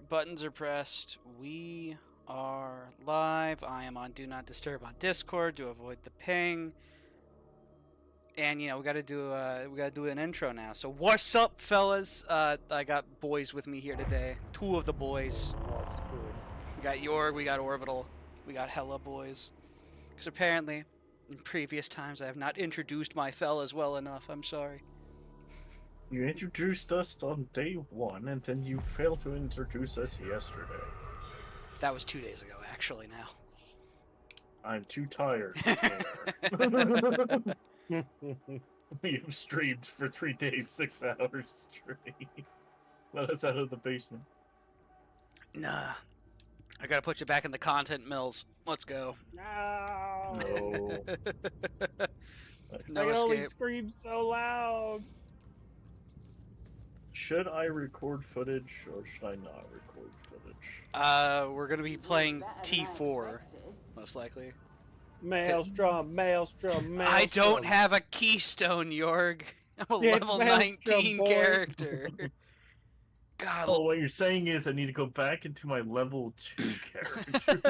buttons are pressed. We are live. I am on Do Not Disturb on Discord to avoid the ping. And we got to do an intro now. So what's up, fellas? I got boys with me here today. Two of the boys. We got Jorg, we got Orbital, we got hella boys. Because apparently, in previous times, I have not introduced my fellas well enough. I'm sorry. You introduced us on day 1, and then you failed to introduce us yesterday. That was 2 days ago, actually, now. I'm too tired to care. You've streamed for 3 days, 6 hours straight. Let us out of the basement. Nah. I gotta put you back in the content mills. Let's go. No. No I always escape. scream so loud. Should I record footage, or should I not record footage? We're gonna be playing T4, most likely. Maelstrom, Maelstrom, Maelstrom. I don't have a keystone, Jorg. I'm a It's level Maelstrom, 19 boy. character. God. Oh, what you're saying is I need to go back into my level 2 character.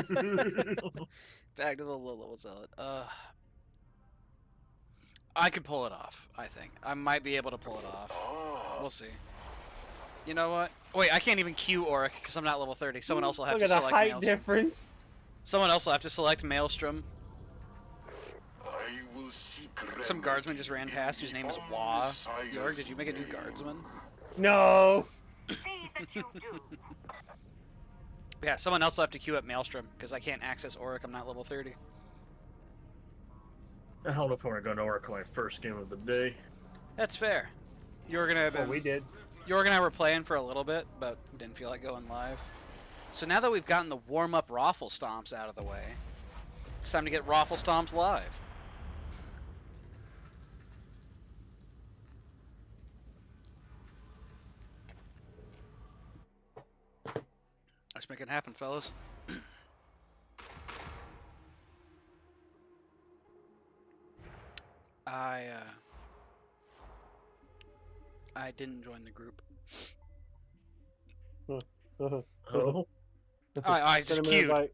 Back to the low level zealot. I could pull it off, I think. I might be able to pull it off. We'll see. You know what? Wait, I can't even queue Auric because I'm not level 30. Someone else will have Look to at the select height Maelstrom. difference. Someone else will have to select Maelstrom. I will seek Some guardsman just ran past whose name is Wah. Jorg, did you make a new guardsman? No. See that you do. Yeah, someone else will have to queue up Maelstrom because I can't access Auric. I'm not level 30. I don't know if we're going to work on my first game of the day. That's fair. Jorg and I have Oh, been... we did. Jorg and I were playing for a little bit, but didn't feel like going live. So now that we've gotten the warm-up Raffle Stomps out of the way, it's time to get Raffle Stomps live. Let's make it happen, fellas. I didn't join the group. Oh? I just Send him an queued. invite.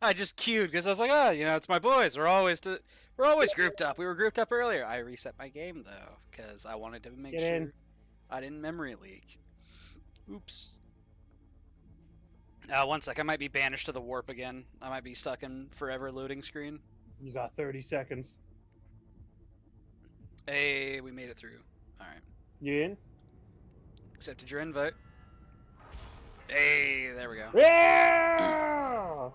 I just queued because I was like, oh, it's my boys. We're always grouped up. We were grouped up earlier. I reset my game though because I wanted to make Get sure in. I didn't memory leak. Oops. 1 sec. I might be banished to the warp again. I might be stuck in forever loading screen. You got 30 seconds. Hey, we made it through. All right. You in? Accepted your invite. Hey, there we go. Yeah!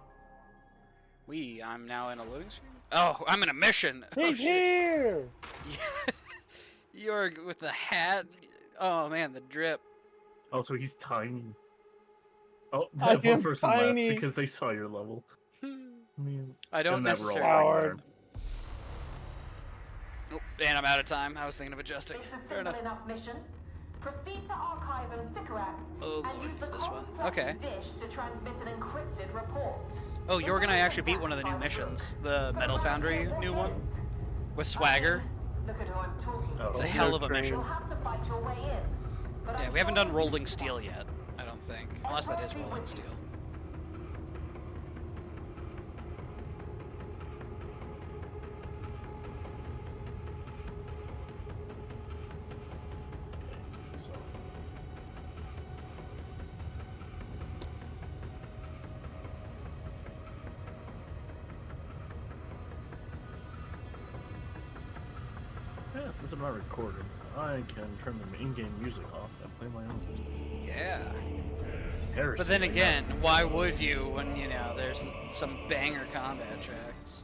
I'm now in a loading screen. Oh, I'm in a mission. Oh He's shit. here! You're with the hat. Oh man, the drip. Also, he's tiny. Oh, I that one am person tiny. left because they saw your level. I don't And that roll. necessarily. Howard. Oh, and I'm out of time. I was thinking of adjusting. It's a Fair simple enough. enough mission. Proceed to archive and Sycorax Oh, and Lord, use the it's this one. comms Okay. dish to transmit an encrypted report. Oh, Jorg and I actually beat one of the new missions, the Metal Foundry new one with Swagger. Look at who I'm talking to. Oh. It's a hell of a Train. mission. You'll have to fight your way in. But Yeah, I'm we haven't sure done you Rolling can Steel survive. yet. I don't think, unless that is Rolling Steel. So. Yeah, since I'm not recording, I can turn the in-game music off and play my own music. Yeah. Heresy, But then I know. again, why would you when, there's some banger combat tracks?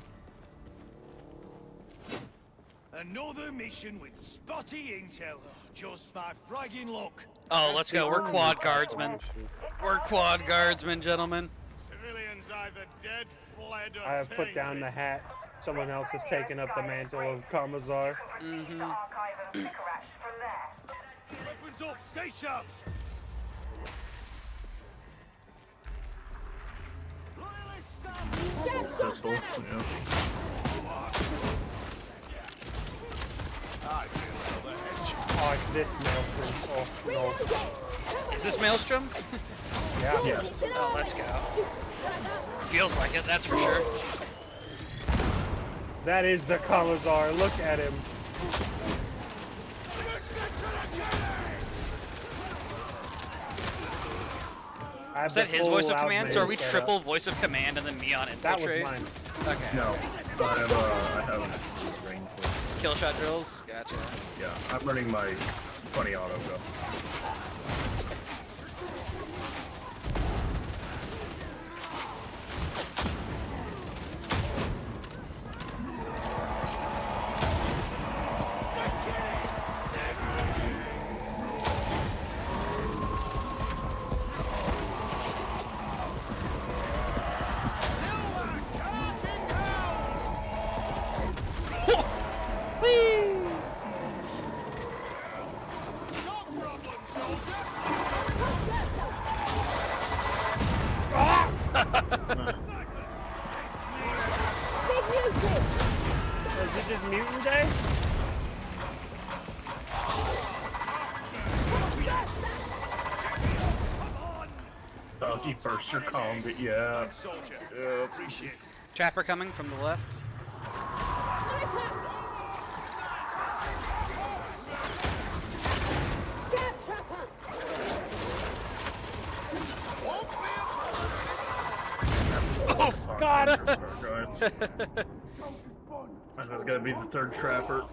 Another mission with spotty intel. Just my fragging luck. Oh, let's go. We're quad guardsmen. We're quad guardsmen, gentlemen. Civilians either dead, fled, or I have put down the tainted. hat. Someone else has taken up the mantle of Karmazar. Mm-hmm. Archive and Sycorax from there. Weapons up, stay sharp. Pistol, yeah. I feel the edge. Oh, it's this maelstrom. Oh, no. Is this Maelstrom? Yeah. Yes. Oh, let's go. Feels like it, that's for sure. That is the Kamazar. Look at him. I have Is that the his full voice of loud command? So are man we set triple up. voice of command and then me on That was infiltrate? mine. Okay. No, I have range. Kill shot drills? Gotcha. Yeah, I'm running my funny auto go. Is it just mutant day? Doggy burster combat, yeah. Soldier. Appreciate it. Trapper coming from the left. Oh, God! That was gonna be the third trapper.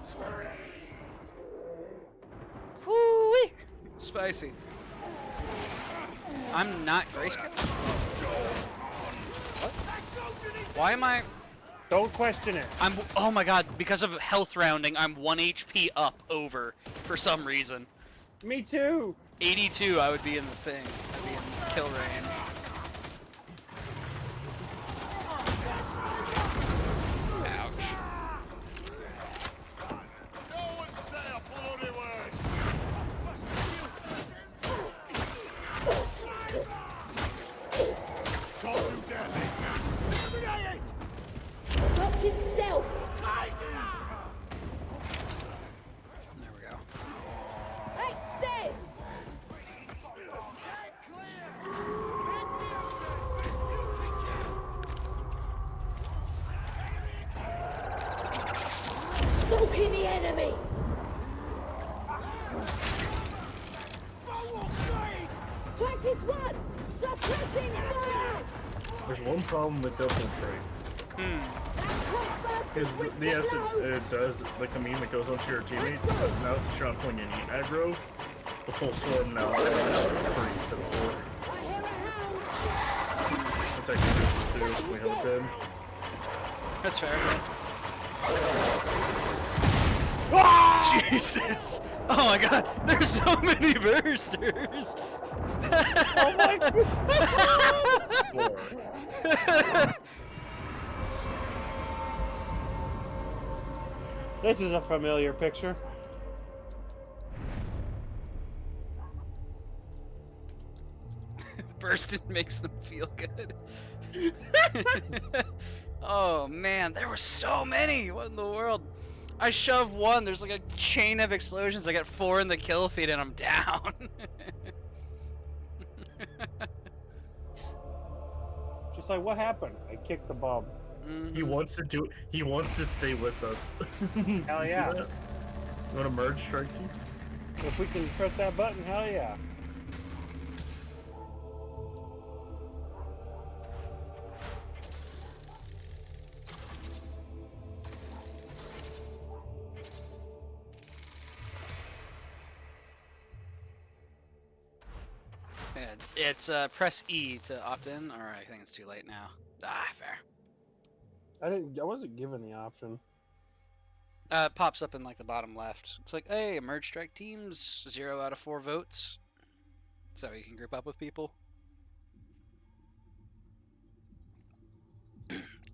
Whoo-wee! Spicy. I'm not grayscale. What? Why am I? Don't question it. Oh my god, because of health rounding, I'm 1 HP up over for some reason. Me too. 82, I would be in the thing. I'd be in kill range. Ouch. No one say a bloody word. Can't do that. Locked in stealth. There we go. Hey, stairs. Stalking the enemy. Practice one. Suppressing fire. There's one problem with infiltrate. Is the acid does like a meme that goes onto your teammates, but now since you're not playing any aggro, the full storm now has 3 instead of 4. I hear a hound. It's actually good too. We have it dead. That's fair. Jesus! Oh my god, there's so many bursters! Oh my god. 4. This is a familiar picture. Bursting makes them feel good. Oh man, there were so many! What in the world? I shove one, there's like a chain of explosions. I got 4 in the kill feed and I'm down. Just like, what happened? I kicked the bomb. He wants to do. He wants to stay with us. Hell You see yeah. that? You want to merge strike team? If we can press that button, hell yeah. Yeah, it's press E to opt in, or I think it's too late now. Ah, fair. I wasn't given the option. It pops up in like the bottom left. It's like, hey, merge strike teams, 0 out of 4 votes. So you can group up with people.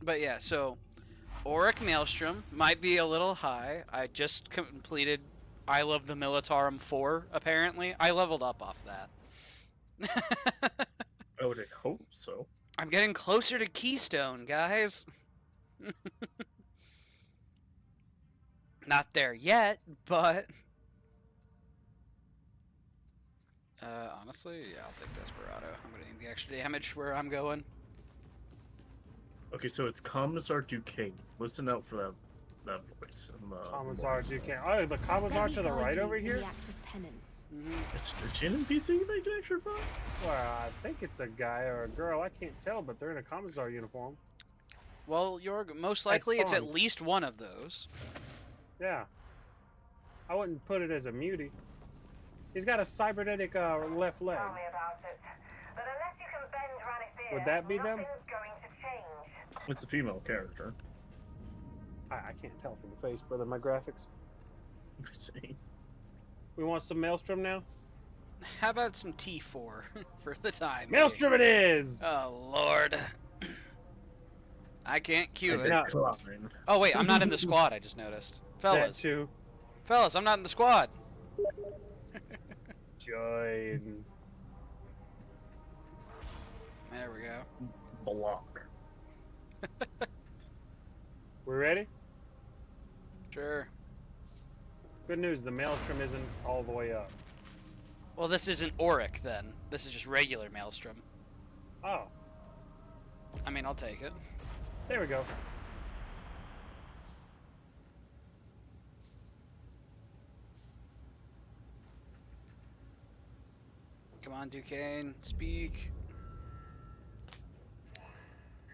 But yeah, so Auric Maelstrom might be a little high. I just completed I Love the Militarum 4, apparently. I leveled up off that. I would hope so. I'm getting closer to Keystone, guys. Not there yet, but Honestly, yeah, I'll take Desperado. I'm gonna need the extra damage where I'm going. Okay, so it's Commissar Duquesne. Listen out for that voice. Commissar Duquesne. Oh, the Commissar to the right over here? Is she an NPC making extra fun? Well, I think it's a guy or a girl. I can't tell, but they're in a Commissar uniform. Well, Jorg, most likely it's at least one of those. Yeah. I wouldn't put it as a mutie. He's got a cybernetic left leg. Tell me about it. But unless you can bend Rannick's ear, Would that be them? nothing's going to change. It's a female character. I can't tell from the face, brother. My graphics. I see. We want some Maelstrom now? How about some T4 for the time? Maelstrom it is! Oh, Lord. I can't cue Is it. No. Klein? Oh, wait, I'm not in the squad, I just noticed. That Fellas. too. Fellas, I'm not in the squad. Join. There we go. Block. We ready? Sure. Good news, the Maelstrom isn't all the way up. Well, this isn't Auric, then. This is just regular Maelstrom. Oh, I mean, I'll take it. there we go. Come on, Duquesne. Speak.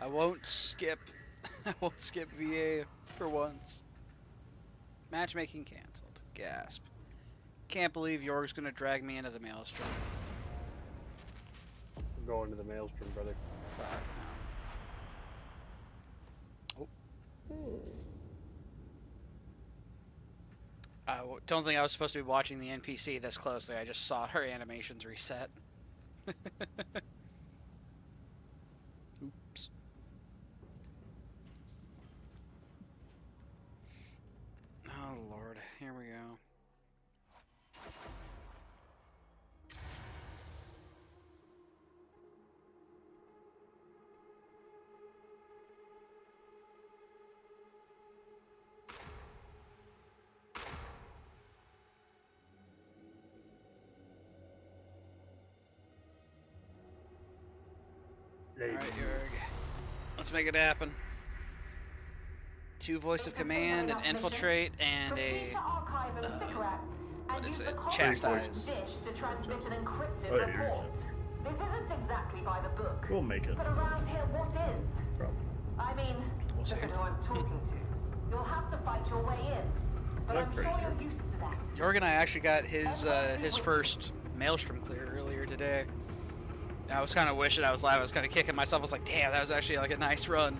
I won't skip. I won't skip VA for once. Matchmaking canceled. Gasp. Can't believe Jorg's gonna drag me into the Maelstrom. We're going to the Maelstrom, brother. Fuck no. Oh. I don't think I was supposed to be watching the NPC this closely. I just saw her animations reset. Oops. Oh, Lord. Here we go. Alright, Jorg. Let's make it happen. 2 voice of command, an infiltrate, and Proceed a to archive and cigarettes and what is use it? the common Chastise. dish to transmit an encrypted Oh, yeah, report. This isn't exactly by the book. We'll make it. But around here, what is? Probably. I mean, We'll look see. at who I'm talking to. You'll have to fight your way in. But I'm Pretty sure sure. you're used to that. Jorg and I actually got his first Maelstrom clear earlier today. I was kind of wishing I was live. I was kind of kicking myself. I was like, damn, that was actually like a nice run.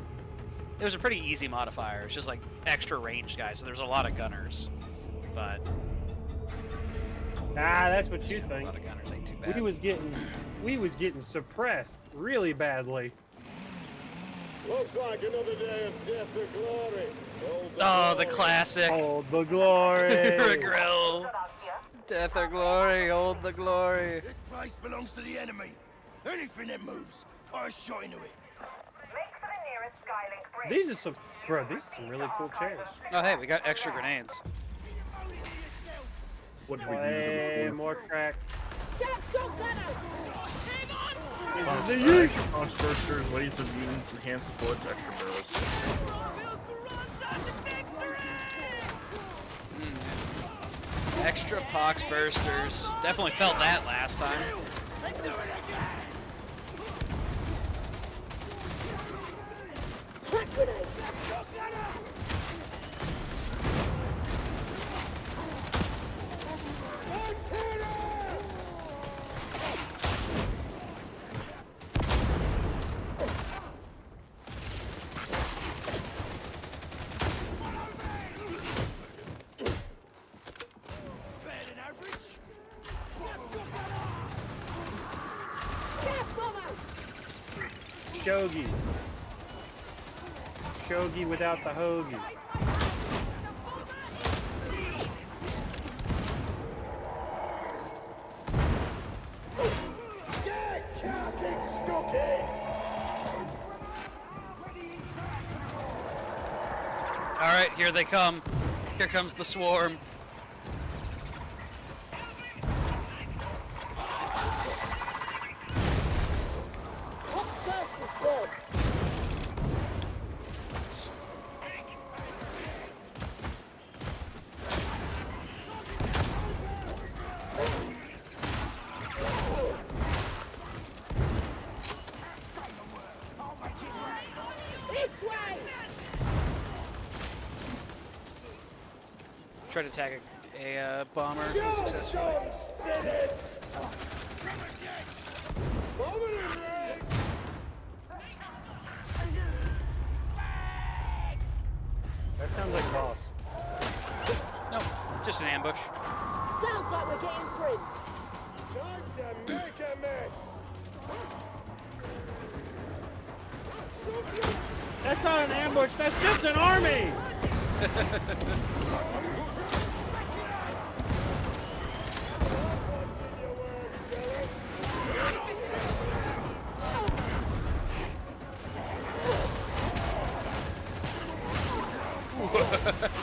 It was a pretty easy modifier. It's just like extra ranged guys, so there's a lot of gunners. But Ah, that's what you a think. lot of gunners ain't too bad. We was getting suppressed really badly. Looks like another day of death or glory. Oh, the classic. Hold the glory. Grill. About here. Death or glory, hold the glory. This place belongs to the enemy. Anything that moves, put a shot into it. Make for the nearest Skylink bridge. These are some, bro. These are some really cool chairs. Oh, hey, we got extra grenades. What do we Hey, do? more crack. Stop, shotgunner! The youth. Punch bursters, waves of mutants, enhanced bullets, extra barrels. Extra pox bursters. Definitely felt that last time. Crack grenade! Better than average. Gas bomber! Shogi. Shogi without the hoagie. All right, here they come. Here comes the swarm. Tried to tag a bomber unsuccessfully. That sounds like boss. Nope, just an ambush. Sounds like we're getting prints. Time to make a mess. That's not an ambush, that's just an army!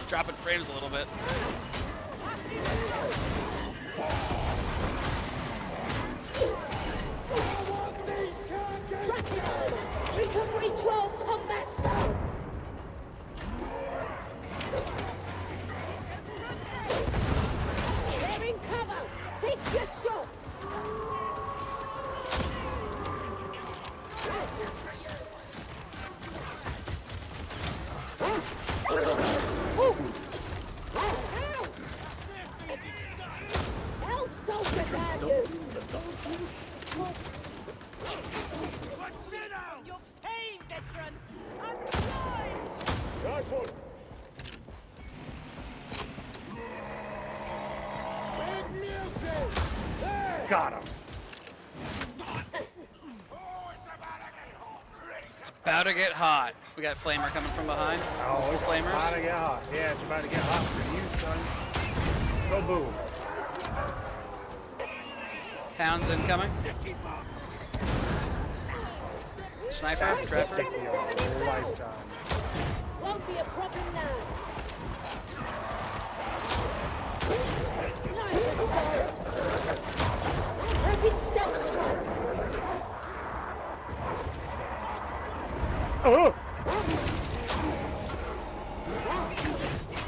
Dropping frames a little bit. Recovery 12 combat stance. They're in cover. Pick your shot. Help soldier down you. Your pain, veteran! I'm sorry! Nice one. Big music. There. Got him. It's about to get hot. We got Flamer coming from behind. Oh, it's Flamers. about to get hot. Yeah, it's about to get hot for you, son. Go boom. Hounds incoming. Sniper, Trevor. Take me a lifetime. Won't be a problem now. Sniper fire. Rapid stealth strike. Oh!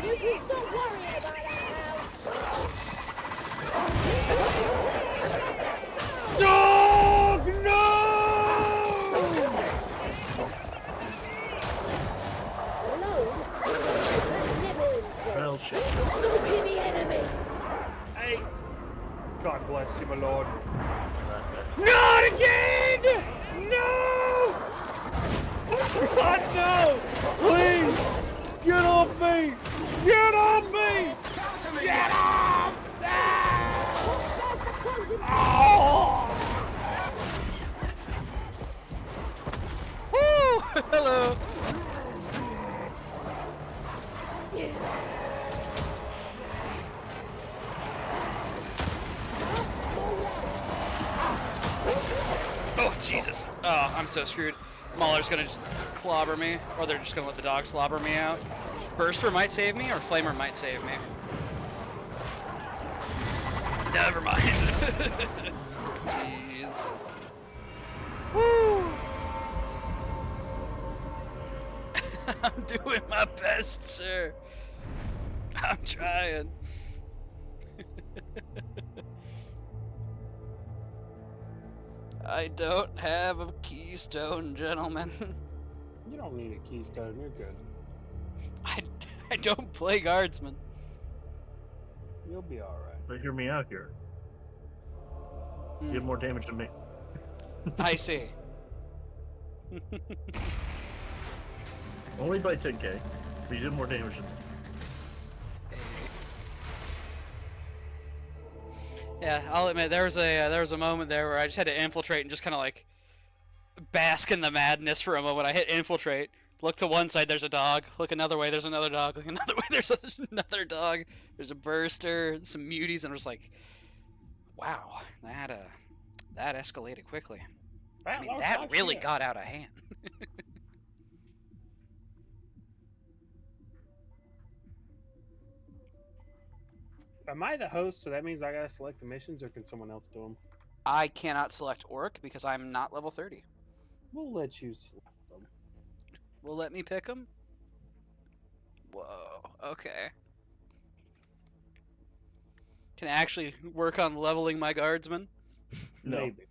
You kids don't worry about that Dog, no! Well, shit. Stalking the enemy. Hey! God bless you, my lord. That- Not again! No! God, no! Please! Get off me! Get off me! Get off! Oh! Woo! Hello. Oh, Jesus. Oh, I'm so screwed. Mauler's gonna just clobber me, or they're just gonna let the dog slobber me out. Burster might save me, or Flamer might save me. Never mind. Jeez. Woo! I'm doing my best, sir. I'm trying. I don't have a keystone, gentlemen. You don't need a keystone, you're good. I don't play guardsman. You'll be alright. But hear me out here. You did more damage than me. I see. Only by 10k, but you did more damage than me. Yeah, I'll admit there was a moment there where I just had to infiltrate and just kind of like bask in the madness for a moment. I hit infiltrate, look to one side, there's a dog. Look another way, there's another dog. Look another way, there's another dog. There's a burster, some muties, and I was like, wow, that escalated quickly. I mean, that really got out of hand. Am I the host, so that means I gotta select the missions, or can someone else do them? I cannot select Orc because I'm not level 30. We'll let you select them. Will let me pick them? Whoa, okay. Can I actually work on leveling my guardsmen? No. Maybe.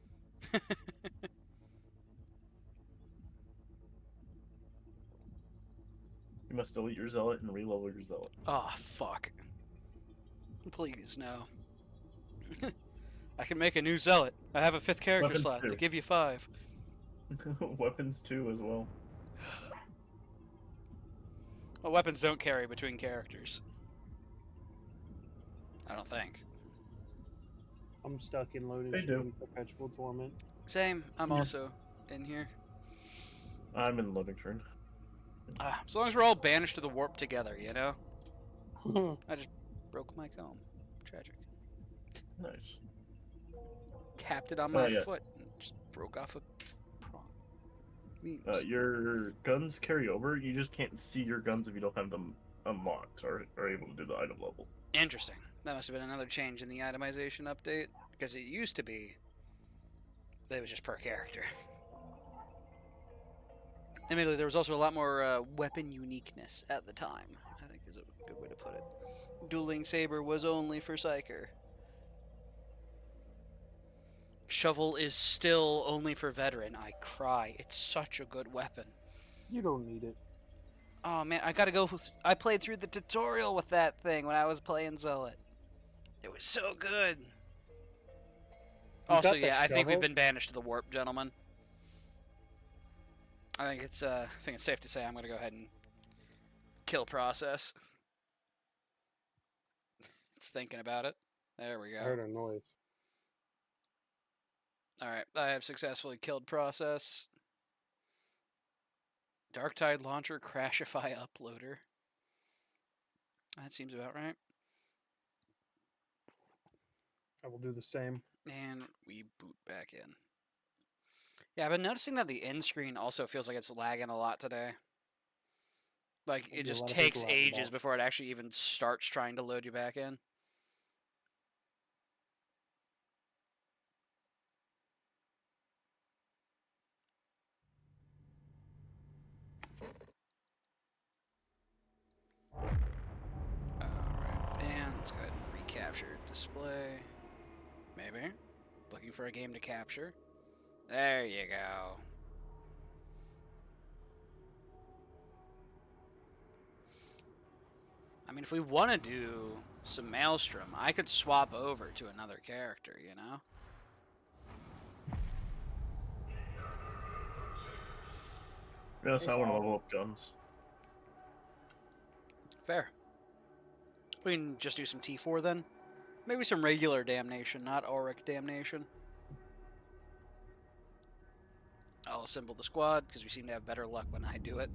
You must delete your zealot and reload your zealot. Oh, fuck. Please, no. I can make a new zealot. I have a 5th character Weapons slot. too. They give you 5. Weapons too as well. Well, weapons don't carry between characters. I don't think. I'm stuck in loading They do. screen perpetual torment. Same. I'm Yeah. also in here. I'm in loading screen. As long as we're all banished to the warp together, you know? I just broke my comb. Tragic. Nice. Tapped it on my yeah. foot and just broke off a prong. Memes. Your guns carry over. You just can't see your guns if you don't have them unlocked or are able to do the item level. Interesting. That must have been another change in the itemization update, because it used to be that it was just per character. Admittedly, there was also a lot more weapon uniqueness at the time, I think is a good way to put it. Dueling Saber was only for Psyker. Shovel is still only for Veteran. I cry. It's such a good weapon. You don't need it. Oh man, I gotta go. I played through the tutorial with that thing when I was playing Zealot. It was so good. Also, got the yeah, I think we've shovel? been banished to the warp, gentlemen. I think it's safe to say I'm gonna go ahead and kill process. It's thinking about it. There we I go. heard a noise. All right, I have successfully killed process. Darktide launcher crashify uploader. That seems about right. I will do the same. And we boot back in. Yeah, I've been noticing that the end screen also feels like it's lagging a lot today. Like, Maybe it a just lot of takes people out and ages about. before it actually even starts trying to load you back in. Alright, and let's go ahead and recapture display. Maybe. Looking for a game to capture. There you go. I mean, if we want to do some Maelstrom, I could swap over to another character, you know? Yes, I want to level up guns. Fair. We can just do some T4 then. Maybe some regular damnation, not auric damnation. I'll assemble the squad, because we seem to have better luck when I do it.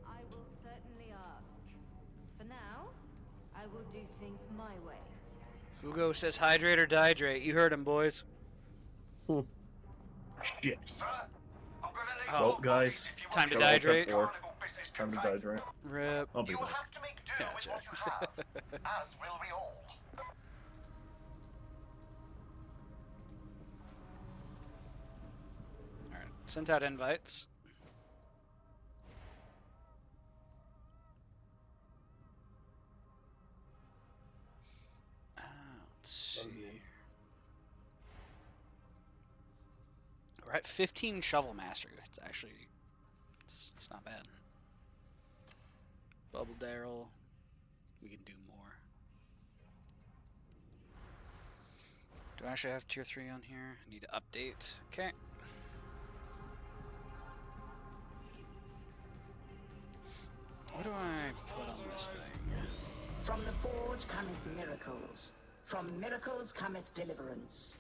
I will certainly ask. For now, I will do things my way. Fugo says hydrate or dihydrate. You heard him, boys. Shit. Oh, Well, guys. time to gotta ult dihydrate. F4. Time to dihydrate. Rip. I'll be back. have to make do Gotcha. with what you have, as will we all. Alright, sent out invites. Let's see. We're at 15 shovel mastery. It's actually, it's not bad. Bubble Daryl. We can do more. Do I actually have tier 3 on here? I need to update. Okay. What do I put on this thing? From the forge cometh miracles. From miracles cometh deliverance.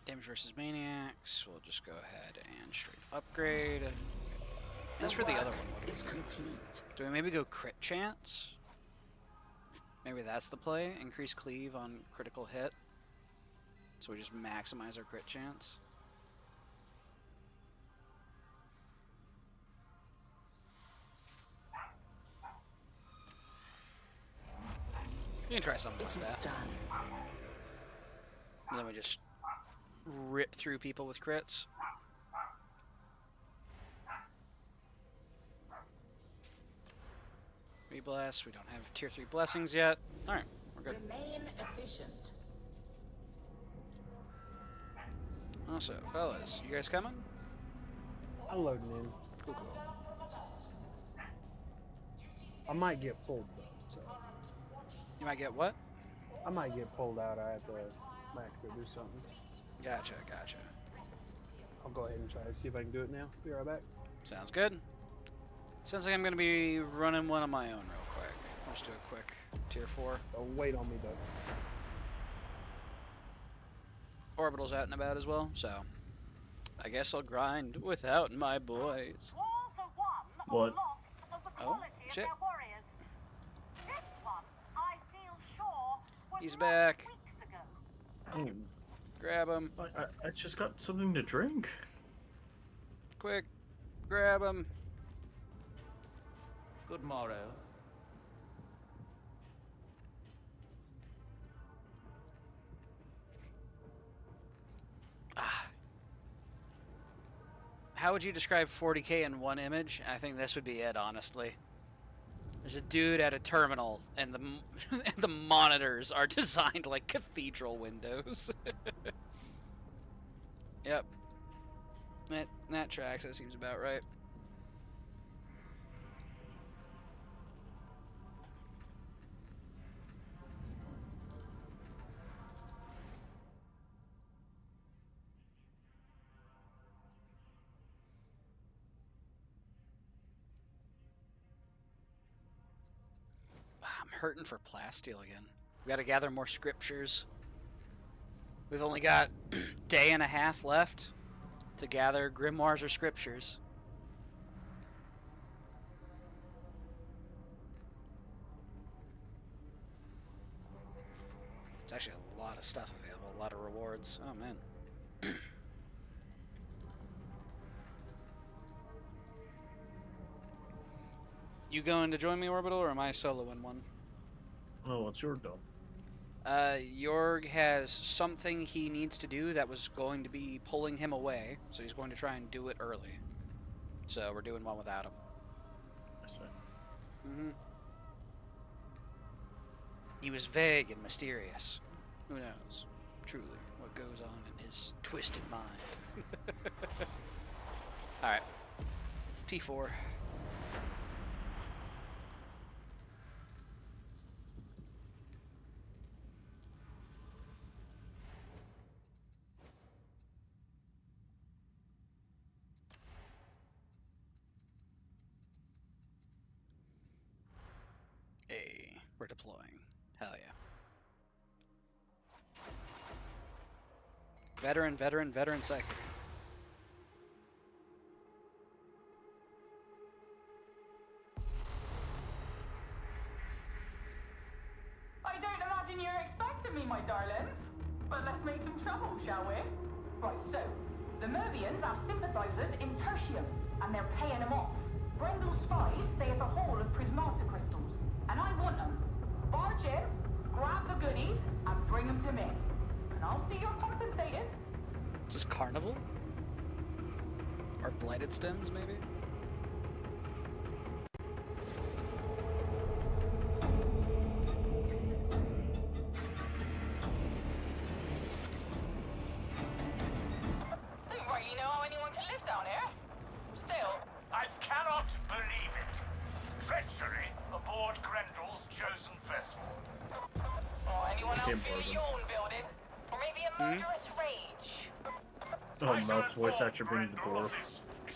Damage versus maniacs. We'll just go ahead and straight upgrade. As for the other one, what do Is we do? complete. Do we maybe go crit chance? Maybe that's the play. Increase cleave on critical hit. So we just maximize our crit chance. You can try something It like is that. done. And then we just rip through people with crits. Rebless. We don't have tier 3 blessings yet. Alright, we're good. Remain efficient. Also, fellas, you guys coming? I'm loading in. Cool, cool. I might get pulled though, so You might get what? I might get pulled out. I might have to go do something. Gotcha, gotcha. I'll go ahead and try to see if I can do it now. Be right back. Sounds good. Sounds like I'm gonna be running one of my own real quick. I'll just do a quick tier 4. Don't wait on me though. Orbital's out and about as well, so I guess I'll grind without my boys. What? Oh, shit. He's back. Oh, Grab him. I just got something to drink. Quick. Grab him. Good morrow. How would you describe 40K in one image? I think this would be it, honestly. There's a dude at a terminal, and the monitors are designed like cathedral windows. Yep. That tracks. That seems about right. I'm hurting for plasteel again. We gotta gather more scriptures. We've only got day and a half left to gather grimoires or scriptures. There's actually a lot of stuff available, a lot of rewards. Oh man. You going to join me, Orbital, or am I soloing one? Oh, what's your go? Jorg has something he needs to do that was going to be pulling him away, so he's going to try and do it early. So we're doing one without him. I see. Mm-hmm. He was vague and mysterious. Who knows, truly, what goes on in his twisted mind. Alright. T4. Hey, we're deploying. Hell yeah. Veteran, psychic. I don't imagine you're expecting me, my darlings. But let's make some trouble, shall we? Right, so, the Merbians have sympathizers in Tertium, and they're paying them off. Brendel's spies say it's a haul of prismata crystals, and I want them. Barge in, grab the goodies, and bring them to me. And I'll see you're compensated. Is this Carnival? Or Blighted Stems, maybe? Right, you know how anyone can live down here? Still, I cannot believe it. Treachery aboard Grendel's chosen vessel. or anyone else Can't feel blame a yawn building? Or maybe a murderous rage? Oh, Mel's voice actor being the dwarf.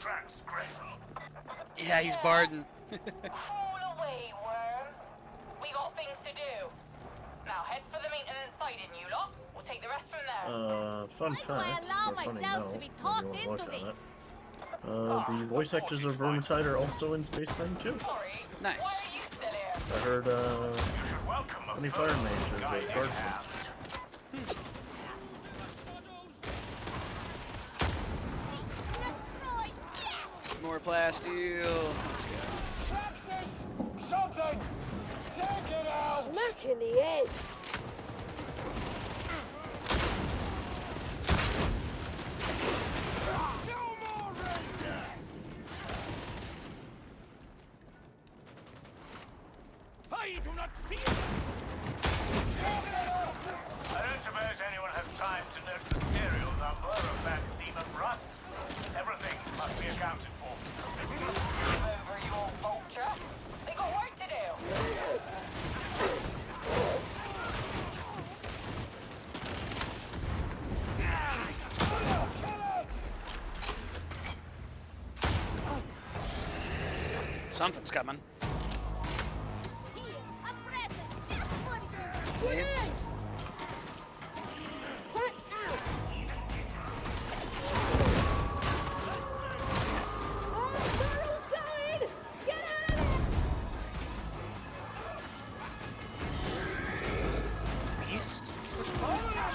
Tracks Grendel. Yeah, he's Barden. Crawl away, worm. We got things to do. Now head for the maintenance siding, you lot. We'll take the rest from there. Fun Why do I fact, allow or funny myself note, to be if you talked wanna into look at it. this? The voice actors of Vermintide are also in Spaceman 2. Sorry. Nice. Why are you still here? I heard, Welcome, Funny Fire Mage is a guiding guardsman. hand. More plasteel. Let's go. Something! Take it out! Smack in the head. I do not feel. I don't suppose anyone has time to note the serial number of that Everything must be accounted for. Over your vulture. They got work to do. Something's coming. Here, a present, just for you. Blades. Watch out. Oh, Daryl's going! Get out of it! Beast. Watch out!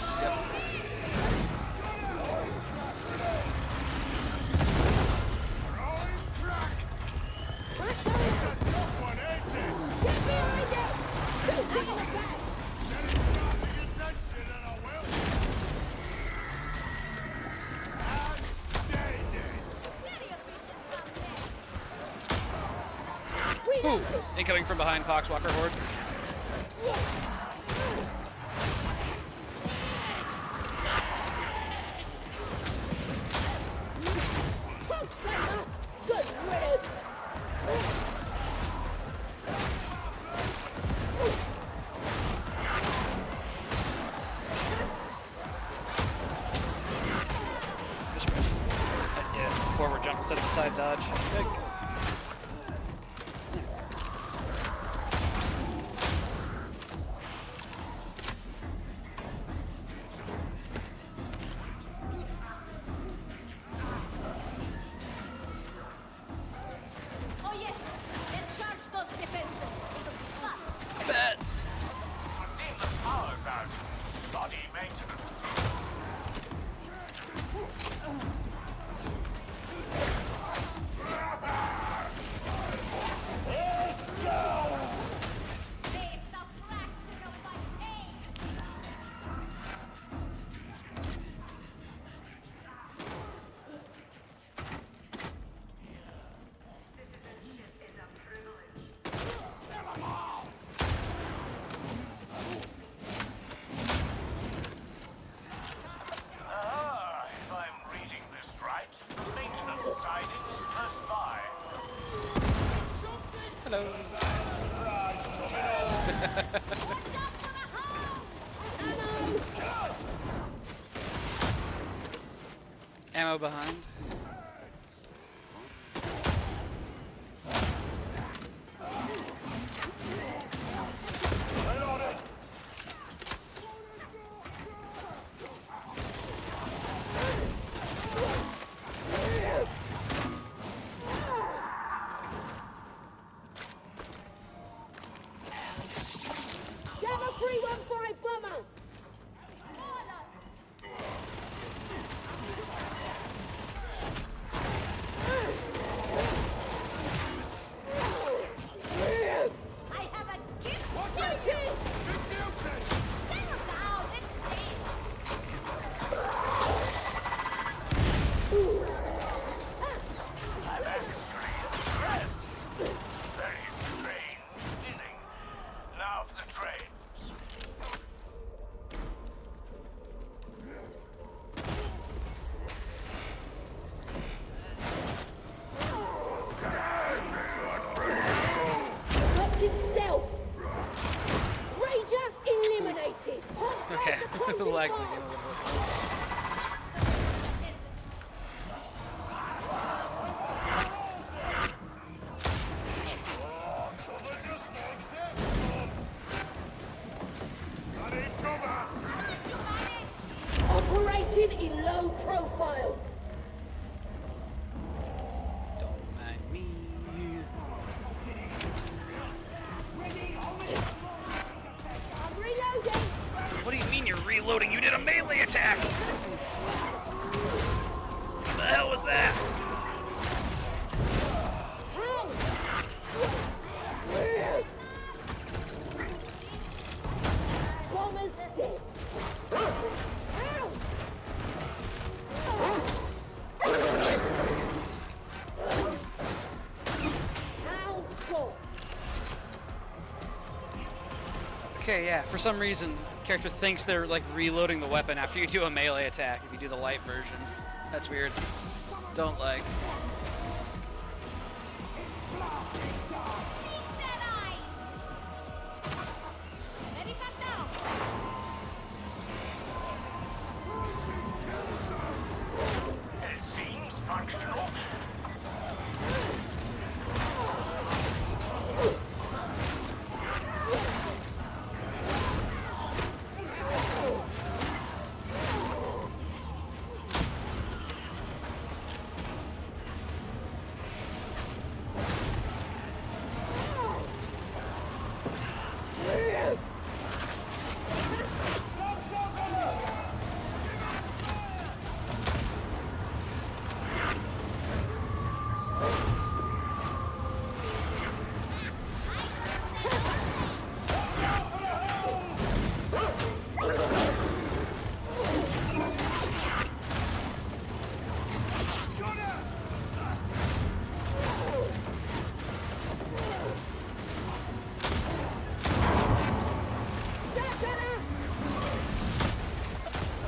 Get behind it! Shoot him in the back! Ooh! Incoming from behind, Poxwalker Horde. Pokestrainer! Good riddance! Just miss. I did. Forward jump instead of a side dodge. Oh yes! Discharge those defenses! It'll be fast! Bet. Seeing the power's out. Body maintenance. It's a fraction of my pain! If I'm reading this right, maintenance siding is close by. Hello. Watch out for the hound! Ammo behind. Gamma 315 bomber! I have a gift for you! Settle down, it's me! Very strange feeling. Now for the trains. Locked in stealth! Ranger eliminated! Okay. Likely. Operating in low profile! Don't mind me. I'm reloading! What do you mean you're reloading? You did a melee attack! What the hell was that? Bomber's dead! Hound gone! Okay, yeah, for some reason, character thinks they're like reloading the weapon after you do a melee attack if you do the light version. That's weird. don't like. It seems functional.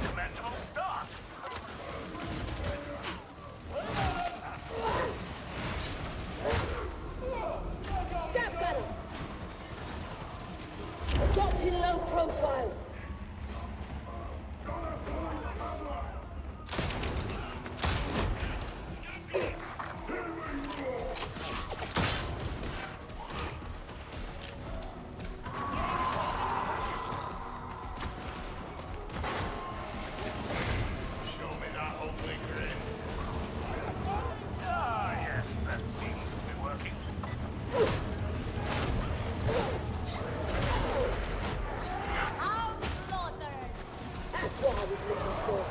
Commendable start. Stop gunner! Adopting low profile. Show me that ugly grin. Ah, yes, that seems to be working. That's what I was looking for.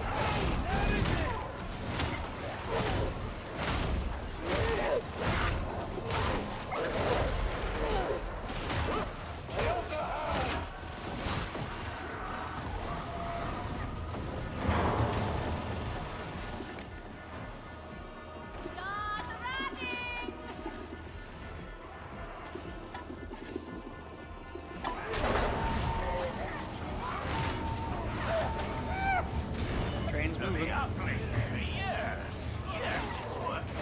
Train's moving. Ugly. Yes, yes, it's working.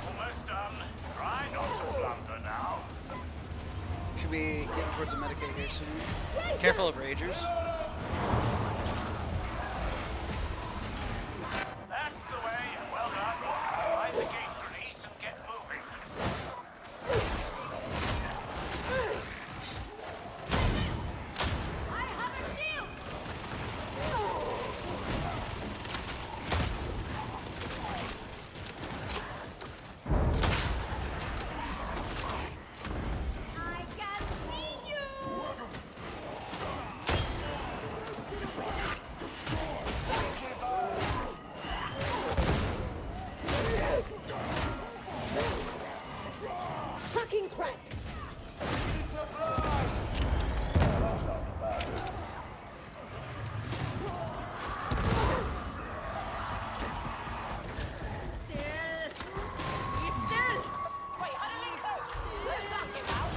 Almost done. Try not to blunder now. Should be getting towards a Medicaid here soon. Careful of ragers. That's the way. Well done. Find the gate release and get moving. I have a shield! I can see you! Fucking crack! Wait, how did it go? Where's that get out?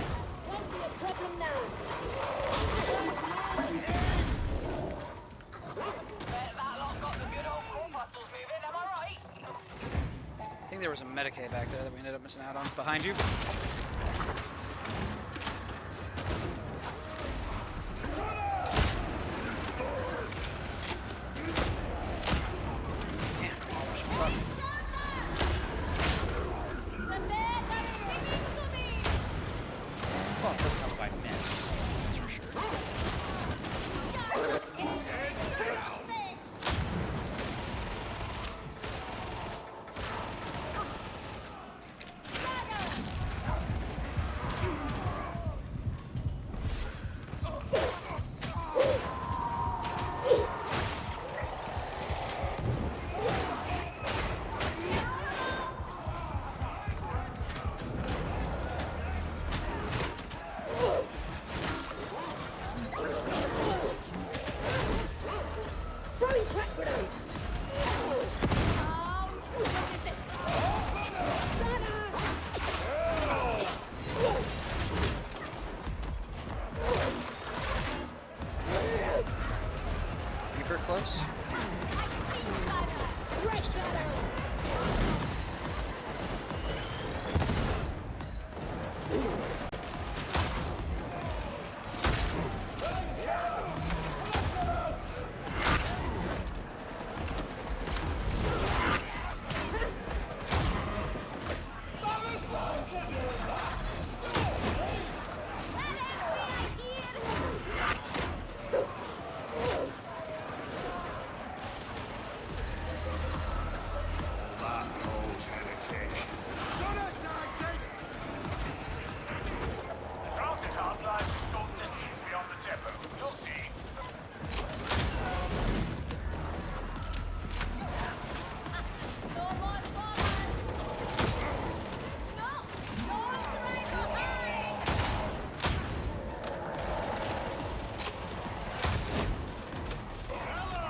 Won't be a problem now. Bet that lot got the good old corpuscles moving, am I right? I think there was a Medicaid back there that we ended up missing out on. Behind you. Damn, almost was up. Well, it doesn't help if I miss. That's for sure. close. Darktide lies a short distance beyond the depot. You'll see. No more forward! No! Don't try to hide! Hello!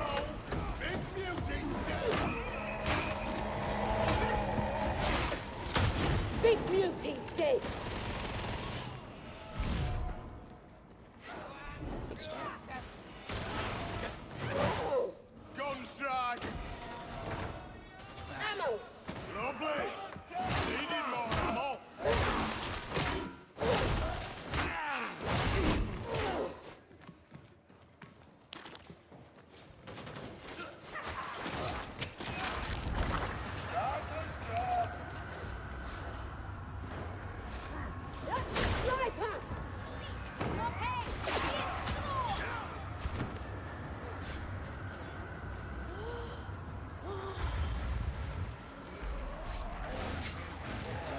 Big beauty's dead! Big Beauty's dead! Good start. Guns dry! Ammo! Lovely! Needed more ammo! Sniper! Okay!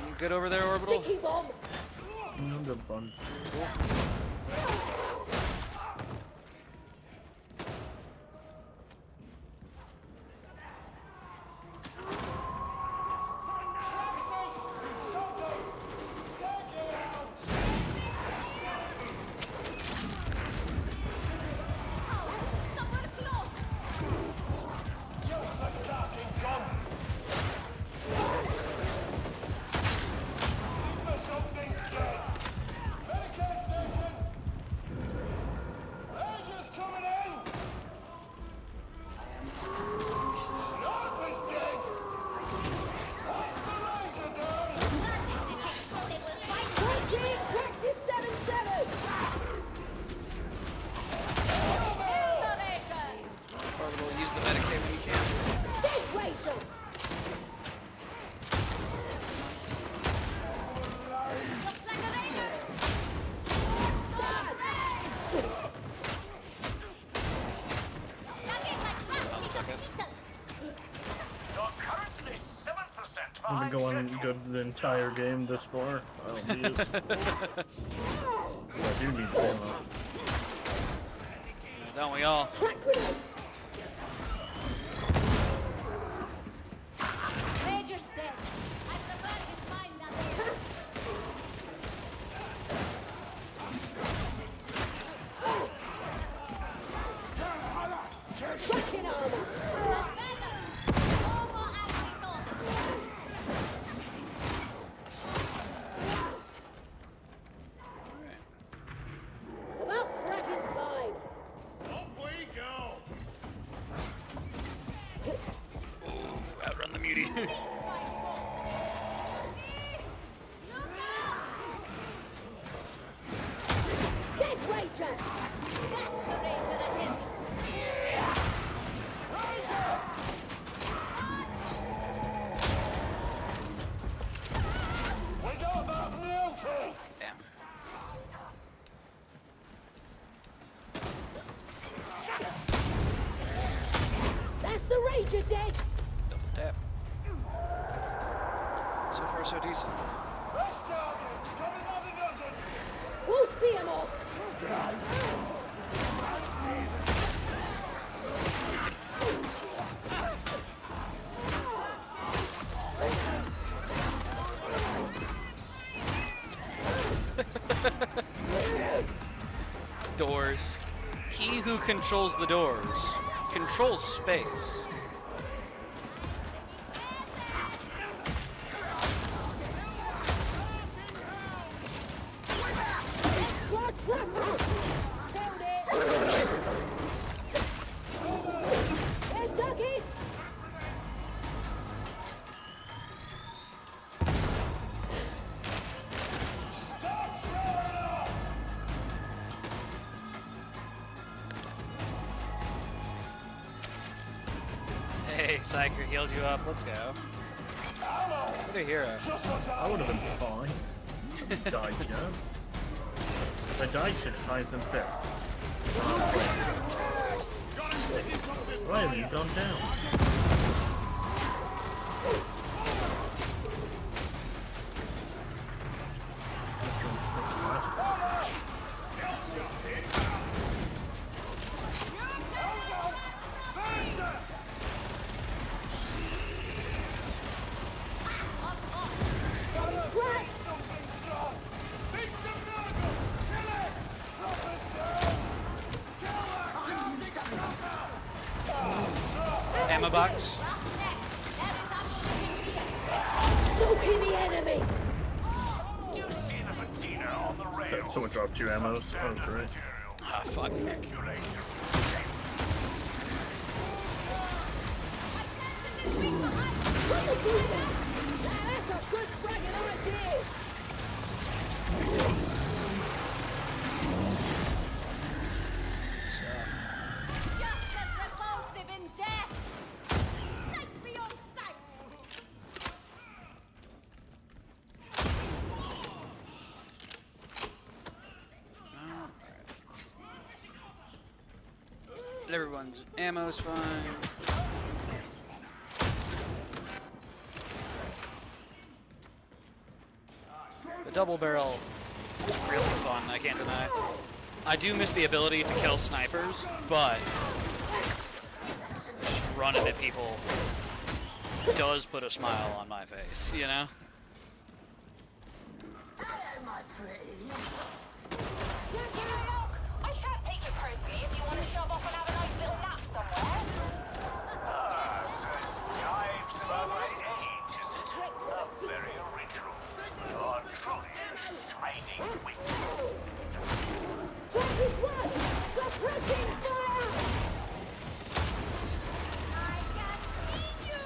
You good over there, Orbital? Sticky bomb! Good fun. Somewhere close! Practice 7-7! Orbital, use the Medicaid when you can. Death Ranger! Looks like a Ranger! I'll stuck it. You're currently 7% I've behind been going schedule. good the entire game this far. I don't see it. I do need to ammo. Don't we all? Ranger's dead. I prefer his mind than theirs. Fucking armor! No more antidotes! About fracking time! Off we go! Outrun the mutie. Death Ranger! That's the Ranger attending to. We got about beauty! Damn. That's the Ranger dead! Double tap. So far, so decent. Best targets, coming by the dozen! We'll see 'em all! Doors. He who controls the doors controls space. Killed it! Hey, Psyker healed you up. Let's go. What a hero. I would have been fine. Died, yeah. I died 6 times in 5th. Why have you gone down? Ammo box. Stalking the enemy! You see the patina on the rail. Someone dropped 2 ammos. Oh, great. Ah, fuck. That's a good friggin' idea! Just as repulsive in death. Sight beyond sight. Everyone's ammo's fine. The double barrel is really fun, I can't deny. I do miss the ability to kill snipers, but just running at people does put a smile on my face, you know? I shan't take it personally if you want to shove off and have a nice little nap somewhere. Jibes about my age, is it? Very original. You're truly shining wit. What is what? Suppressing fire! I can see you.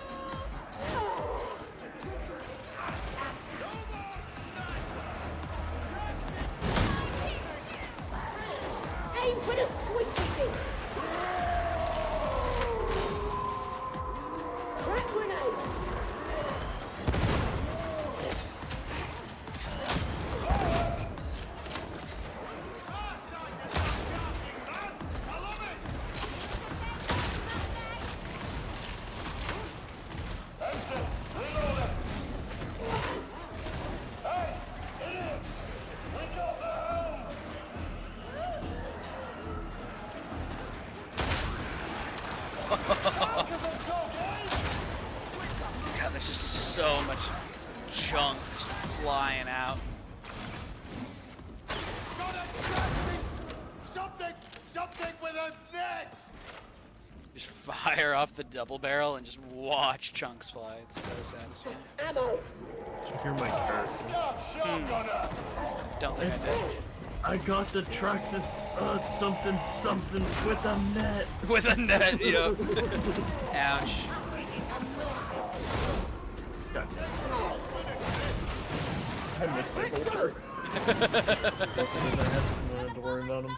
Aim for the squishy bit! Crack grenade! God, there's just so much junk just flying out. Something with a net! Just fire off the double barrel and just watch chunks fly. It's so satisfying. Ammo! Did you hear my character? Don't think I did. I got the Traxxas something with a net. With a net, you know. Ouch. God. I missed my vulture. Luckily I had someone to worry about him.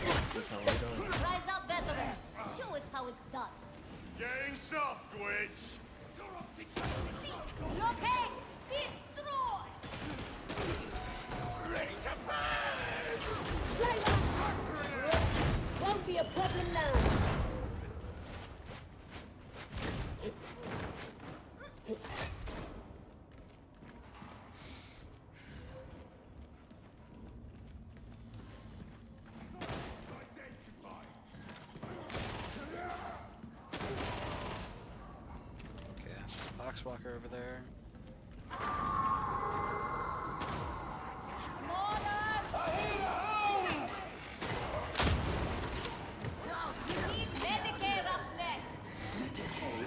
This is how we're done. Rise up, veteran. Show us how it's done. Getting soft, Witch! Blockade destroy. Ready to fight! Won't be a problem now! Okay, Boxwalker over there.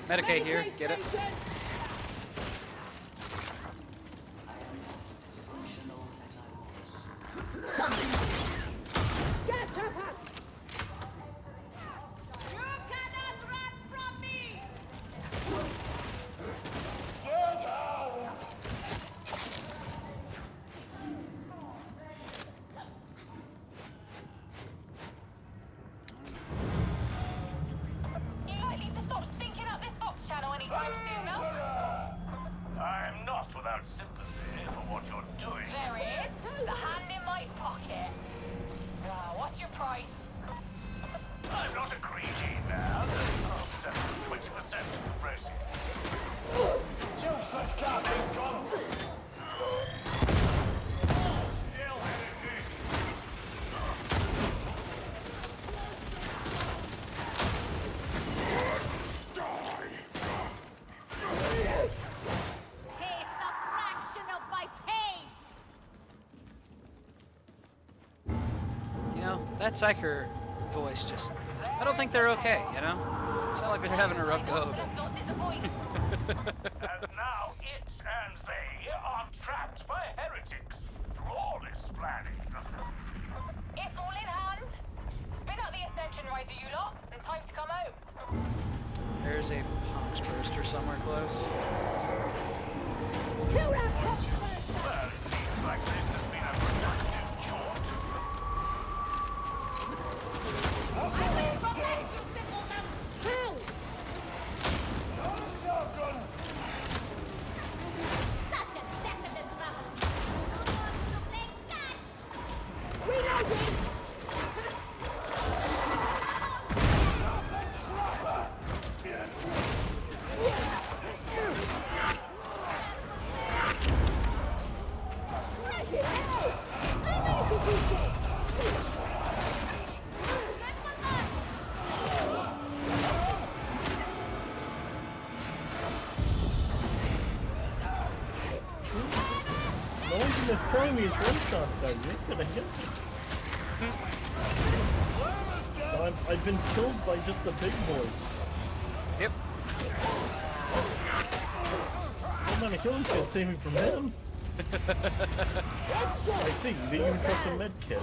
Medicaid here, get it. Gas trapper! You cannot run from me. You price. I'm not a greedy man. I'll settle 20% of the proceeds. Useless goddamn gun! Still heretic. Taste a fraction of my pain! You know, that Psyker voice just... I don't think they're okay, you know? It's not like they're having a rough go of it. Not disappointed. And now it and they are trapped by heretics. Flawless planning. It's all in hand. Spin up the ascension rider, you lot, and time to come home. There's a Honks Burster somewhere close. Kill that Well, it seems like this has been a productive jaunt. Such a decadent rebel! Who wants to play catch? Reloading! Freaking hell! I know who did this! No one's in this throwing me his one-shots, guys. You're gonna hit me. I've been killed by just the big boys. Yep. I'm gonna kill him to save me from him. I see. They even dropped a med kit.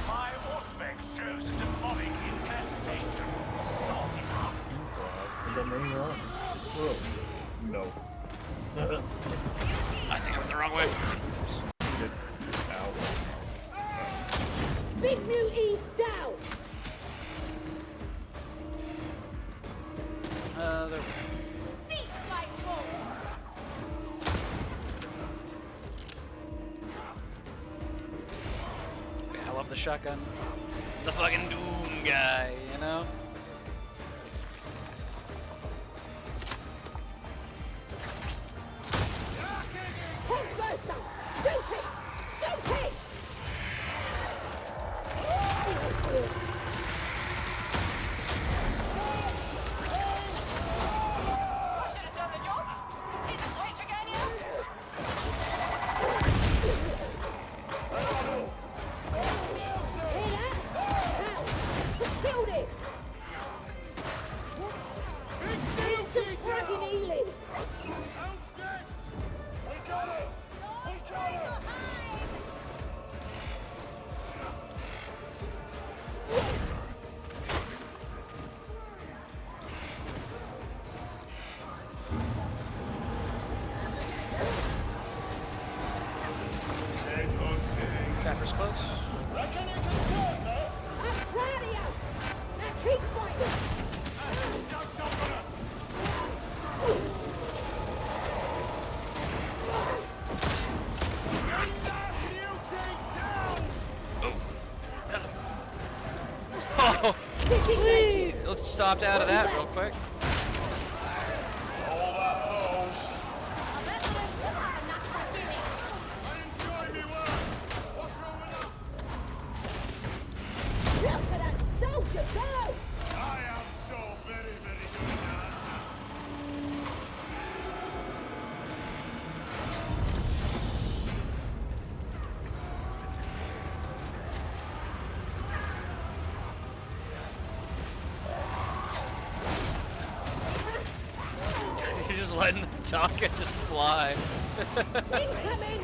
My Auspex shows a demonic infestation. Not enough. Did that ring wrong? Oh, no. I think I went the wrong way. Ow. Big Mutie down! There we go. Seek my home! I love the shotgun. The fucking Doom guy, you know? Hold Bertha! Shoot it! Shoot it! I should have done the job. Hit the switch again, yeah? Hear that? Now! Killed it! Need some friggin' healing! Trapper's close. I'm proud of you! Now keep fighting! Oh! Disengage! Let's stopped out of that real quick. I bet they should have enough for killing! Look at that soldier go! I am so very, very good now. You're just letting the Tonka just fly. Incoming!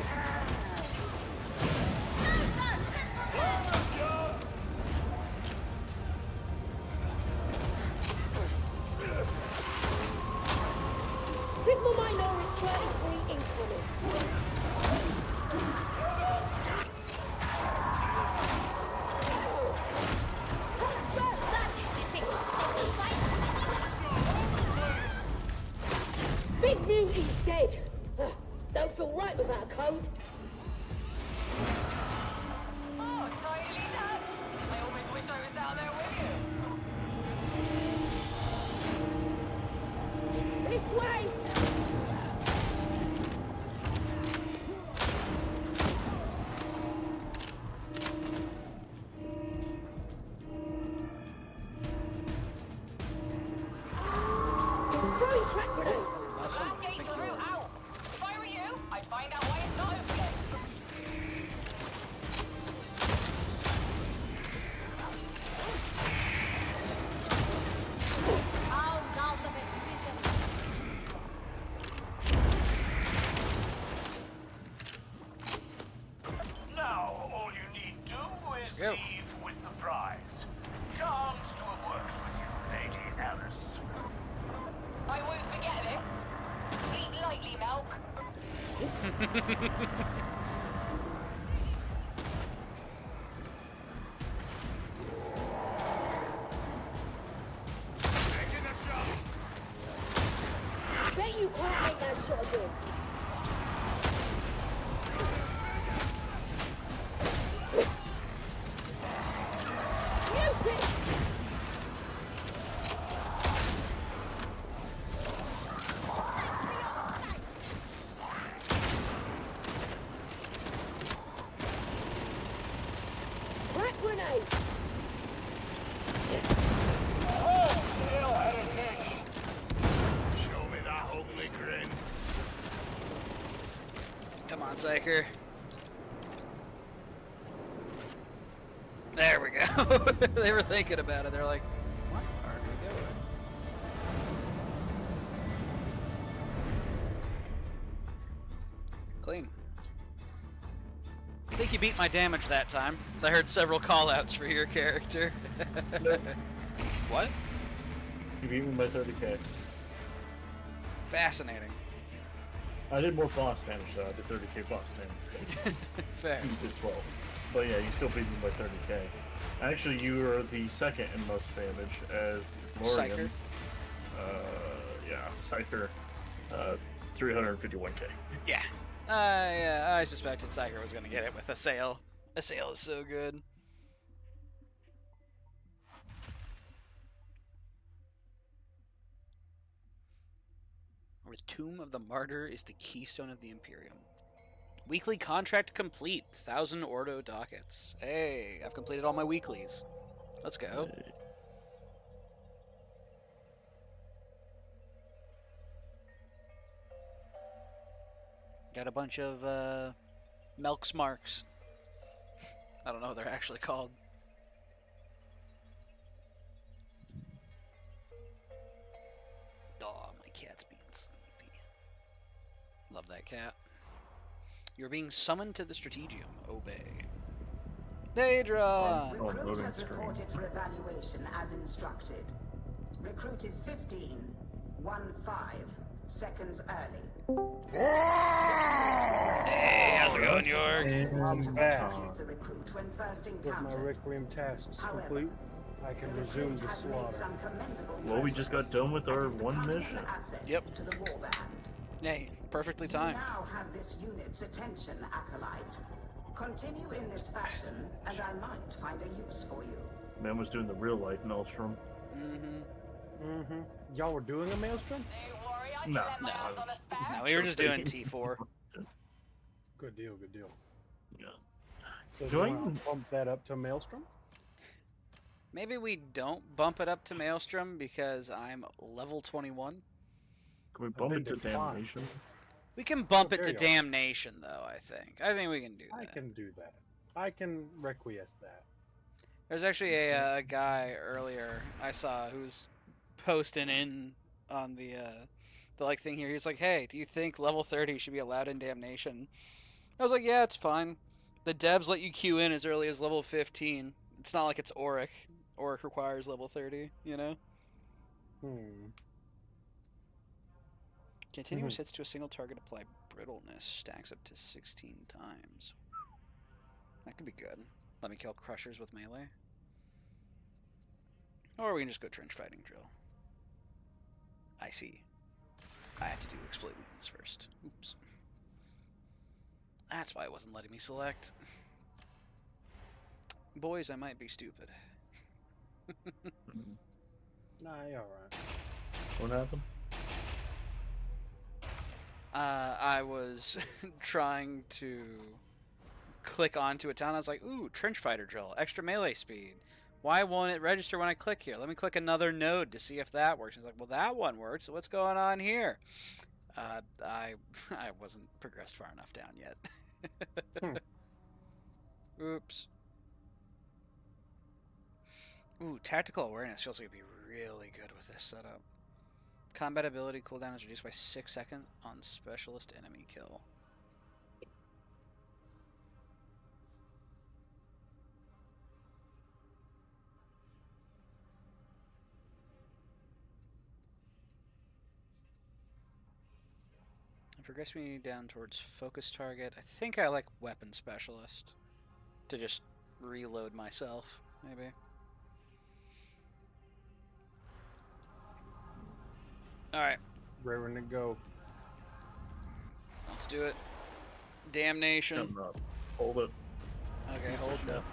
33 increments. Big Muty's dead. Don't feel right without a code. Oh, totally done. I almost wish I was down there with you. This way! Throwing crack grenade! Awesome. That I gate's think the you'll. route out. If I were you, I'd find out why it's not open. I'll guard them in Now, all you need do is Go. leave with the prize. Charms to have worked with you, Lady Alice. I won't forget this. Eat lightly, Milk. Taking a shot. Bet you can't make that shot again. Music! Crack grenade! Oh, still had a tick. Show me that ugly grin. Come on, Psyker. There we go. They were thinking about it. They're like, what are we doing? Clean. I think you beat my damage that time. I heard several call-outs for your character. What? You beat me by 30k. Fascinating. I did more boss damage though. I did 30k boss damage. Fair. You did 12. But yeah, you still beat me by 30k. Actually, you are the second in most damage as Lorian. Psyker. Yeah, Psyker. 351k. Yeah. Yeah, I suspected Psyker was going to get it with Assail. Assail is so good. The Tomb of the Martyr is the keystone of the Imperium. Weekly contract complete. 1,000 Ordo dockets. Hey, I've completed all my weeklies. Let's go. Got a bunch of Melk's marks. I don't know what they're actually called. Oh, my cat's being sleepy. Love that cat. You're being summoned to the Strategium. Obey. Daedra! Recruit loading has screen. reported for evaluation as instructed. Recruit is 15, 1-5 seconds early. Hey, how's it going, York? I'm back. Execute the recruit when first With my encountered. Requiem tasks However, complete, I can the resume recruit the has made slaughter. some commendable Well, we just got progress done with and our is one becoming mission. an asset Yep. to the warband. Hey, perfectly You timed. now have this unit's attention, Acolyte. Continue in this fashion, and I might find a use for you. Man was doing the real life Maelstrom. Mm-hmm. Y'all were doing a maelstrom? Don't worry, I can Nah, let my hands on a spare. No, we were just doing T4. Good deal, good deal. Yeah. So Do do I you want even- to bump that up to maelstrom? Maybe we don't bump it up to Maelstrom because I'm level 21. Can we bump think it to they're fine. Damnation? We can bump it There to you are. Damnation, though, I think. I think we can do I that. can do that. I can requiesce that. There's actually a guy earlier I saw who's posting in on the like thing here. He's like, "Hey, do you think level 30 should be allowed in Damnation?" I was like, "Yeah, it's fine. The devs let you queue in as early as level 15. It's not like it's Auric. Auric requires level 30, you know? Hmm. Continuous hits to a single target apply brittleness. Stacks up to 16 times. That could be good. Let me kill crushers with melee. Or we can just go trench fighting drill. I see. I have to do exploit weakness first. Oops. That's why it wasn't letting me select. Boys, I might be stupid. Nah, you're alright. What happened? I was trying to click onto a town. I was like, ooh, trench fighter drill, extra melee speed. Why won't it register when I click here? Let me click another node to see if that works. It's like, well, that one works, so what's going on here? I wasn't progressed far enough down yet. Oops. Ooh, tactical awareness feels like it'd be really good with this setup. Combat ability cooldown is reduced by 6 seconds on specialist enemy kill. Progress me down towards focus target. I think I like weapon specialist to just reload myself, maybe. Alright. Raring to go. Let's do it. Damnation. Coming up. Hold it. Okay, holding up.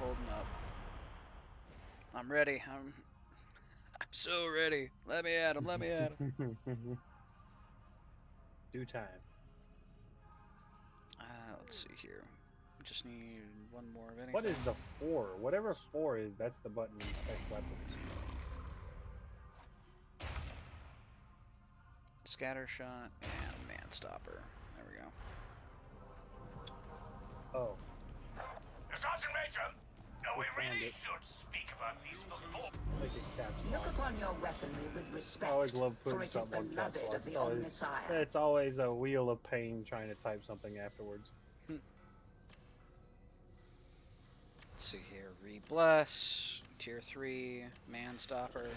I'm ready. I'm so ready. Let me at him. Due time. Let's see here. We just need one more of anything. What is the 4? Whatever 4 is, that's the button to inspect weapons. Scatter shot and man stopper. There we go. Oh. Sergeant Major, we found really it. should speak about these before. Make it caps Look lock. upon your weaponry with respect, I always love for putting it is something on caps beloved lock. of the Omnissiah. It's always a wheel of pain trying to type something afterwards. Let's see here. Rebless. Tier 3. Man stopper. And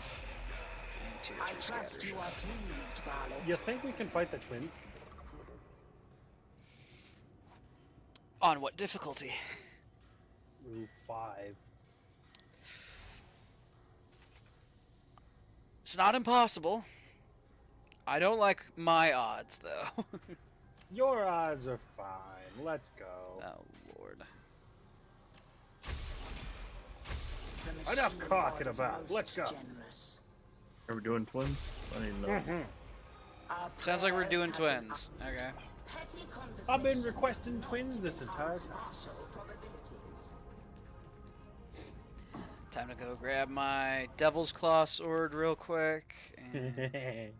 tier 3 I trust scatter you shot. are pleased, Varlet. You think we can fight the twins? On what difficulty? Ooh, 5. It's not impossible. I don't like my odds, though. Your odds are fine. Let's go. Oh, Lord. The Enough machine talking lord is about. most Let's go. generous. Are we doing twins? I need to know. Our Sounds like we're prayers doing have been twins. Okay. petty I've been conversations requesting twins this entire enhance time. martial probabilities. Time to go grab my Devil's Claw sword real quick. And there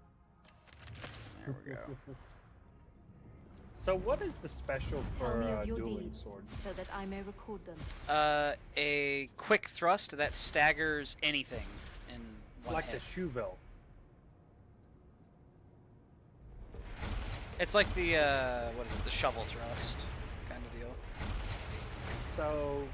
we go. So what is the special Tell for me of your dueling deeds, swords? so that I may record them. A quick thrust that staggers anything in one Like hit. the Shuvel. It's like the what is it? The shovel thrust kind of deal. So,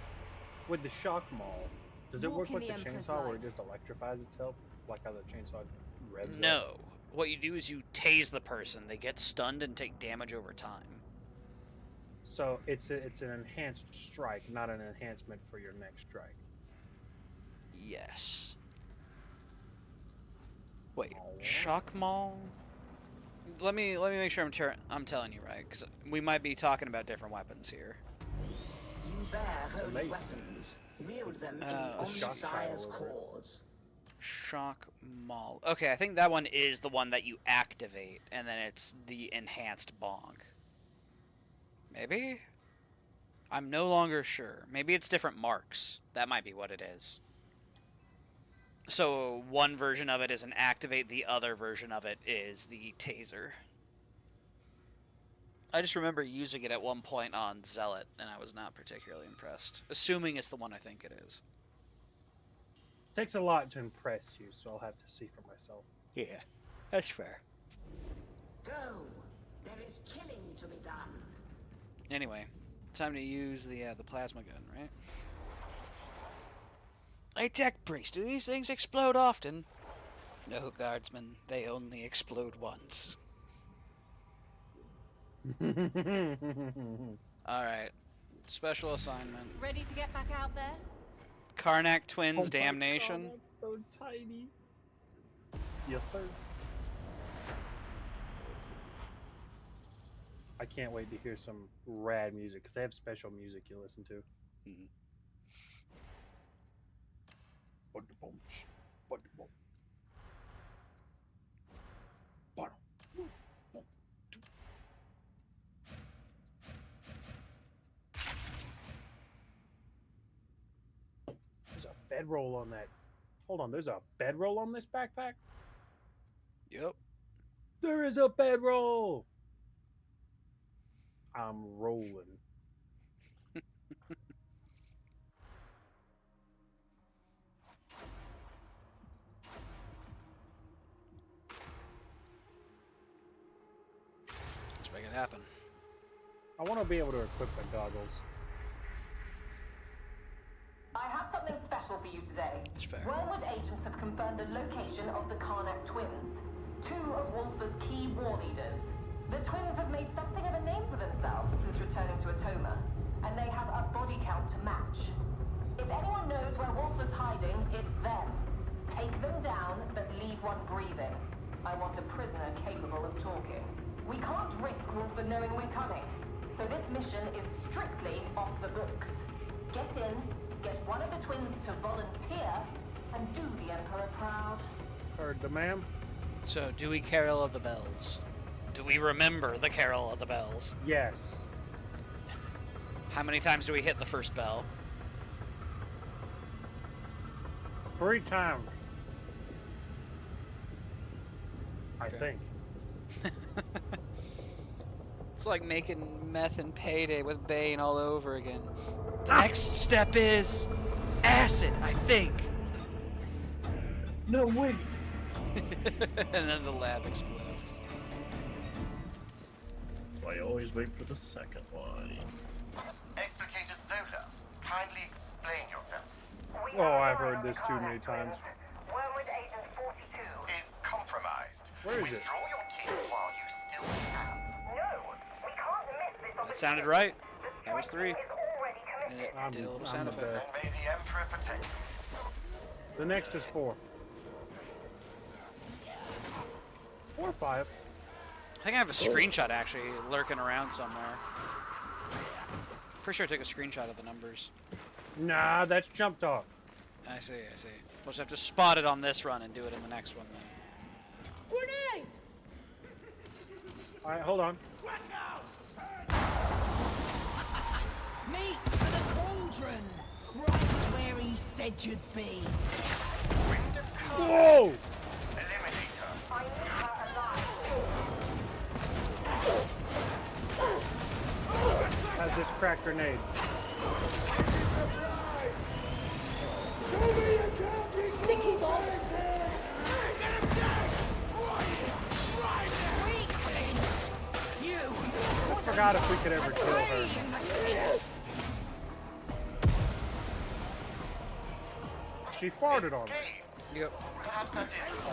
with the shock maul, does it Walk work in with the the Emperor's chainsaw where it light. just electrifies itself, like how the chainsaw revs up? No. What you do is you tase the person. They get stunned and take damage over time. So it's an enhanced strike, not an enhancement for your next strike. Yes. Wait, Alright. shock maul? Let me make sure I'm telling you right, because we might be talking about different weapons here. You bear holy Amazing. weapons. Wield them in the The shock Omnissiah's tile over it. cause. Shock maul. Okay, I think that one is the one that you activate, and then it's the enhanced bonk. Maybe? I'm no longer sure. Maybe it's different marks. That might be what it is. So one version of it is an activate, the other version of it is the taser. I just remember using it at one point on Zealot, and I was not particularly impressed. Assuming it's the one I think it is. Takes a lot to impress you, so I'll have to see for myself. Yeah, that's fair. Go. There is killing to be done. Anyway, time to use the plasma gun, right? Hey, Tech Priest, do these things explode often? No, Guardsman, they only explode once. All right. Special assignment. Ready to get back out there? Karnak Twins Oh my Damnation. God, that's so tiny. Yes, sir. I can't wait to hear some rad music because they have special music you listen to. Mhm. There's a bedroll on that. Hold on, there's a bedroll on this backpack? Yep. There is a bedroll! I'm rolling. Let's make it happen. I want to be able to equip the goggles. I have something special for you today. That's fair. Wormwood agents have confirmed the location of the Karnak twins, two of Wolfer's key war leaders. The twins have made something of a name for themselves since returning to Atoma, and they have a body count to match. If anyone knows where Wolfer's hiding, it's them. Take them down, but leave one breathing. I want a prisoner capable of talking. We can't risk Wolfer knowing we're coming, so this mission is strictly off the books. Get in, get one of the twins to volunteer, and do the Emperor proud. Heard the ma'am? So, do we carol of the bells? Do we remember the carol of the bells? Yes. How many times do we hit the first bell? 3 times. I think. It's like making meth and Payday with Bane all over again. The next step is acid, I think. No, wait. And then the lab explodes. That's why I always wait for the second one. Explicator Zola, kindly explain yourself. Oh, I've heard this too many times. Wormwood Agent 42. Is compromised. Where is it? Withdraw your team while you still can. No, we can't miss this opportunity. That sounded right. That was 3. Is already And it I'm- did a little I'm sound the effect. best. Then may the Emperor protect you. The next is 4. 4 or 5. I think I have a screenshot actually lurking around somewhere. Pretty sure I took a screenshot of the numbers. Nah, that's jump talk. I see, I see. We'll just have to spot it on this run and do it in the next one then. Grenade! Alright, hold on. Meat for the cauldron! Right where he said you'd be. Whoa! Eliminator. I need her alive. Has this cracked grenade? Sticky bomb! You! Forgot if we could ever kill her. She farted on me. Yep. Perhaps that is all.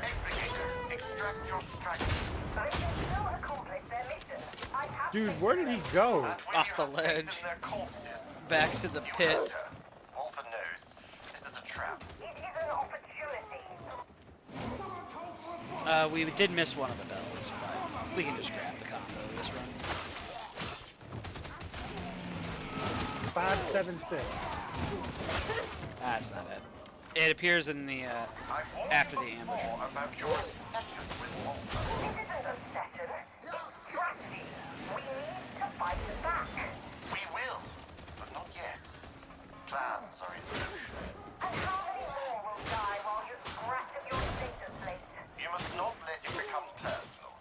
Explicator, extract your strategy. But it can still accomplish their mission. I have Dude, faith where in did he them. go? That way Off you the have faith in ledge. their corpses. Back to the You pit. heard her. Wolfer knows. This is a trap. It is an opportunity. We did miss one of the bells, but we can just grab the combo this run. 576. That's not it. It appears in the I warned after you the ambush. before about your obsession with Wolfer. This isn't obsession. It's strategy. We need to fight back. We will, but not yet. Plans are in motion. And how many more will die while you scratch at your status plate? You must not let it become personal.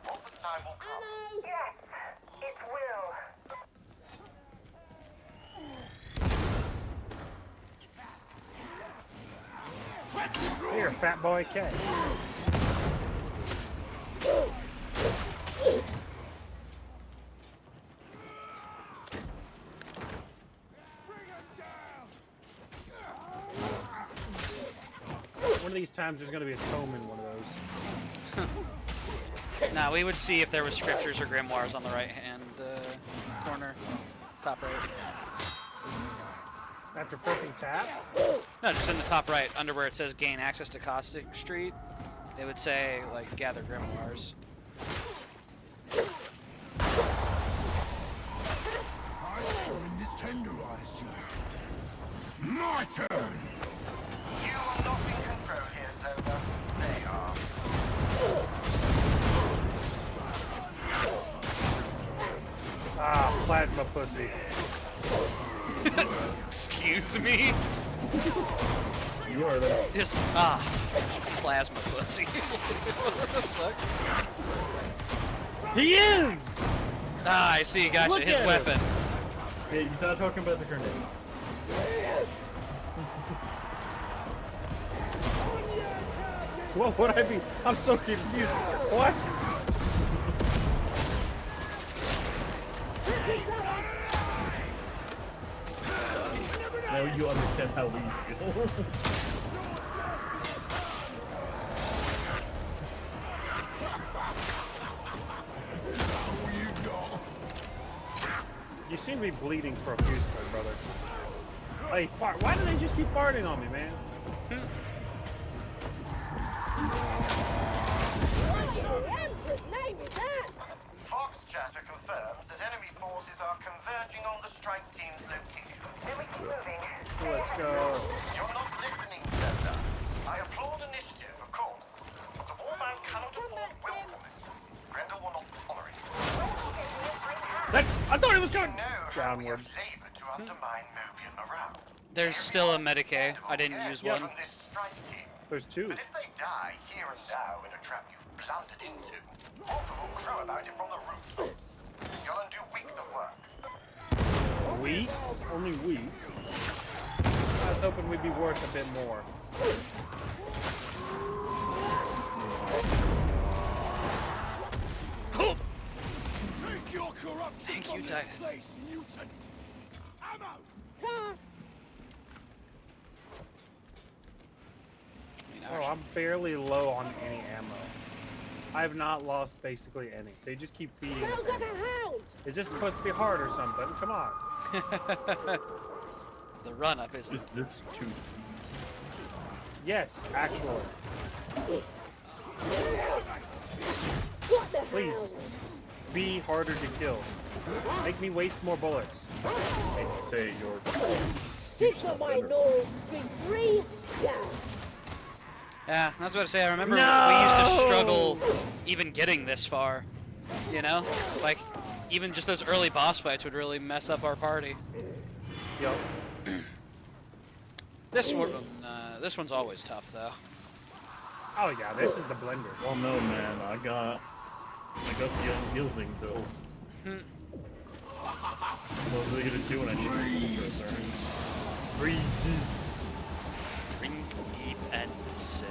Wolfer's time will come. Yes, it will. Here, fat boy K. One of these times there's going to be a tome in one of those. Now we would see if there was scriptures or grimoires on the right hand corner, top right. After pressing tab? No, just in the top right, under where it says gain access to Caustic Street. It would say like gather grimoires. This tenderized you. My turn! You are not in control here, Sober. They are. Ah, plasma pussy. Excuse me? You are the. Just, plasma pussy. What the fuck? He is! Ah, I see, gotcha. Look His at weapon. Yeah, he's not talking about the grenades. What would I be? I'm so confused. What? Now you understand how we feel. You seem to be bleeding profusely, brother. Hey, fart. Why do they just keep farting on me, man? Fox chatter confirms that enemy forces are converging on the strike team's location. Then we keep moving. Let's go. You're not listening, Zelda. I applaud initiative, of course. But the Warband cannot afford willfulness. Grendel will not tolerate it. I thought it was going Downward. downward. To undermine Mobian morale. There's still a Medicae. I didn't use one. From this strike team. There's two. But if they die here and now in a trap you've blundered into, Walker will crow about it from the rooftops. You'll undo weeks of work. Weeks? Only weeks? I was hoping we'd be worth a bit more. Thank you, Titus. Oh, I'm fairly low on any ammo. I have not lost basically any. They just keep feeding us. Is this supposed to be hard or something? Come on. The run-up is this too easy? Yes, actually. Please, be harder to kill. Make me waste more bullets. I'd say you're. Six of my nose, string 3 down. Yeah, I was about to say, I remember we used to struggle even getting this far. You know? Like, even just those early boss fights would really mess up our party. Yup. This one's always tough, though. Oh yeah, this is the blender. Well, no, man. I got the unyielding build. What are they gonna do when I shoot the Breathe deep. Drink deep and sip.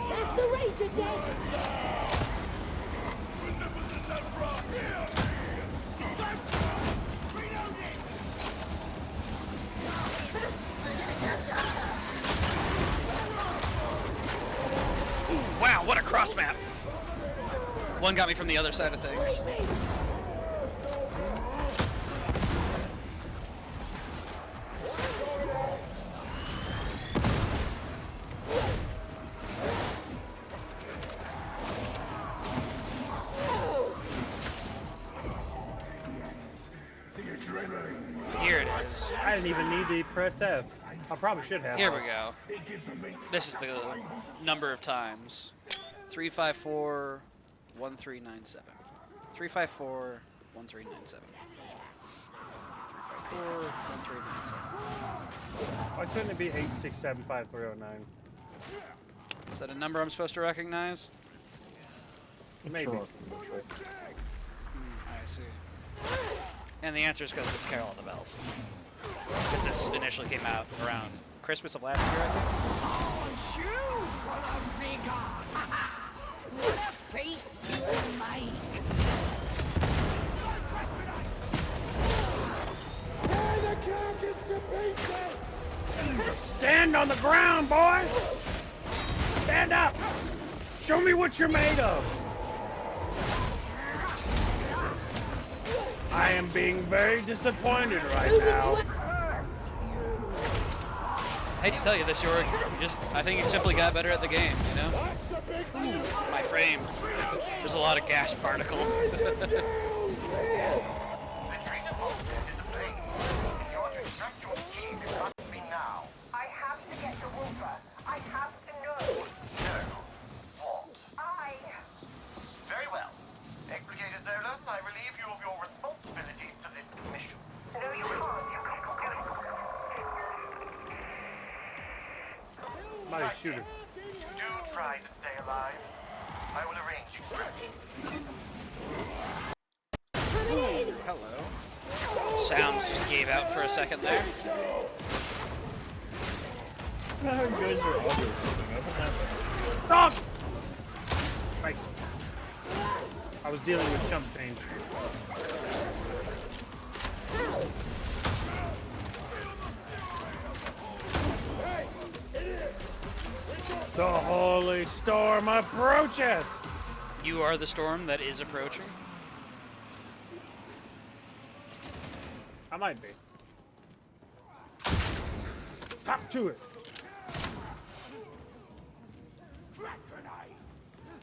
That's the Ranger dead. Wow, what a cross map! One got me from the other side of things. Here it is. I didn't even need to press F. I probably should have. Here we go. This is the number of times. 354 1397. 354 1397. 354 1397. Why couldn't it be 8675309? Is that a number I'm supposed to recognize? Maybe. Sure. I see. And the answer is because it's Carol of the Bells. Because this initially came out around Christmas of last year, I think. Oh, you full of vigor! What a feast you will make! Where the stand on the ground, boy! Stand up! Show me what you're made of! I am being very disappointed right now. I hate to tell you this, Jorg. I think you simply got better at the game, you know? Ooh, my frames. There's a lot of gas particle. I have to get the Wooper. I have to know. Know what? Very well. Explicator Zola, I relieve you of your responsibilities to this mission. No, you can't. Somebody shoot her. Do try to stay alive. I will arrange extraction. Hello. Sounds just gave out for a second there. You guys are ugly. Stop! Thanks. I was dealing with chump change. The holy storm approacheth! You are the storm that is approaching. I might be. Hop to it!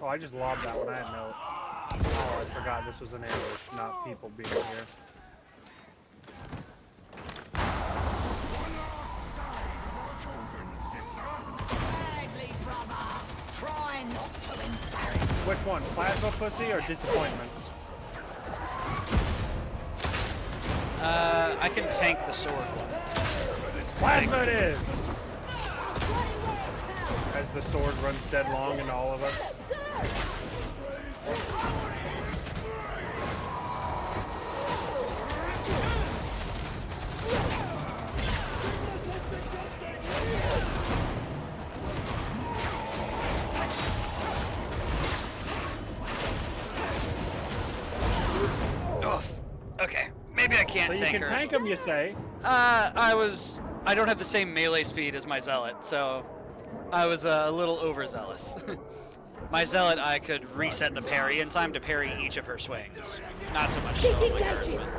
Oh, I just lobbed that one. I had no. Oh, I forgot this was an ambush, not people being here. Try not to embarrass. Which one? Plasma pussy or disappointment? I can tank the sword one. Plasma it is! As the sword runs dead long into all of us. Oof. Okay, maybe I can't So you tank can her. tank them, you say? I don't have the same melee speed as my zealot, so I was a little overzealous. My zealot, I could reset the parry in time to parry each of her swings. Not so much so with her herdsman.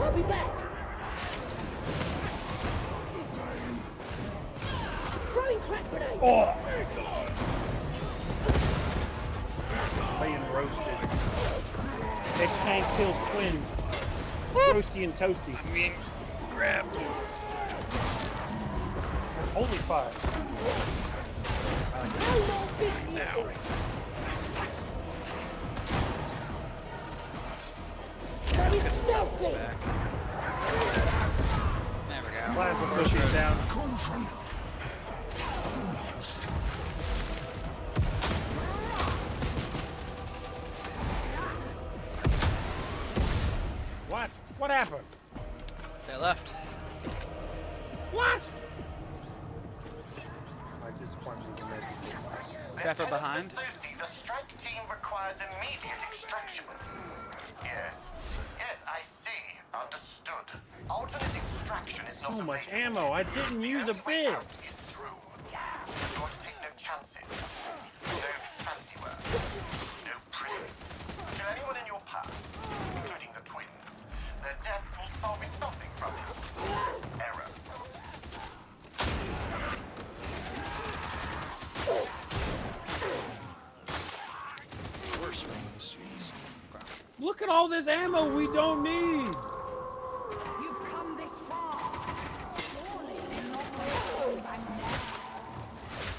I'll be back. Throwing crack grenade. Oh! Being roasted. This tank kills twins. Roasty and toasty. I mean, grabbed. Holy fire. Now. Let's get some toughness back. There we go. Plasma pussy's down. What? What happened? They left. What? My disappointment is amazing. Trapper behind. The strike team requires immediate extraction. Yes. Yes, I see. Understood. Alternate extraction is not So much available. ammo. I didn't use a bit. You ought to take no chances. No fancy work. No pretty. To anyone in your path, including the twins, their deaths will solve in something from it. Error. Four swings. Jeez. Okay. Look at all this ammo we don't need. You've come this far. Surely you're not going back now.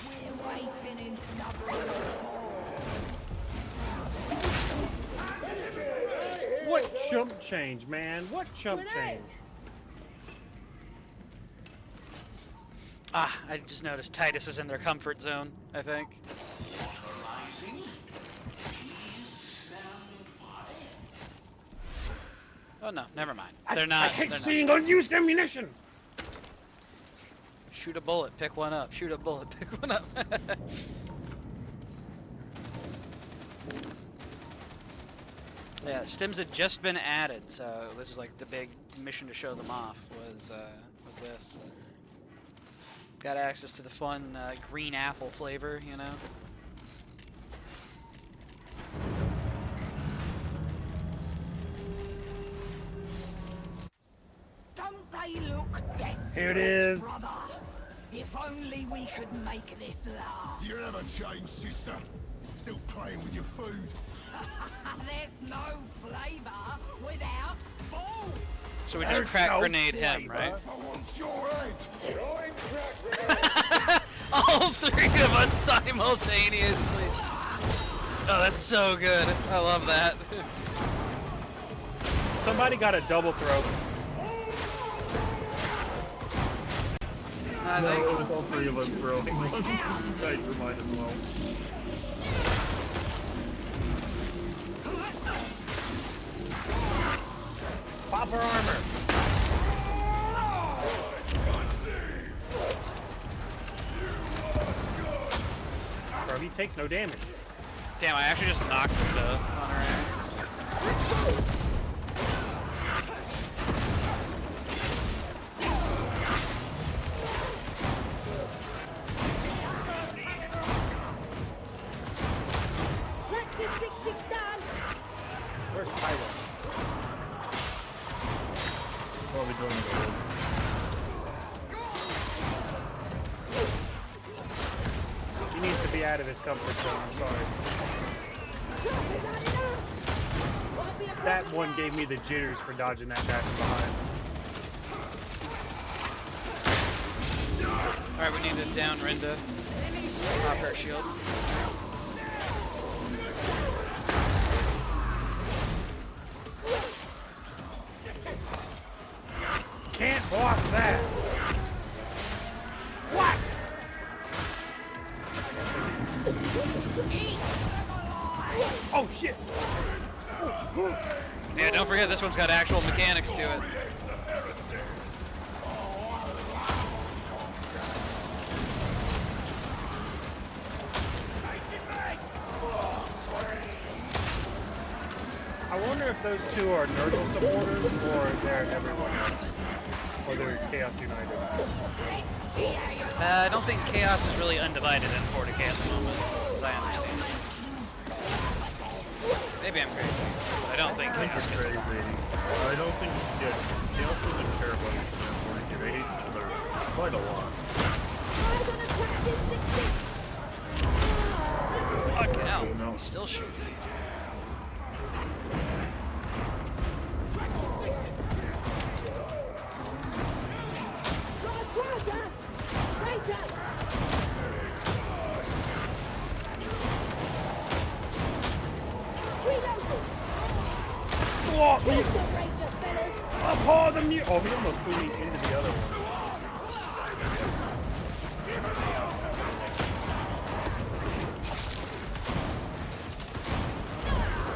We're waiting in stubborn What chump change, man? What chump change? Ah, I just noticed Titus is in their comfort zone, I think. Oh no, never mind. They're not. I hate they're seeing not. unused ammunition. Shoot a bullet, pick one up. Shoot a bullet, pick one up. Yeah, stims had just been added, so this is like the big mission to show them off was this. Got access to the fun green apple flavor, you know? Don't they look desperate, Here it is. brother? If only we could make this last. You never changed, sister. Still playing with your food. There's no flavor without sport. So we just crack grenade him, right? I want your head. Throwing crack grenade. All three of us simultaneously. Oh, that's so good. I love that. Somebody got a double throw. I No, think. it was all three of us throwing one. You guys might as well. Pop her armor. Bro, he takes no damage. Damn, I actually just knocked Rita on her ass. Where's Tyler? Probably doing the old. He needs to be out of his comfort zone, I'm sorry. That one gave me the jitters for dodging that guy from behind. Alright, we need to down Rinda. Pop her shield. Can't block that! What? Oh shit! Yeah, don't forget this one's got actual mechanics to it. I wonder if those two are Nurgle supporters or they're everyone else. Or they're Chaos United. I don't think Chaos is really undivided in 40k at the moment, as I understand. Maybe I'm crazy, but I don't think Chaos gets Crazy. along. I don't think Chaos doesn't care about each other. They hate each other quite a lot. Fuck hell, No. he's still shooting. Block me! Uphaul the mute! Oh, he almost threw me into the other one.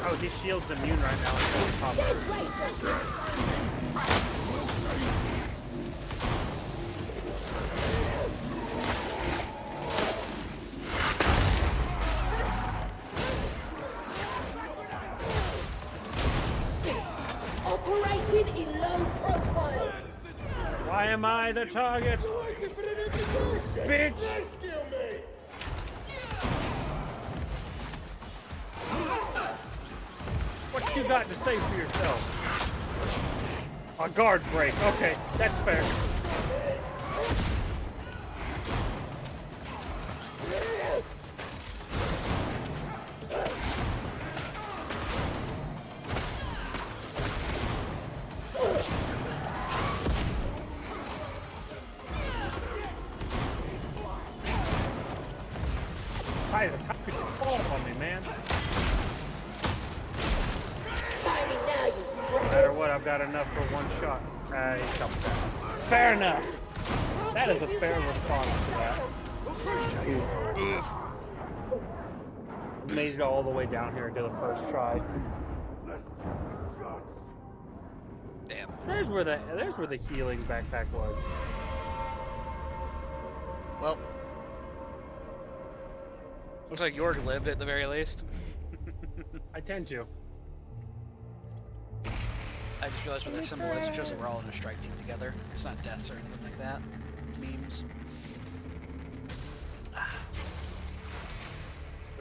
Oh, his shield's immune right now. It's going to pop up. Operating in low profile. Why am I the target? Bitch! Rescue me! What you got to say for yourself? A guard break. Okay, that's fair. Titus, how could you fall on me, man? Firing now, you No matter what, I've got enough for one shot. He jumped down. Fair enough. That is a fair response to that. Made it all the way down here to the first try. Damn. There's where the healing backpack was. Well, looks like York lived at the very least. I tend to. I just realized what that symbol is. It shows that we're all in a strike team together. It's not deaths or anything like that. Memes.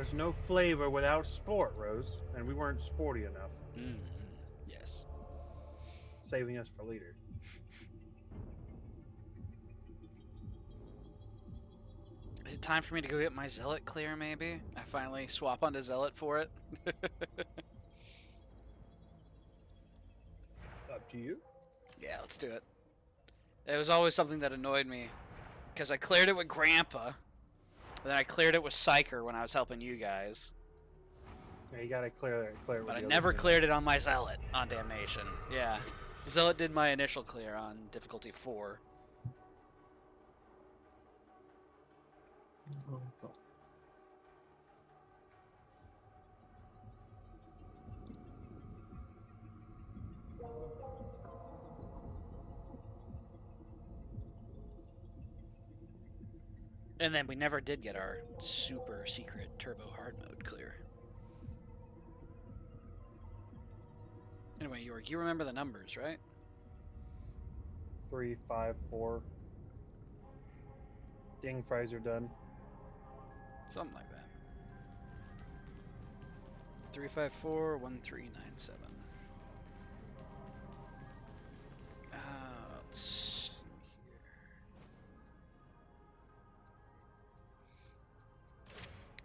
There's no flavor without sport, Rose, and we weren't sporty enough. Yes. Saving us for later. Is it time for me to go get my Zealot clear, maybe? I finally swap onto Zealot for it. Up to you. Yeah, let's do it. It was always something that annoyed me, because I cleared it with Grandpa, then I cleared it with Psyker when I was helping you guys. Yeah, you gotta clear it. But I never cleared it on my Zealot on Damnation. Yeah. Zealot did my initial clear on difficulty 4. And then we never did get our super secret turbo hard mode clear. Anyway, York, you remember the numbers, right? 3, 5, 4. Ding fries are done. Something like that. 354 1397. Let's see here.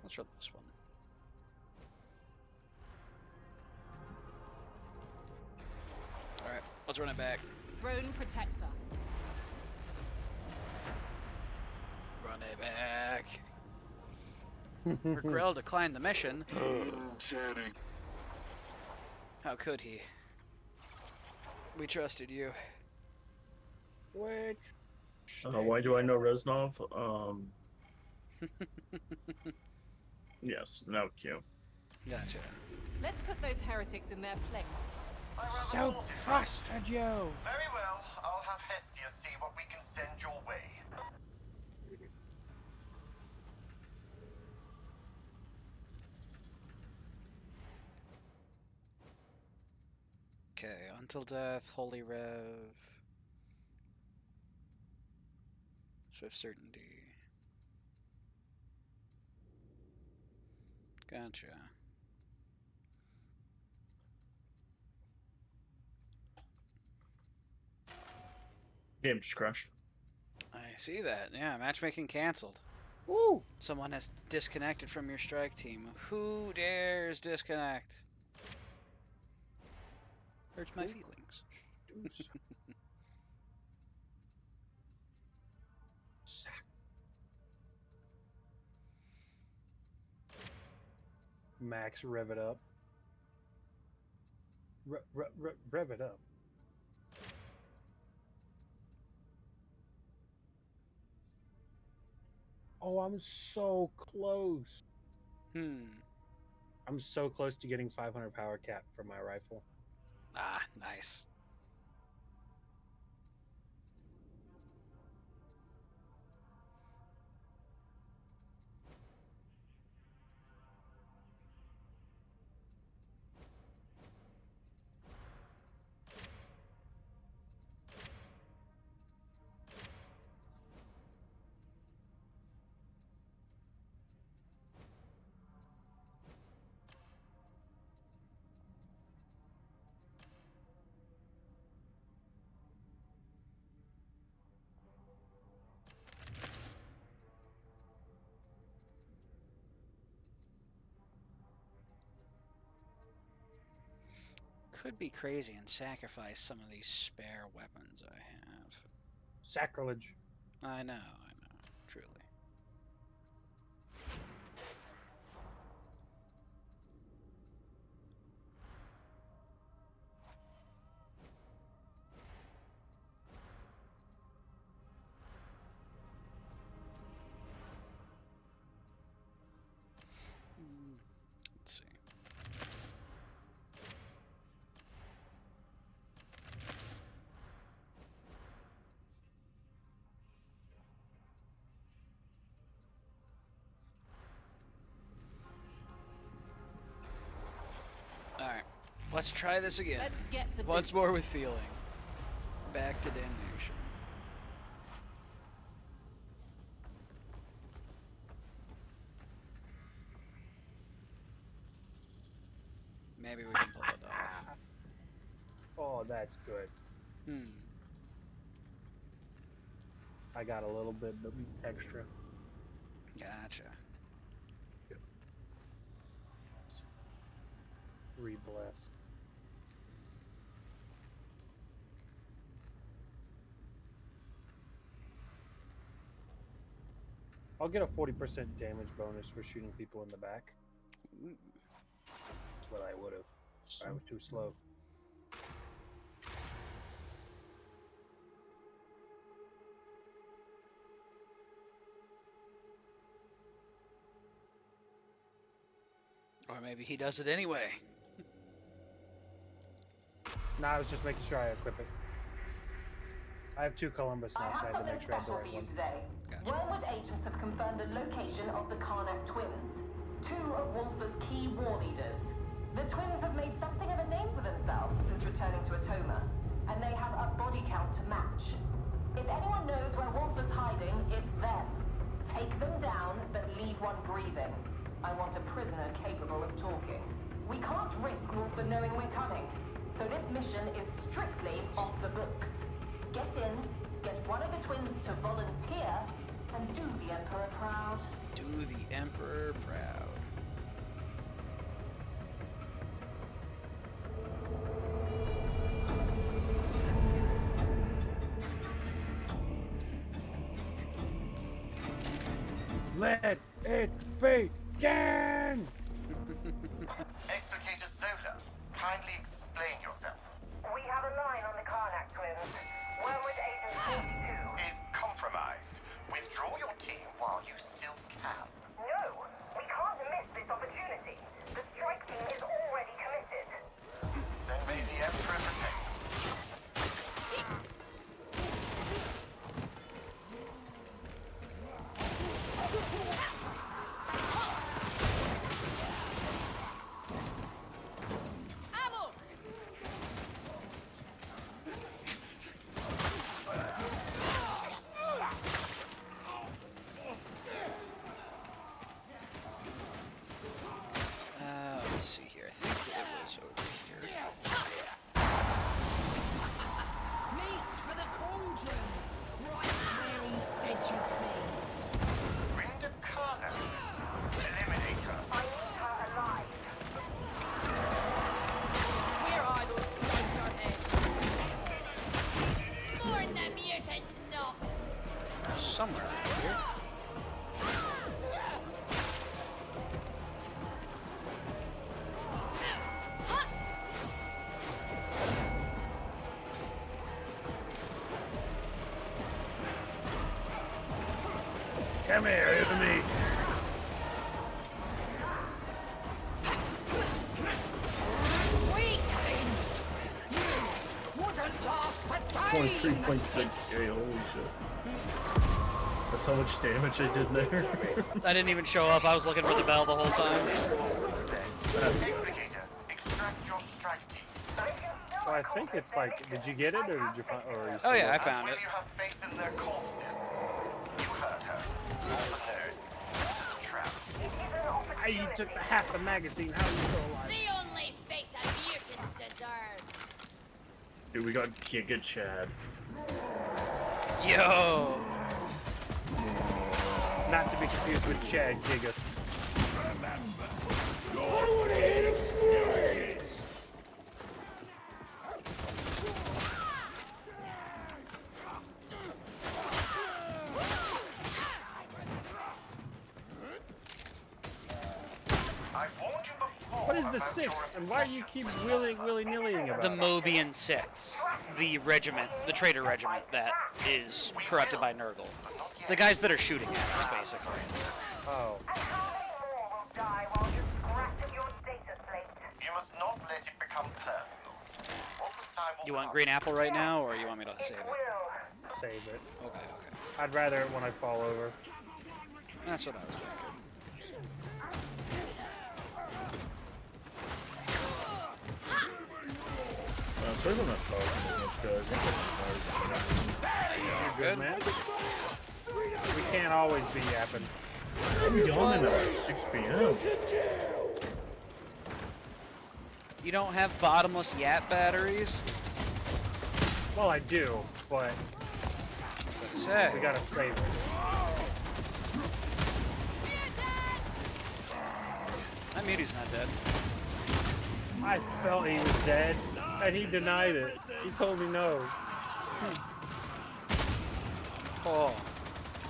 Let's run this one. Alright, let's run it back. Throne protect us. Run it back. Grell declined the mission. How could he? We trusted you. Which? Why do I know Reznov? Yes, no Q. Gotcha. Let's put those heretics in their place. So trusted you. Very well. I'll have Hestia see what we can send your way. Okay, Until Death, Holy Rev. Swift Certainty. Gotcha. Game just crashed. I see that. Yeah, matchmaking canceled. Woo! Someone has disconnected from your strike team. Who dares disconnect? Hurts my feelings. Max, rev it up. Rev it up. Oh, I'm so close. I'm so close to getting 500 power cap for my rifle. Ah, nice. Could be crazy and sacrifice some of these spare weapons I have. Sacrilege. I know, truly. Let's see. Alright, let's try this again. Let's get to Once more with feeling. Back to Damnation. Maybe we can pull it off. Oh, that's good. I got a little bit extra. Gotcha. Re-bless. I'll get a 40% damage bonus for shooting people in the back. What I would have. I was too slow. Or maybe he does it anyway. No, I was just making sure I equip it. I have 2 Columbus now, so I had to make sure I had the right one. Today. Gotcha. Wormwood agents have confirmed the location of the Karnak twins, 2 of Wolfer's key war leaders. The twins have made something of a name for themselves since returning to Atoma, and they have a body count to match. If anyone knows where Wolfer's hiding, it's them. Take them down, but leave one breathing. I want a prisoner capable of talking. We can't risk Wolfer knowing we're coming, so this mission is strictly off the books. Get in, get one of the twins to volunteer, and do the Emperor proud. Do the Emperor proud. Let it begin! Explicator Zola, kindly explain yourself. We have a line on the Karnak twins. Wormwood Agent 42 Is compromised. Withdraw your team while you still can. No, we can't miss this opportunity. The strike team is already committed. Then may the Emperor protect. Ammo! Let's see here. I think it was over here. Meat for the cauldron! Right where he said you'd be. Rinda Kana. Eliminator. I need her alive. We're idle, don't your head. More than the mutant's not. Somewhere around here. Come here, enemy! Weaklings! Wouldn't last a day! 23.6k, holy shit. That's how much damage I did there. I didn't even show up. I was looking for the bell the whole time. Explicator, extract your strategies. So I think it's like, did you get it, or did you find, or are you Oh yeah, I still- found Will it. you have faith in their corpses? You heard her. All the nerds. Trap. You took half the magazine, how are you still alive? The only fate a mutant deserves. Dude, we can't get Chad. Yo! Not to be confused with Chad Gigas. I've warned you before. What is the about 6th, your and why do you keep willy-nillying about The it? Mobian Sixth. The regiment, the traitor regiment that is corrupted by Nurgle. The guys that are shooting at us, basically. Oh. And how many more will die while you scratch at your data slate? You must not let it become personal. What was time will You want come. green apple right now, or you want me to save it? Will. Save it. Okay, okay. I'd rather it when I fall over. That's what I was thinking. Sorry I'm not talking as much, guys. You're good, man. We can't always be yapping. I'm yawning at like 6 p.m. You don't have bottomless Yat batteries? Well, I do, but Say. we gotta save it. I mean, he's not dead. I felt he was dead, and he denied it. He told me no. Oh,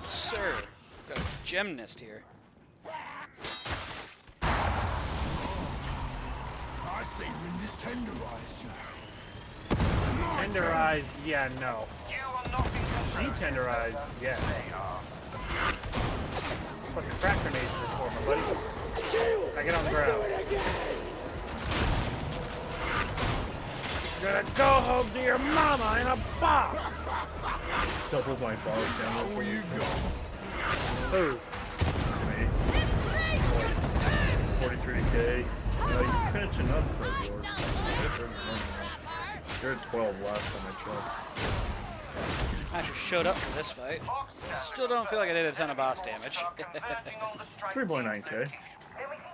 sir. Got a gymnast here. I see when this tenderized you. Tenderized, yeah, no. You are not in She control. tenderized, yes. They are. What the crack grenades are for, my buddy. Now get on the ground. You're gonna go home to your mama in a box! It's double my balls down. Where you go? Who? 43k. No, you're catching up for yours. You're at 12 last time I checked. I just showed up for this fight. Still don't feel like I did a ton of boss damage. 3.9k.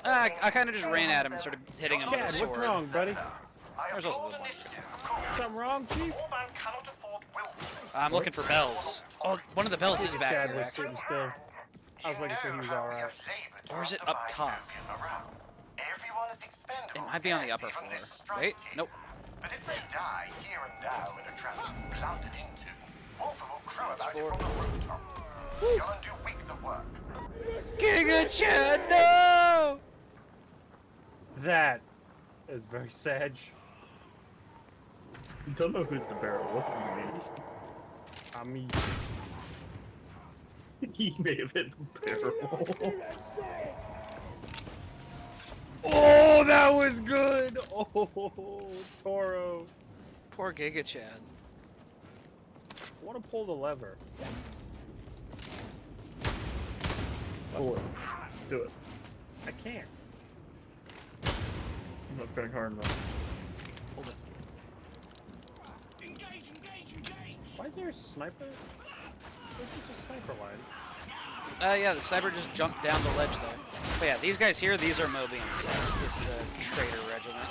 I kind of just ran at him and started hitting him with a Chad, sword. what's wrong, buddy? There's also the one. Something wrong, Chief? I'm looking for bells. Oh, one of the bells is back Chad here, was actually. sitting still. I was making sure he was alright. Or is it up top? It might be on the upper floor. Wait, nope. But if they die here and now in a trap planted into, Wolfer will crow That's about it four. from the rooftops. Go and do weeks of work. Giga Chad, no! That is very sad. You don't know who's the barrel. It wasn't me. I mean, He may have hit the barrel. oh, that was good! Oh, Toro. Poor Giga Chad. I want to pull the lever. Pull it. Do it. I can't. I'm not trying hard enough. Hold it. Engage, engage, engage! Why is there a sniper? There's just a sniper line. Yeah, the sniper just jumped down the ledge there. But yeah, these guys here, these are Mobian 6. This is a traitor regiment.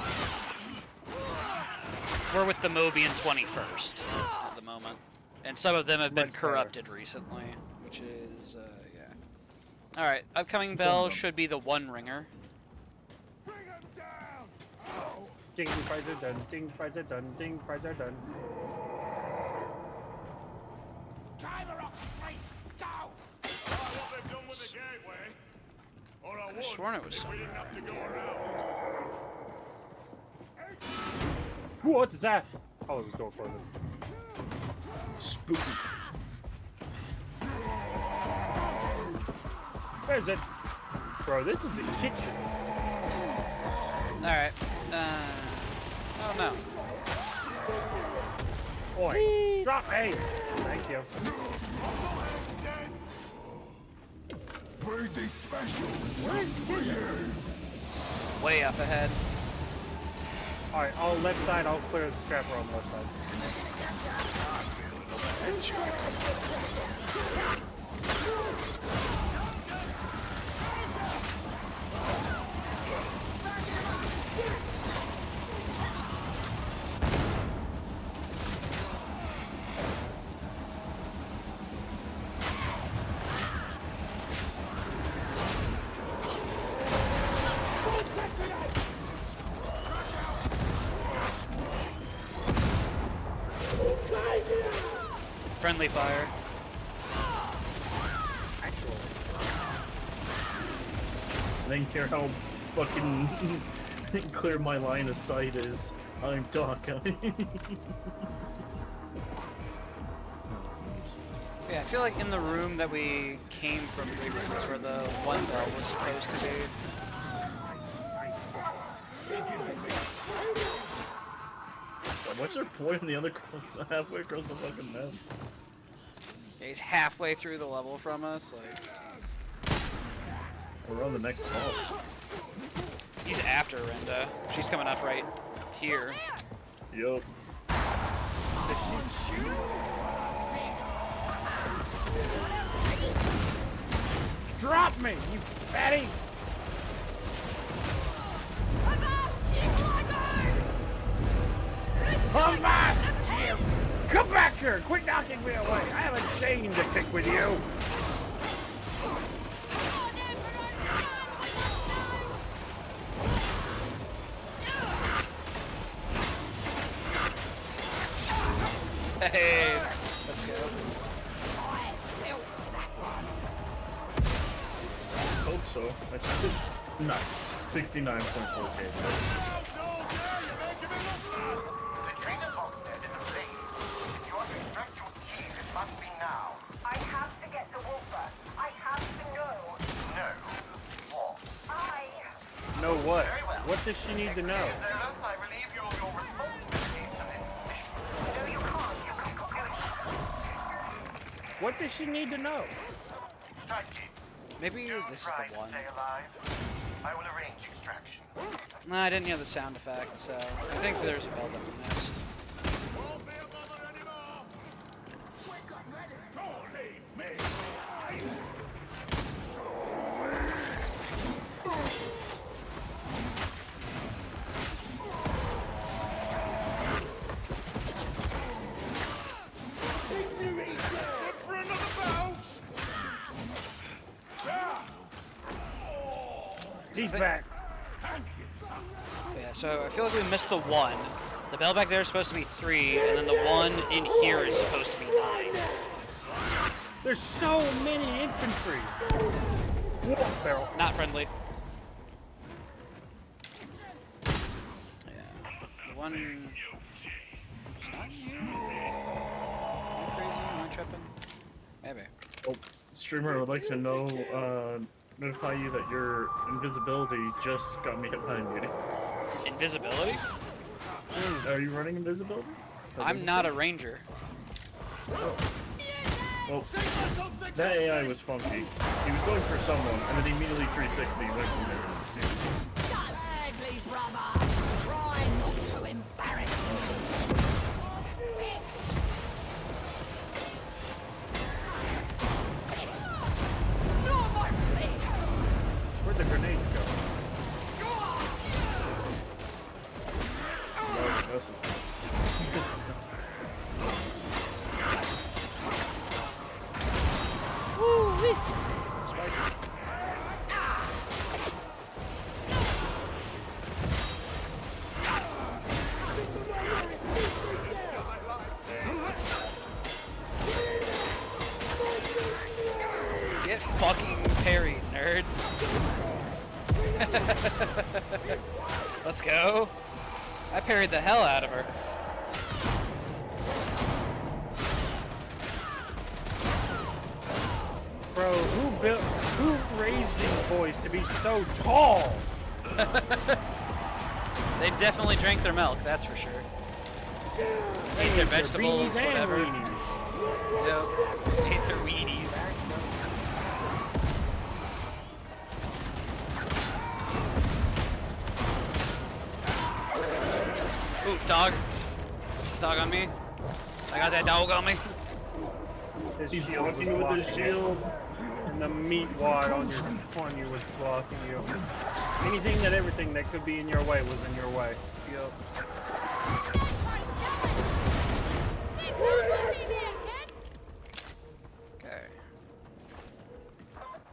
We're with the Mobian 21st at the moment. And some of them have been Much better. corrupted recently, which is, yeah. Alright, upcoming bell should be the One Ringer. Bring him down! Ding, fries are done. Ding, fries are done. Ding, fries are done. Timer up, straight, go! I what they've done with the gateway. Or I Could've sworn it was if we didn't somewhere. have to go around. What is that? Oh, it was door closing. Spooky. Where's it? Bro, this is a kitchen. Alright, oh no. Oi, drop me! Thank you. Birthday special. Where's kitchen? Way up ahead. Alright, I'll left side, I'll clear the trapper on the left side. Friendly fire. I didn't care how fucking clear my line of sight is. I'm talking. Yeah, I feel like in the room that we came from previously is where the one bell was supposed to be. What's your point in the other cross halfway across the fucking map? Yeah, he's halfway through the level from us. Like, jeez. We're on the next boss. He's after Renda. She's coming up right here. Yup. Drop me, you fatty! Avast, you blackguard! Striker, quit knocking me away. I have a chain to pick with you. Hey, let's go. Hope so. Nice. 69.4k. The trainer box there is ablaze. If you want to extract your keys, it must be now. I have to get the Wolfer. I have to know. No. What? Know what? Very well. What does she need to know? Zola, I relieve you of your responsibilities for this mission. No, you can't. You can't go. What does she need to know? Strike it. Maybe this is Try the to one. stay alive. I will arrange extraction. Nah, I didn't hear the sound effect, so I think there's a bell that we missed. Won't be a bother anymore. Quick and ready. Don't leave me. Good for another bounce. He's back. Thank you, son. Yeah, so I feel like we missed the 1. The bell back there is supposed to be 3, and then the 1 in here is supposed to be 9. There's so many infantry. Barrel. Not friendly. Yeah. The 1... It's not you? Am I crazy? Am I tripping? Maybe. Oh, streamer, I would like to notify you that your invisibility just got me hit by a mutant. Invisibility? Are you running invisibility? I'm not a ranger. Well, that AI was funky. He was going for someone, and then immediately 360 went from there. Badly, brother. Try not to embarrass me. No mercy. Where'd the grenades go? No, this is- Spicy. Get fucking parried, nerd. Let's go. I parried the hell out of her. Bro, who raised these boys to be so tall? They definitely drank their milk, that's for sure. Ate their vegetables, beanies and whatever. weenies. Yep. Ate their Wheaties. Ooh, dog. Dog on me. I got that dog on me. He's blocking with his shield. And the meat wad on you was blocking you. Anything that everything that could be in your way was in your way. Yep. Okay.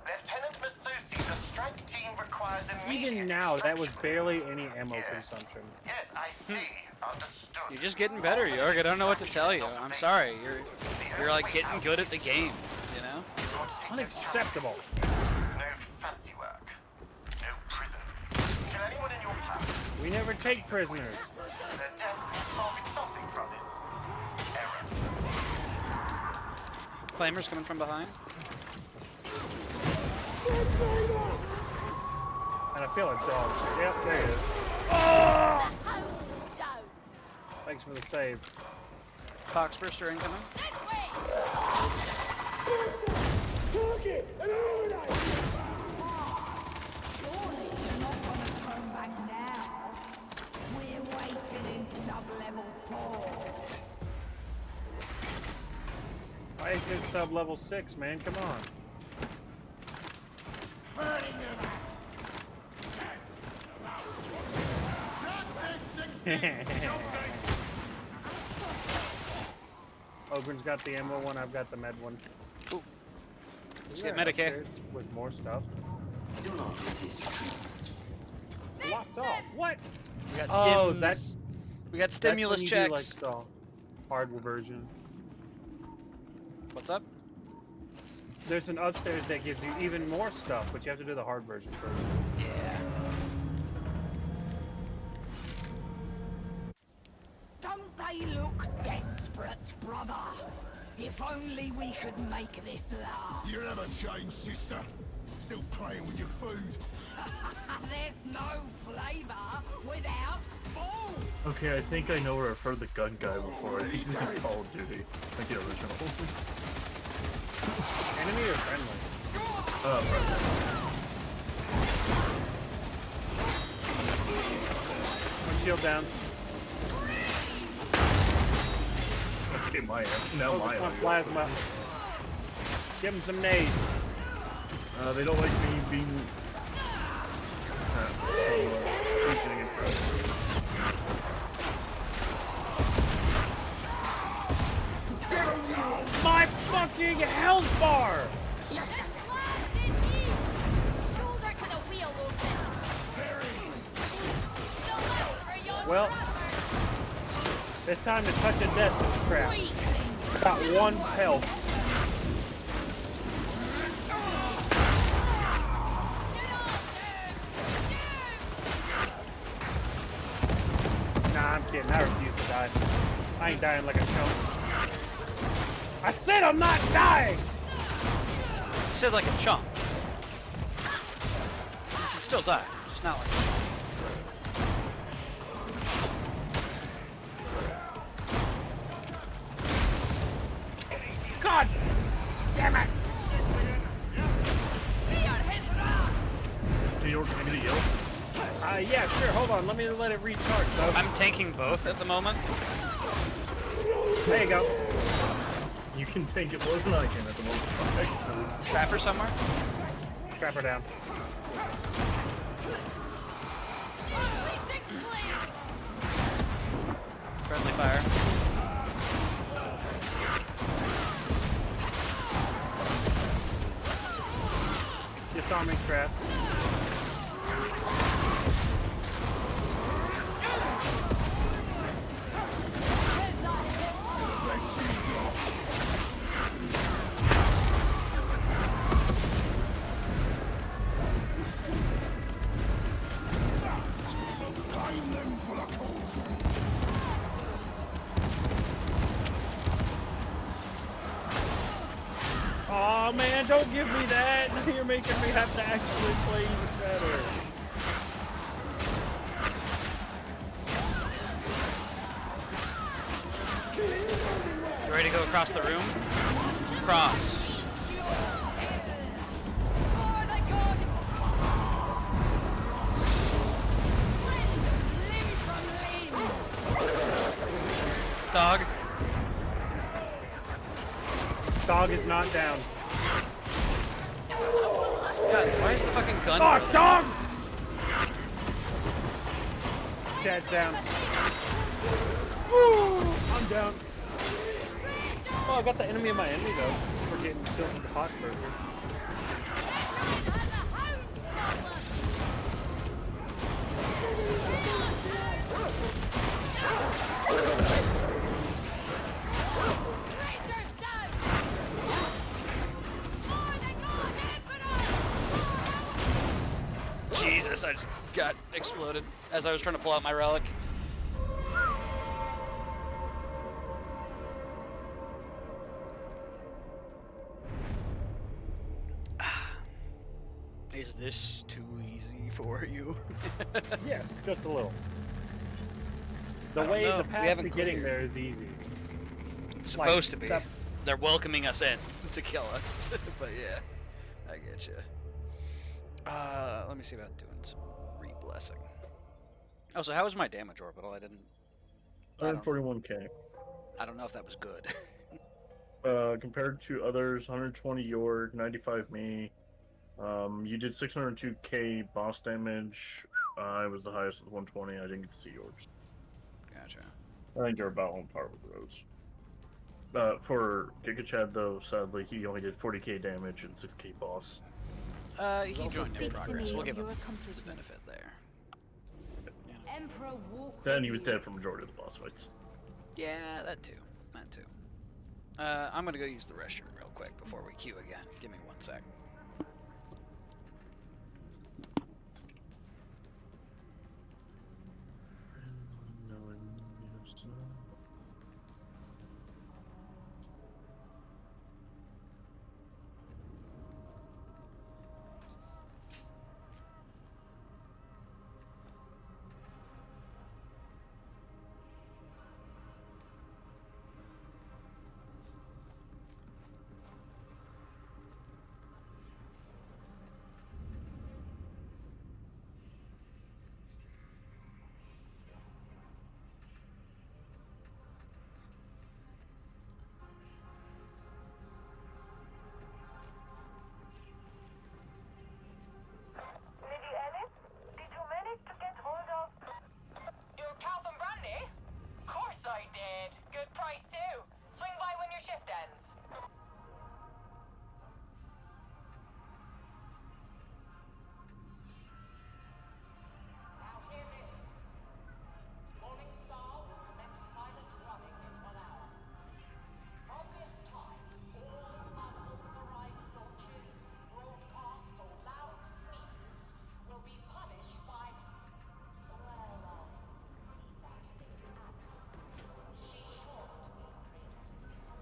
Lieutenant Masusi, the strike team requires immediate Even now, that was extraction. barely any ammo consumption. Yes, I see. Understood. You're just getting better, York. I don't know what to tell you. I'm sorry. You're like getting good at the game, you know? Unacceptable. No fancy work. No prisoners. Kill anyone in your path. We never take prisoners. Their death will solve something from this error. Claimer's coming from behind. And I feel a dog. Yep, there it is. Oh! Thanks for the save. Poxburster incoming. Surely you're not going to turn back now. We're waiting in sub-level 4. I ain't good sub-level 6, man. Come on. Ogren's got the ammo one, I've got the med one. Ooh. Let's Yeah, get Medicaid. upstairs with more stuff. Locked off. What? We got Oh, stims. We got stimulus that's when you checks. do, like, the hardware version. What's up? There's an upstairs that gives you even more stuff, but you have to do the hard version first. Yeah. Don't they look desperate, brother? If only we could make this last. You never changed, sister. Still playing with your food. There's no flavor without spoon. Okay, I think I know where I've heard the gun guy before. He's in Call of Duty, like the original. Enemy or friendly? Friendly. One shield down. Okay, my now my plasma. Give him some nades. They don't like me being. He's getting in front. My fucking health bar! Well, it's time to touch a death trap. Got one health. Nah, I'm kidding. I refuse to die. I ain't dying like a chump. I said I'm not dying! You said like a chump. You can still die, just not like a chump. God damn it! Do you want me to heal? Yeah, sure. Hold on. Let me let it recharge, though. I'm tanking both at the moment. There you go. You can take it more than I can at the moment. Trapper somewhere? Trapper down. Friendly fire. Disarming traps. Oh man, don't give me that! You're making me have to actually play even better. You ready to go across the room? Cross. Dog. Dog is not down. God, why is the fucking gun? Oh, dog! Chad's down. Woo! I'm down. Oh, I got the enemy of my enemy though. We're getting killed with the hot burger. Jesus, I just got exploded as I was trying to pull out my relic. Is this too easy for you? Yes, just a little. The I don't way, know. the We path haven't to getting cleared. there is easy. It's supposed to be. that- They're welcoming us in to kill us. But yeah, I get you. Let me see about doing some re-blessing. Oh, so how was my damage orbital? I didn't. 141k. I don't know if that was good. Compared to others, 120 your, 95 me. You did 602k boss damage. I was the highest with 120. I didn't get to see yours. Gotcha. I think you're about on par with those. For Giga Chad, though, sadly, he only did 40k damage and 6k boss. He joined in Speak to progress. me We'll of give him your the accomplishments. benefit there. Emperor walk Then with he was you. dead for majority of the boss fights. Yeah, that too. That too. I'm gonna go use the restroom real quick before we queue again. Give me 1 sec. Lady Ellis, did you manage to get hold of your cow and brandy? Of course I did. Good price too. Swing by when your shift ends. Now hear this. Morning Star will commence silent running in 1 hour. From this time, all unauthorized launches, broadcasts, or loud sneezes will be punished by... Well, leave that to Lady Alice. She's sure to be preemptive.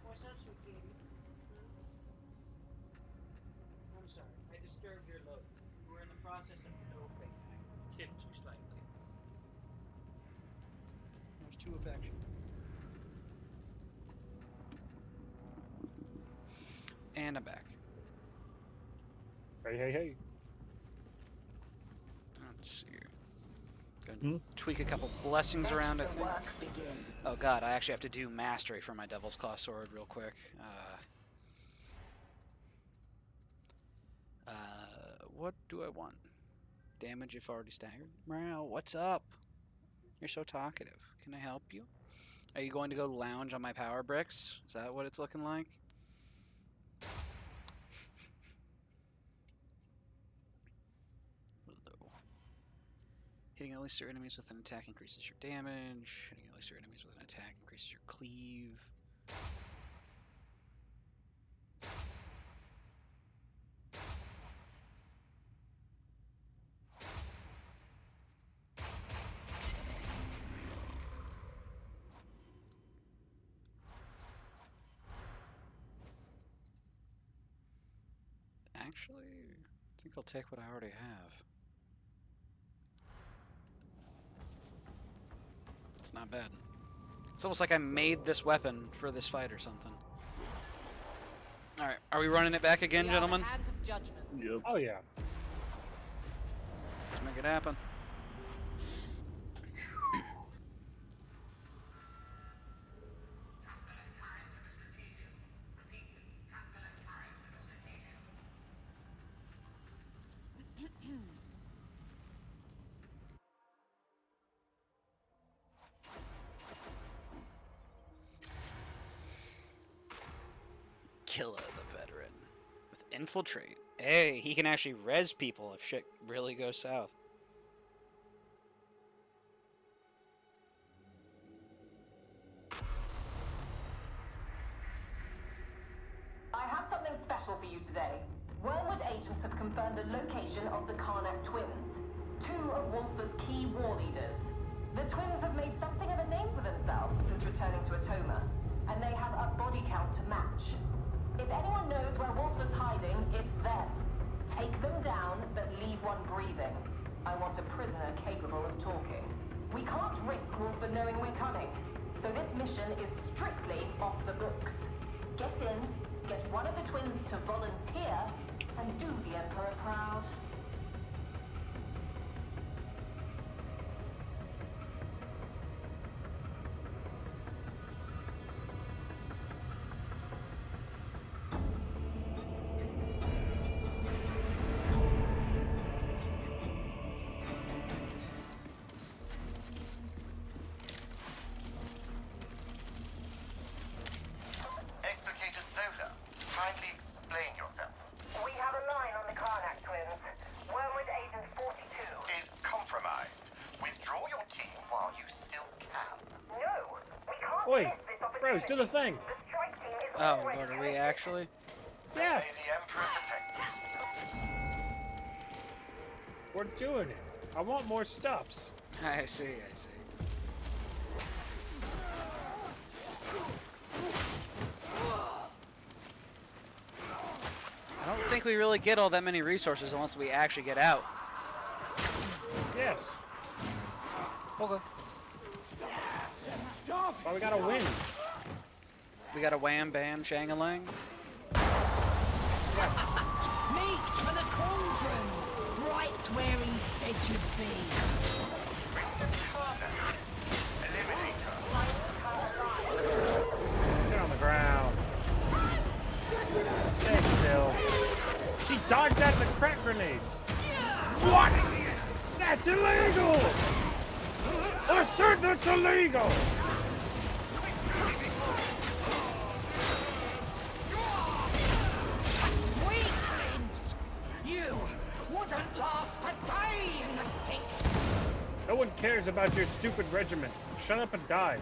What's up, sweet kitty? I'm sorry, I disturbed your loaf. We're in the process of loafing. I tipped you slightly. I was too affectionate. And I'm back. Hey, hey, hey. Let's see. Gonna tweak a couple blessings around, I think. Oh god, I actually have to do mastery for my Devil's Claw sword real quick. What do I want? Damage if already staggered? Meow, what's up? You're so talkative. Can I help you? Are you going to go lounge on my power bricks? Is that what it's looking like? Hello. Hitting at least your enemies with an attack increases your damage. Hitting at least your enemies with an attack increases your cleave. Actually, I think I'll take what I already have. It's not bad. It's almost like I made this weapon for this fight or something. Alright, are we running it back again, gentlemen? Hand of judgment. Yep. Oh, yeah. Let's make it happen. Killer the veteran. With infiltrate. Hey, he can actually res people if shit really goes south. I have something special for you today. Wormwood agents have confirmed the location of the Karnak twins, two of Wolfer's key war leaders. The twins have made something of a name for themselves since returning to Atoma, and they have a body count to match. If anyone knows where Wolfer's hiding, it's them. Take them down, but leave one breathing. I want a prisoner capable of talking. We can't risk Wolfer knowing we're coming, so this mission is strictly off the books. Get in, get one of the twins to volunteer, and do the Emperor proud. Explicator Zola, kindly explain yourself. We have a line on the Karnak twins. Wormwood Agent 42 is compromised. Withdraw your team while you still can. No, we can't Oi, miss this opportunity. bros, do the thing. The strike team is Oh, already Lord, are we actually? Yes, May the Emperor protect you. we're doing it. I want more stuffs. I see, I see. I don't think we really get all that many resources unless we actually get out. Yes. Okay. Well, we gotta win. We got a wham bam shang-a-lang. Meat for the cauldron! Right where he said you'd be. Get on the ground. Stay still. She dodged out the crack grenades. What? That's illegal! Assert that's illegal! Weaklings! You wouldn't last a day in the sixth. No one cares about your stupid regiment. Shut up and die.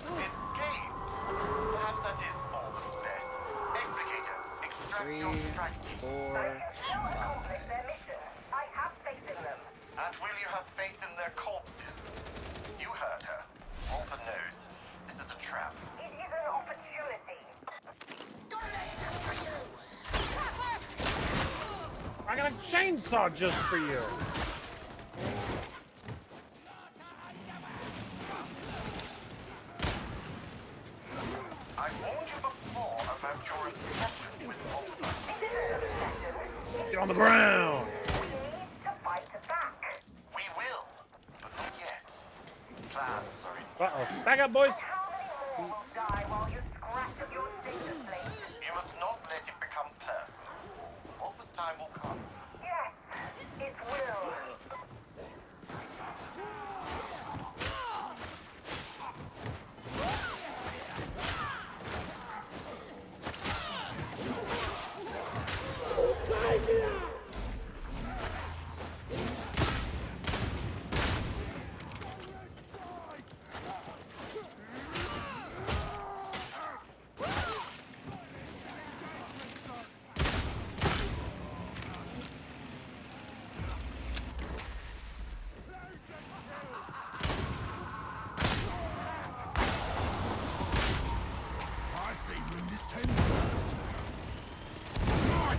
Escape. Perhaps that is all the best. Explicator, extract 3, your strike team. 4, Still 5. accomplish their mission. I have faith in them. And will you have faith in their corpses? You heard her. Wolfer knows. This is a trap. It is an opportunity. I got a chainsaw just for you. I warned you before about your obsession with Wolfer. Get on the ground. We need to fight back. We will, but not yet. Plans are in. Uh-oh. Back up, boys. How many more will die while you scratch at your data slate? You must not let it become personal. Wolfer's time will come. Yes, it will.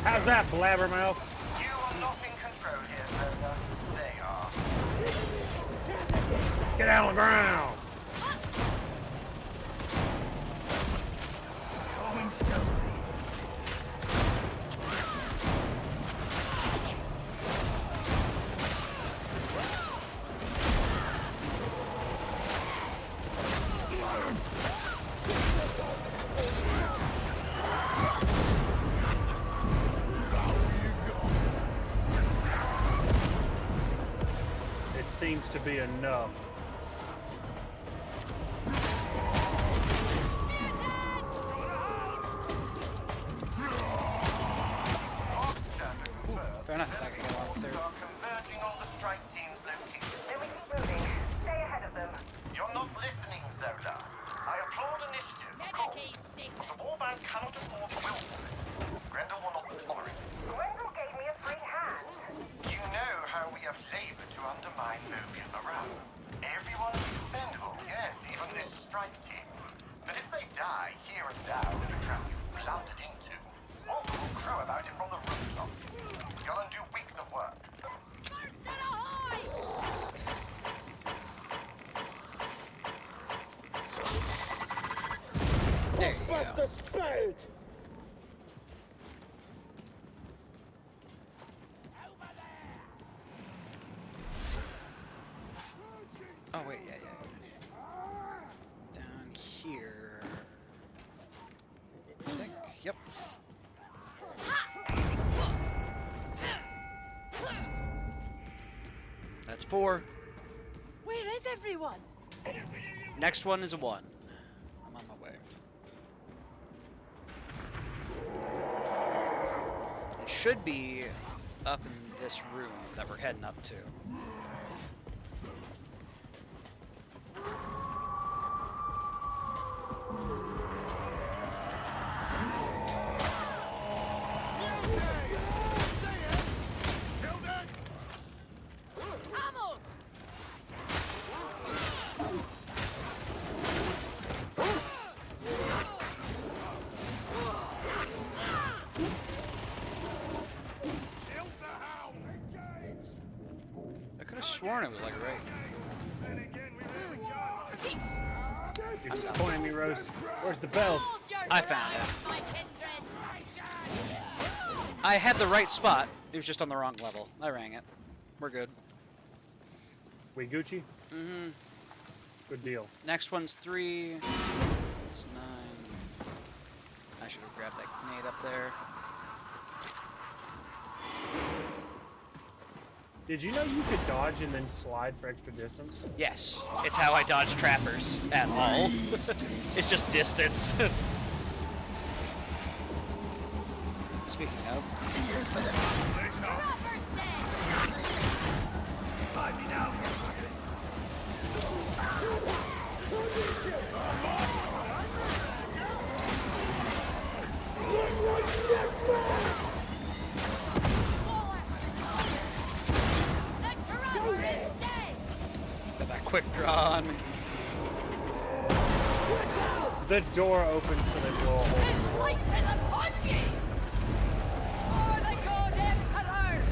How's that, blabbermouth? You are not in control here, Zola. They are. Get out on the ground. Going stealthy. It seems to be enough. we have labored to undermine Logan morale. Everyone is expendable, yes, even this strike team. But if they die here and now in a trap you've plundered into, what will crow about it from the rooftop? You'll undo weeks of work. There you go. Buster Spade! Oh wait, yeah. Down here. I think. Yep. That's 4. Where is everyone? Next one is a 1. I'm on my way. It should be up in this room that we're heading up to. Ammo! I could have sworn it was like right. You're disappointing me, Rose. Where's the bell? I found it. My kindred! I had the right spot. It was just on the wrong level. I rang it. We're good. We Gucci? Mm-hmm. Good deal. Next one's 3. It's 9. I should have grabbed that grenade up there. Did you know you could dodge and then slide for extra distance? Yes, it's how I dodge trappers at all. It's just distance. Speaking of. Got that quick draw on me. The door opens to the door. His light is upon ye! For the good Emperor!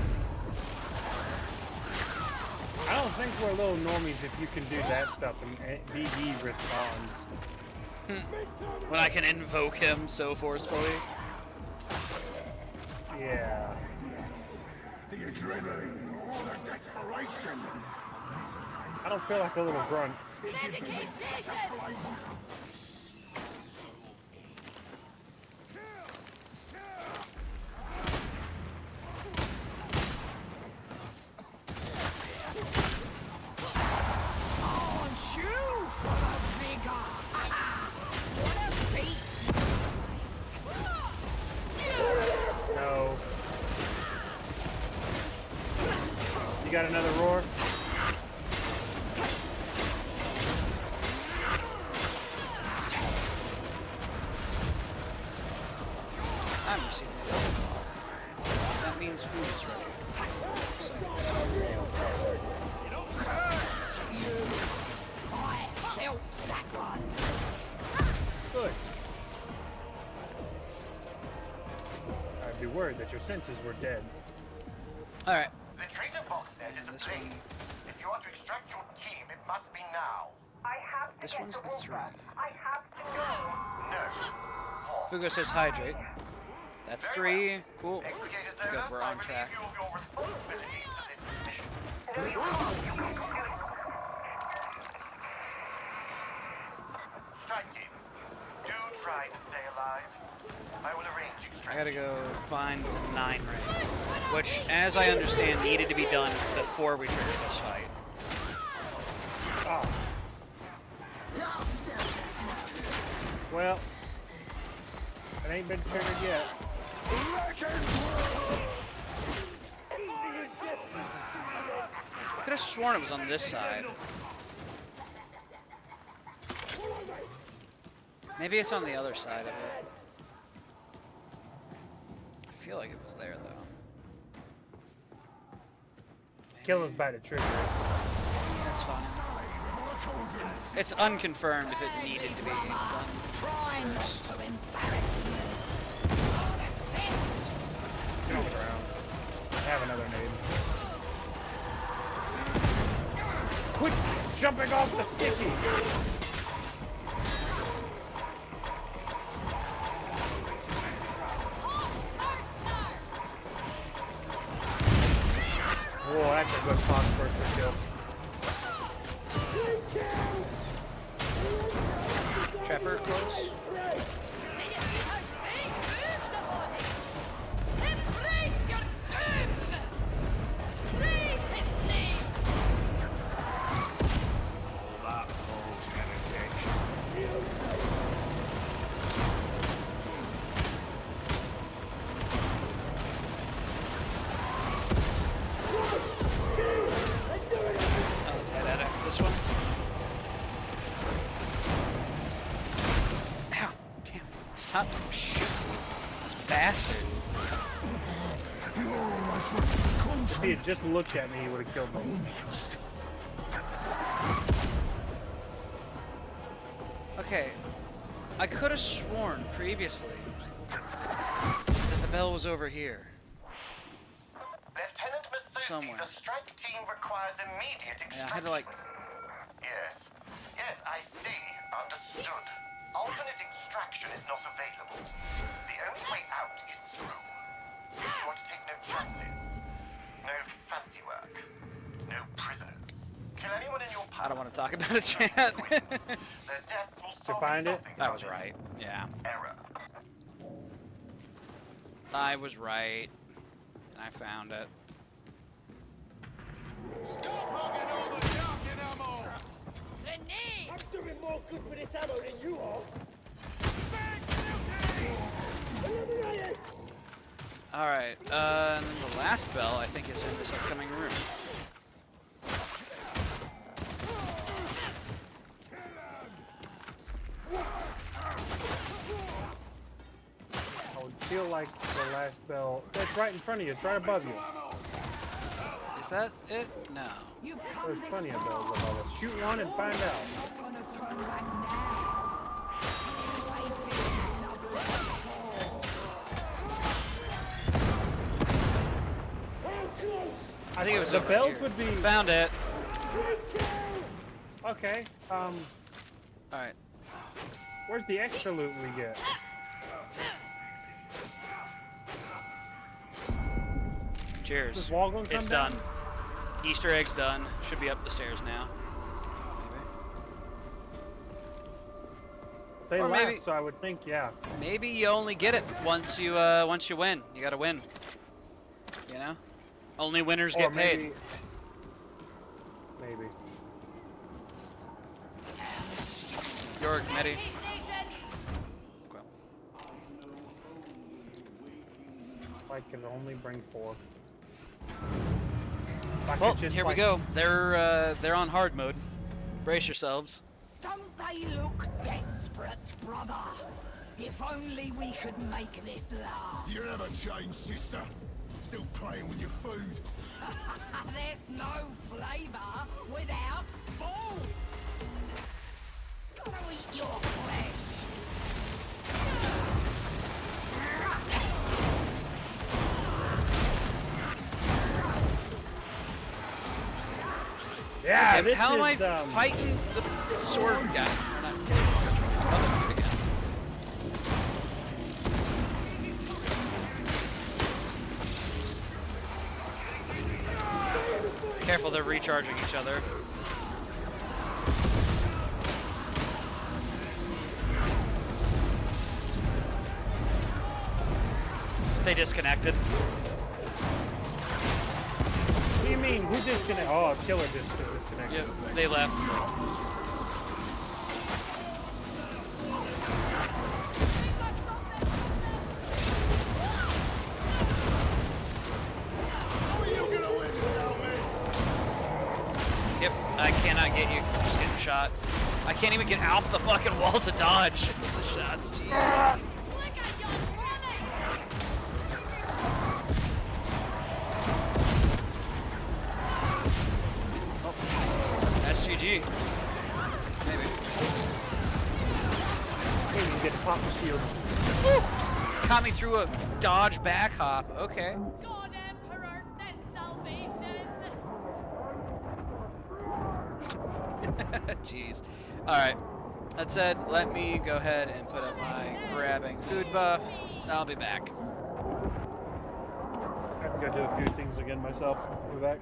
I don't think we're little normies if you can do that stuff and DD responds. When I can invoke him so forcefully. Yeah. The adrenaline, the desperation. I don't feel like a little grunt. Medicaid station! On you for the vigor! What a beast! No. You got another roar? I'm receiving it. That means food is ready. So. I felt that one! Good. I'd be worried that your senses were dead. Alright. The traitor box net is This ablaze. one. If you want to extract your team, it must be now. I have to This get one's to the Wolfpack. 3. I have to go. No. What? Fugo says hydrate. That's 3. Cool. Explicator Good, Zola, we're I on track. relieve you of your responsibilities to this mission. Strike team, do try to stay alive. I will arrange I extraction. gotta go find the 9 ring. Which, as I understand, needed to be done before we triggered this fight. Oh. Well, it ain't been triggered yet. I could have sworn it was on this side. Maybe it's on the other side of it. I feel like it was there, though. Kill us by the trigger. That's fine. It's unconfirmed if it needed to be done. Try not to embarrass me. Get on the ground. I have another nade. Quit jumping off the sticky! Whoa, that's a good fox first kill. Trapper close. Embrace your doom! Praise his name! That fool's heretic. Oh, dead at it. This one. Ow! Damn! Stop! Shoot! This bastard! If he had just looked at me, he would have killed me. Okay, I could have sworn previously that the bell was over here. Lieutenant Masucci, Somewhere. the strike team requires immediate extraction. Yeah, I had to like. Yes. Yes, I see. Understood. Alternate extraction is not available. The only way out is through. You want to take no chances. No fancy work. No prisoners. Kill anyone in your I don't power. want to talk about it, chat. Their deaths will To solve find it? something. I was right. Yeah, Error. I was right. I found it. Renee! I'm doing more good with this ammo than you are. All right. And then the last bell, I think, is in this upcoming room. I would feel like the last bell. It's right in front of you. It's right above you. Is that it? No. You've come There's this plenty of far. bells above us. Shoot one and find out. Not gonna turn back now. Waiting another call. I think it was The over bells here. would be. Found it. Okay. All right. Where's the extra loot we get? Cheers. This wall gonna come It's down? done. Easter egg's done. Should be up the stairs now. They Or laugh, maybe- so I would think, yeah. Maybe you only get it once you win. You gotta win. You know? Only winners Or get paid. Maybe. York, Medi. Okay. I can only bring 4. If I Well, could just, here we like, go. They're on hard mode. Brace yourselves. Don't they look desperate, brother? If only we could make this last. You never changed, sister. Still playing with your food. There's no flavour without sport. Gotta eat your flesh. Yeah, Okay, this how am I is, fighting the sword guy? Or not other dude again. Careful, they're recharging each other. They disconnected. What do you mean? Who disconnected? Oh, Killer disconnected. Yep, they left. Yep, I cannot get you because I'm just getting shot. I can't even get off the fucking wall to dodge the shots. Jesus. GG. Maybe. Hey, you get pop shield. Woo! Caught me through a dodge back hop. Okay. God Emperor sent salvation. Jeez. Alright. That said, let me go ahead and put up my grabbing food buff. I'll be back. I have to go do a few things again myself. I'll be back.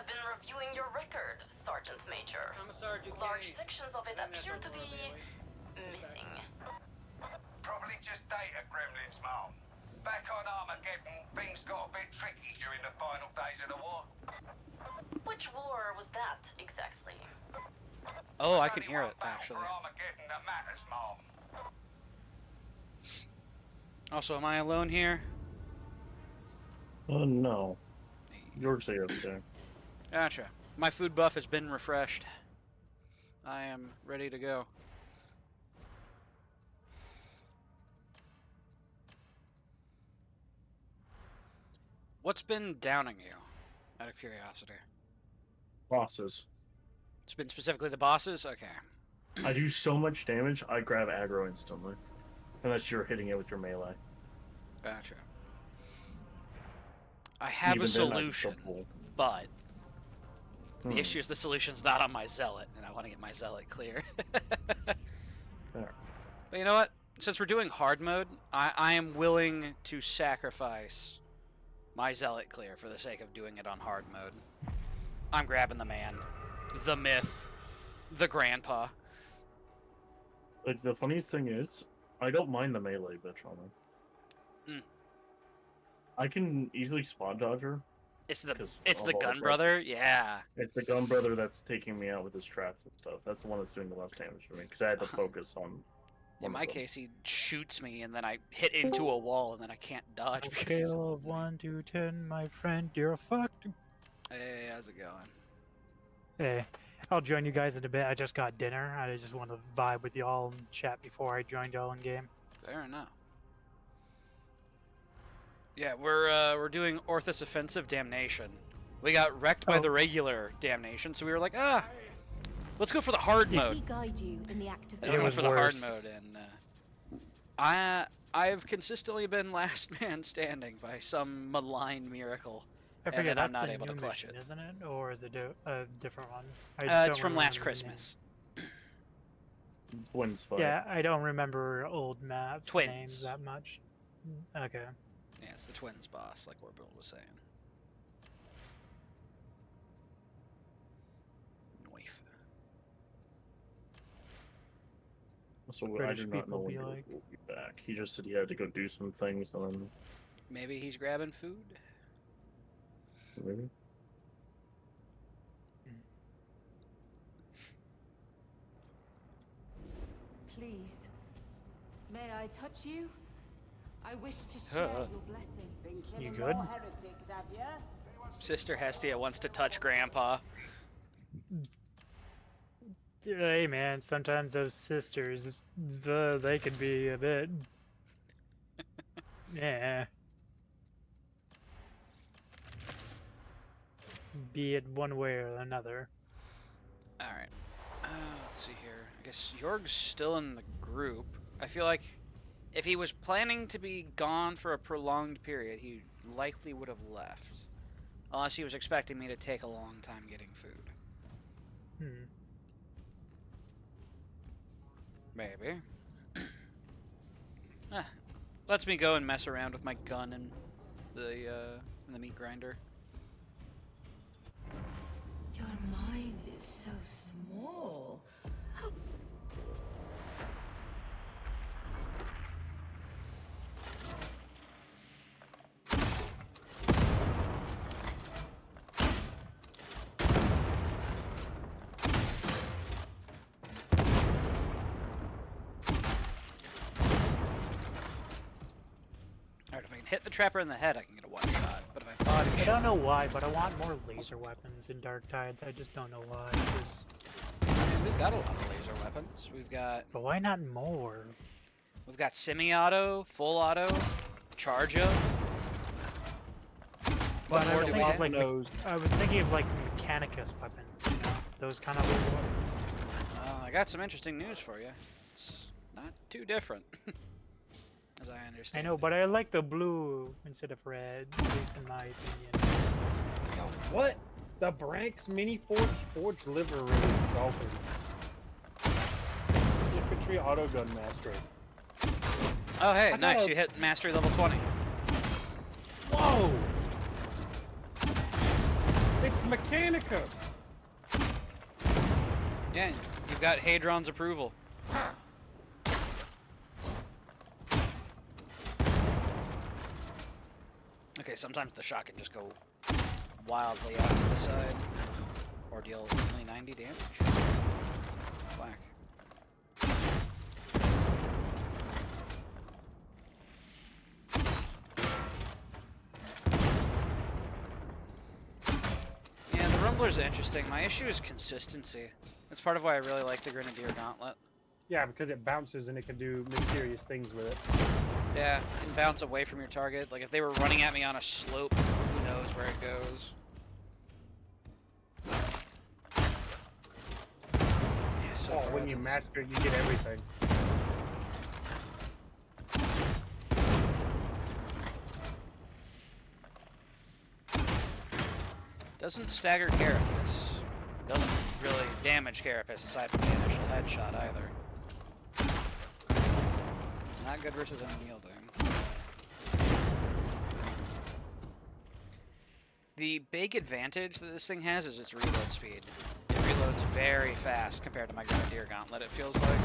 I've been reviewing your record, Sergeant Major. I'm a Sergeant. Large sections of it appear to be missing. Probably just data gremlins, Mom. Back on Armageddon, things got a bit tricky during the final days of the war. Which war was that, exactly? Oh, I can hear it, actually. For Armageddon that matters, Mom. Also, am I alone here? No. York's there. Gotcha. My food buff has been refreshed. I am ready to go. What's been downing you, out of curiosity? Bosses. It's been specifically the bosses? Okay. I do so much damage, I grab aggro instantly. Unless you're hitting it with your melee. Gotcha. I have a solution, but the issue is the solution's not on my zealot, and I want to get my zealot clear. There. But you know what? Since we're doing hard mode, I am willing to sacrifice my zealot clear for the sake of doing it on hard mode. I'm grabbing the man, the myth, the grandpa. Like, the funniest thing is, I don't mind the melee bitch on him. I can easily spot dodge her. It's the gun brother? Yeah. It's the gun brother that's taking me out with his traps and stuff. That's the one that's doing the most damage to me, because I had to focus on... In my case, he shoots me, and then I hit into a wall, and then I can't dodge because he's... Scale of 1 to 10, my friend, you're fucked. Hey, how's it going? Hey, I'll join you guys in a bit. I just got dinner. I just want to vibe with y'all and chat before I joined y'all in game. Fair enough. Yeah, we're doing Orthus Offensive Damnation. We got wrecked by the regular Damnation, so we were like, let's go for the hard mode. We guide you in the act of And we went for the hard mode, and I've consistently been last man standing by some malign miracle, I forget, and I'm that's not the able to new clutch mission, it. isn't it? Or is it a different one? It's from last Christmas. Twins fight. Yeah, I don't remember old maps Twins. names that much. Okay. Yeah, it's the Twins boss, like Orbital was saying. Knife. So I British do not know people when be he like- will be back. He just said he had to go do some things, and then... Maybe he's grabbing food? Maybe? Please, may I touch you? I wish to share your blessing. You good? Sister Hestia wants to touch Grandpa. Hey man, sometimes those sisters, they can be a bit... yeah. Be it one way or another. Alright. Let's see here. I guess Jorg's still in the group. I feel like if he was planning to be gone for a prolonged period, he likely would have left. Unless he was expecting me to take a long time getting food. Maybe. Lets me go and mess around with my gun and the meat grinder. Your mind is so small. How... Alright, if I can hit the trapper in the head, I can get a one-shot. But if I body I don't know why, but I want more laser weapons in Darktides. I just don't know why. We've got a lot of laser weapons. We've got... But why not more? We've got semi-auto, full auto, charge-up. But I more was do we thinking have? of, like, I was thinking of like Mechanicus weapons, you know? Those kind of laser weapons. I got some interesting news for you. It's not too different, as I I understand. know, but I like the blue instead of red, at least in my opinion. What? The Branks Mini Forged Liver Ring Exalted. Infantry Autogun Mastery. Oh, hey, I nice. thought- You hit Mastery level 20. Whoa! It's Mechanicus. Yeah, you've got Hadron's approval. Okay, sometimes the shot can just go wildly out to the side, or deal only 90 damage. Whack. Yeah, the Rumbler's interesting. My issue is consistency. That's part of why I really like the Grenadier Gauntlet. Yeah, because it bounces and it can do mysterious things with it. Yeah, it can bounce away from your target. Like if they were running at me on a slope, who knows where it goes. Yeah, so far when you master it, you get everything. Doesn't stagger Carapace. Doesn't really damage Carapace aside from the initial headshot either. It's not good versus unyielding. The big advantage that this thing has is its reload speed. It reloads very fast compared to my Grenadier Gauntlet, it feels like.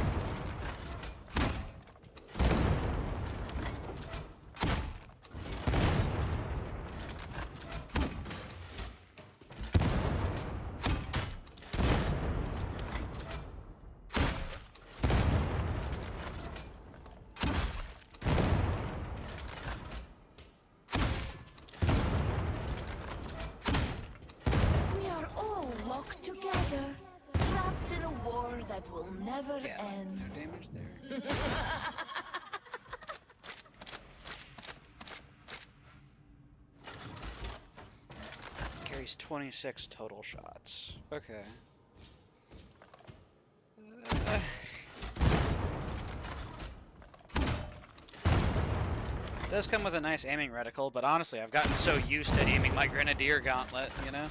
Together, trapped in a war that will never end. No damage there. Carries 26 total shots. Okay. Does come with a nice aiming reticle, but honestly, I've gotten so used to aiming my Grenadier Gauntlet, you know?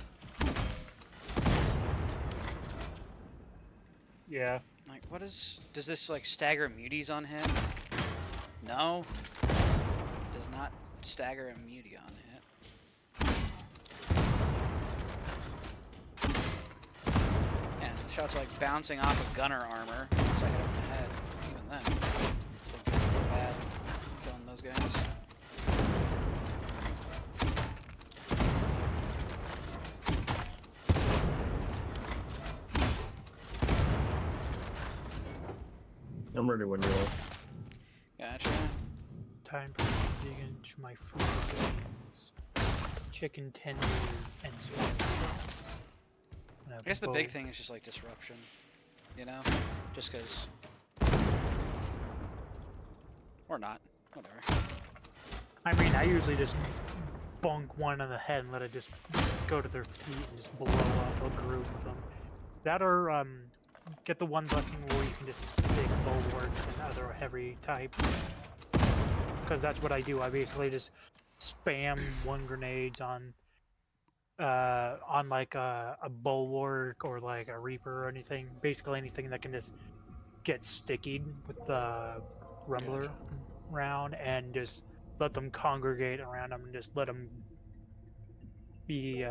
Yeah. Like, what is... Does this, like, stagger muties on hit? No. Does not stagger a mutie on hit. Yeah, the shots are, like, bouncing off of gunner armor unless I hit him in the head. Even then. This thing feels real bad killing those guys. I'm ready when you are. Gotcha. Time for me to dig into my food grains, chicken tenders, and sweet prawns. I guess the big thing is just like disruption, you know? Just because. Or not. Whatever. I mean, I usually just bunk one on the head and let it just go to their feet and just blow up a group of them. That or, get the one blessing where you can just stick bulwarks and other heavy type. Because that's what I do. I basically just spam one grenades on like a bulwark or like a reaper or anything. Basically anything that can just get stickied with the rumbler round and just let them congregate around them and just let them be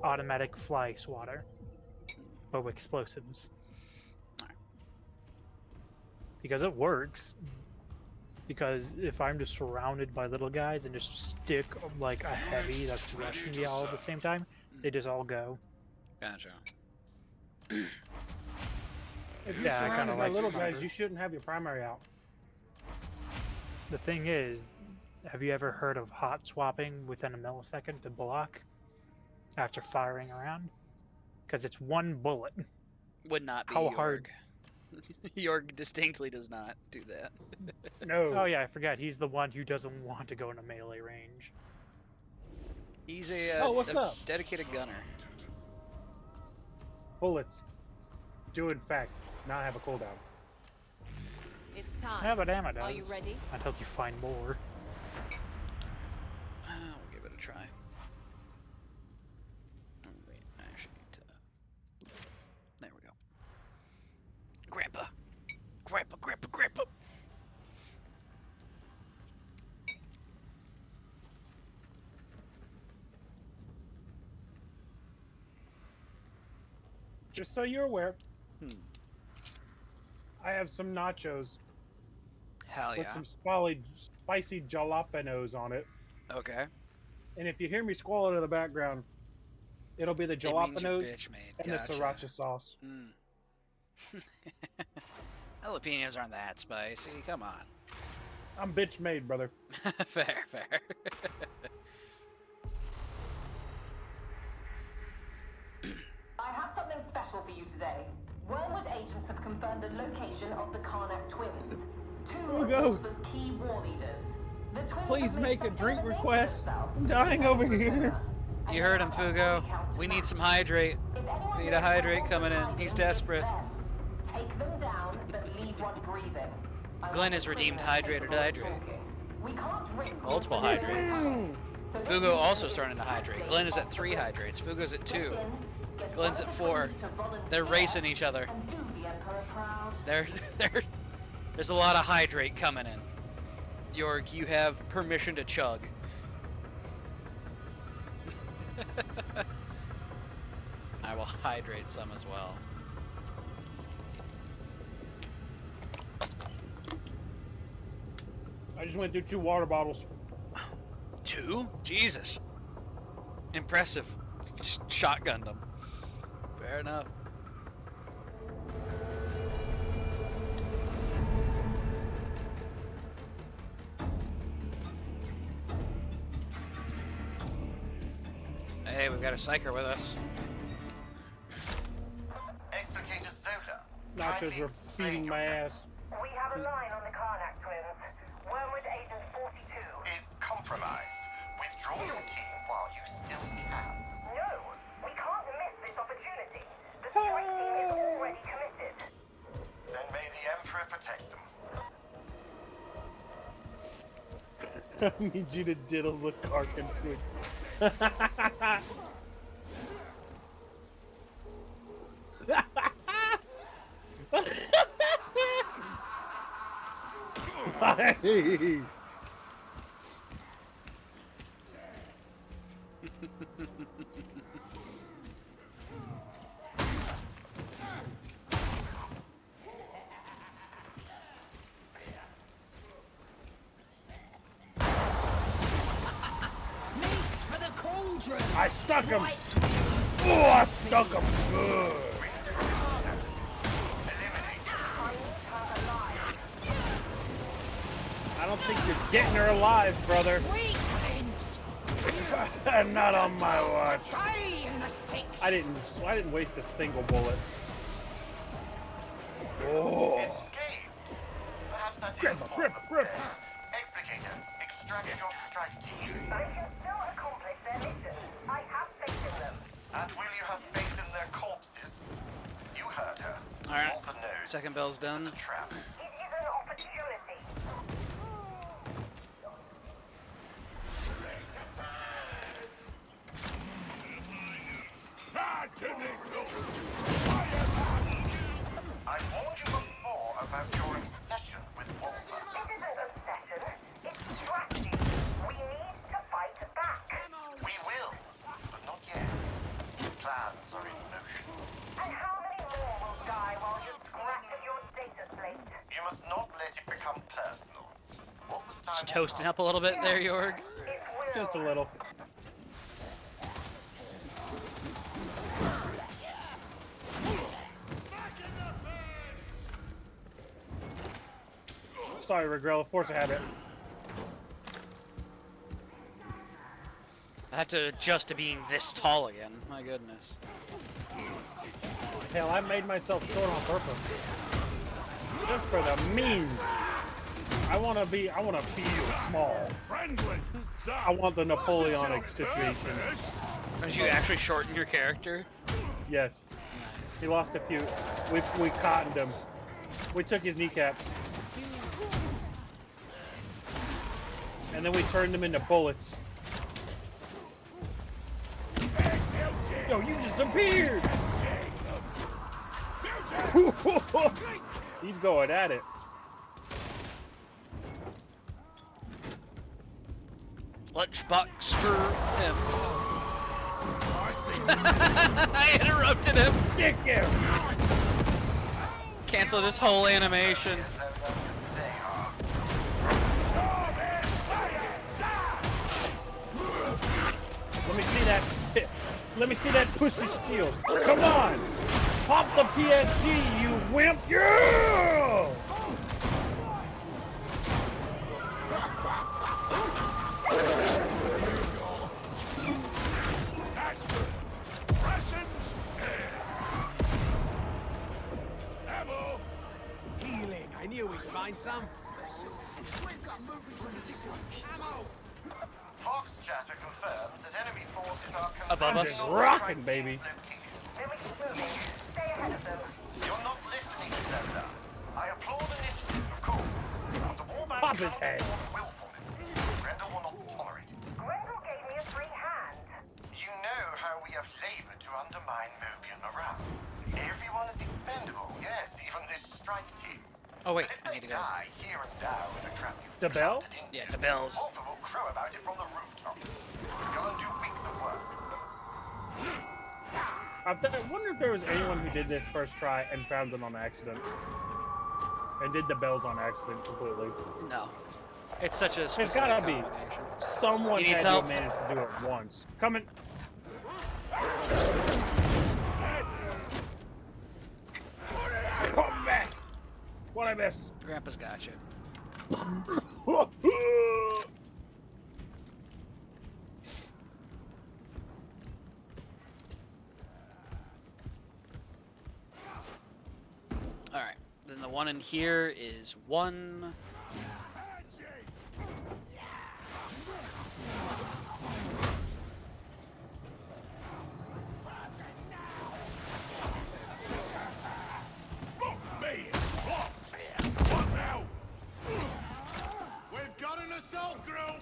automatic fly swatter, but with explosives. Because it works. Because if I'm just surrounded by little guys and just stick like a heavy that's rushing me all at the same time, they just all go. Gotcha. If you're Yeah, I surrounded kinda by like little Sniper. guys, you shouldn't have your primary out. The thing is, have you ever heard of hot swapping within a millisecond to block after firing around? Because it's one bullet. Would not be How Jorg. hard? Jorg distinctly does not do that. No. Oh yeah, I forgot. He's the one who doesn't want to go into melee range. He's a, what's up? dedicated gunner. Bullets do in fact not have a cooldown. It's time. Yeah, but ammo does. Are you ready? Until you find more. We'll give it a try. Oh, wait, I actually need to... There we go. Grandpa! Grandpa, grandpa, grandpa! Just so you're aware, Hmm. I have some nachos Hell with yeah. some spicy jalapenos on it. Okay. And if you hear me squalling in the background, it'll be the It means you're jalapenos bitch made. and the Gotcha. sriracha sauce. Mm. Jalapenos aren't that spicy. Come on. I'm bitch made, brother. Fair, fair. I have something special for you today. Wormwood agents have confirmed the location of the Karnak twins. Two of Fugo. Wolfer's key war leaders. The twins Please have made make a something drink of name for request. themselves I'm since dying returning over to here. Returner. You heard him, Fugo. We need some hydrate. We need a hydrate coming in. He's desperate. Take them down, but leave one breathing. Glenn has redeemed hydrate or dehydrate. We can't risk Multiple hydrates. Fugo also starting to hydrate. Glenn is at 3 hydrates. Fugo's at 2. Glenn's at 4. They're racing each other. There's a lot of hydrate coming in. York, you have permission to chug. I will hydrate some as well. I just went through 2 water bottles. 2? Jesus. Impressive. Just shotgunned them. Fair enough. Hey, we've got a psyker with us. Explicator Zola. Nachos were beating my ass. We have a line on the Karnak twins. Wormwood Agent 42 is compromised. Withdraw your team while you still can. No, we can't miss this opportunity. The strike team is already committed. Then may the Emperor protect them. I need you to diddle the Karnak twins. Hey. Meats for the cauldron. I stuck him. Right where you see Oh, I fit. stuck him good. I don't think you're getting her alive, brother. Weaklings. Not on my watch. Stay in the six. I didn't waste a single bullet. Oh. Perhaps that Grip, is grip, grip. Explicator, extract your strike team. They can still accomplish their mission. I have faith in them. And will you have faith in their corpses? You heard her. Alright. Hold the nose. Second bell's done. Trap. It is an opportunity. I warned you before about your obsession with Wolfer. It isn't obsession, it's strategy. We need to fight back. We will, but not yet. Plans are in motion. And how many more will die while you scratch at your data slate? You must not let it become personal. What was time? Just toasting up a little bit there, Jorg. Just a little. Sorry, Regrell. Force a habit. I have to adjust to being this tall again. My goodness. Hell, I made myself short on purpose. Just for the memes. I want to feel small. Friendly. I want the Napoleonic situation. Did you actually shorten your character? Yes. Nice. He lost a few. We cottoned him. We took his kneecaps. And then we turned them into bullets. Yo, you just appeared! He's going at it. Lunchbox for him. I interrupted him. Dick you! Canceled his whole animation. Let me see that. Let me see that pussy shield. Come on! Pop the PSG, you wimp! Yeah! Ammo! Healing. I knew we'd find some. Ammo! Fox chatter confirms that enemy forces are Above us. Just rocking, baby. Stay ahead of them. You're not listening, Zelda. I applaud initiative, of course. But the warband Pop his head. willfulness. Grendel will not tolerate it. Grendel gave me a free hand. You know how we have labored to undermine Mobian morale. Everyone is expendable, yes, even this strike team. Oh wait, If I they need to go. die here and now in a trap you The bell? planted in Yeah, them, the bells. Hopper will crow about it from the rooftop. Go and do weeks of work. I wonder if there was anyone who did this first try and found them on accident. And did the bells on accident completely. No. It's such a There's specific gotta be. combination. Someone He needs had to help. have managed to do it once. Coming. Come back! What I miss? Grandpa's got you. Alright. Then the one in here is one. What now? We've got an assault group!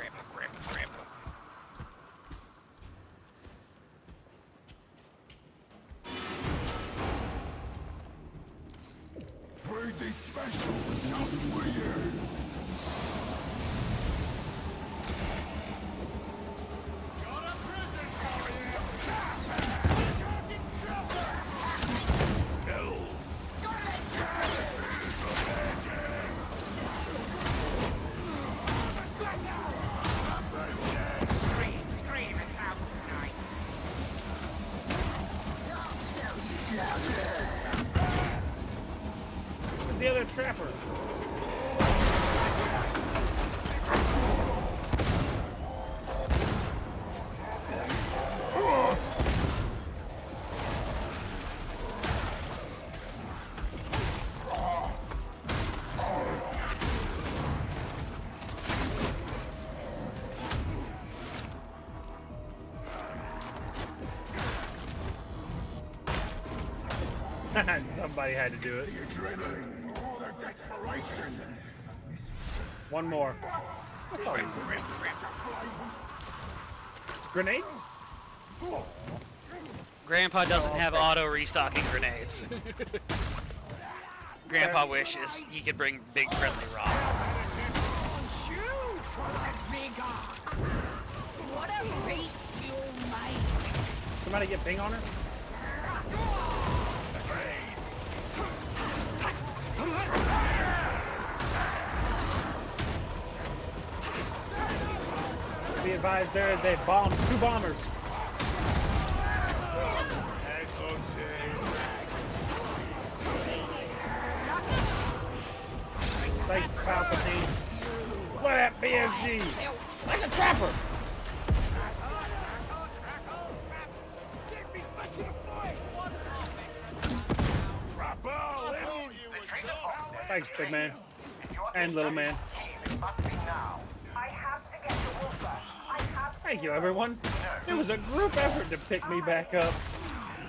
Grandpa. Pretty special, just for you. Got a present for you! No! Scream, it sounds nice. Where's the other trapper? Somebody had to do it. One more. That's all you do. Grenades? Grandpa doesn't have auto restocking grenades. Grandpa wishes he could bring big friendly rock. What a feast you'll make! Somebody get ping on her? Be advised, there is a bomb, 2 bombers. Thanks, Palpatine. What that BFG? Like a trapper. Thanks, big man. And little man. Thank you, everyone. It was a group effort to pick me back up.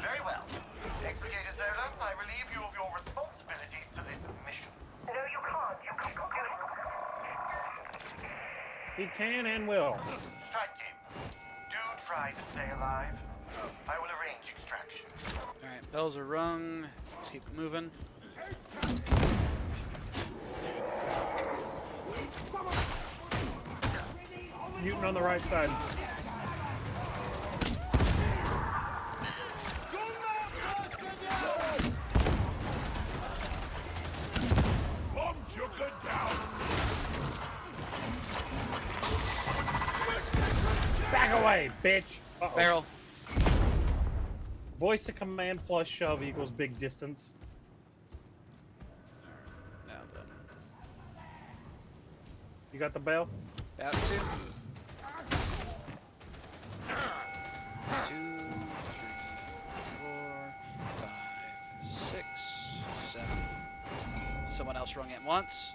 Very well. Executor Zola, I relieve you of your responsibilities to this mission. No, you can't. You can't. He can and will. Strike team. try to stay alive. I will arrange extraction. Alright, bells are rung. Let's keep moving. Mutant on the right side. Bomb Joker down. Back away, bitch! Uh-oh. Barrel. Voice to command plus shove equals big distance. Now then. You got the bell? About to. 2, 3, 4, 5, 6, 7. Someone else rung it once.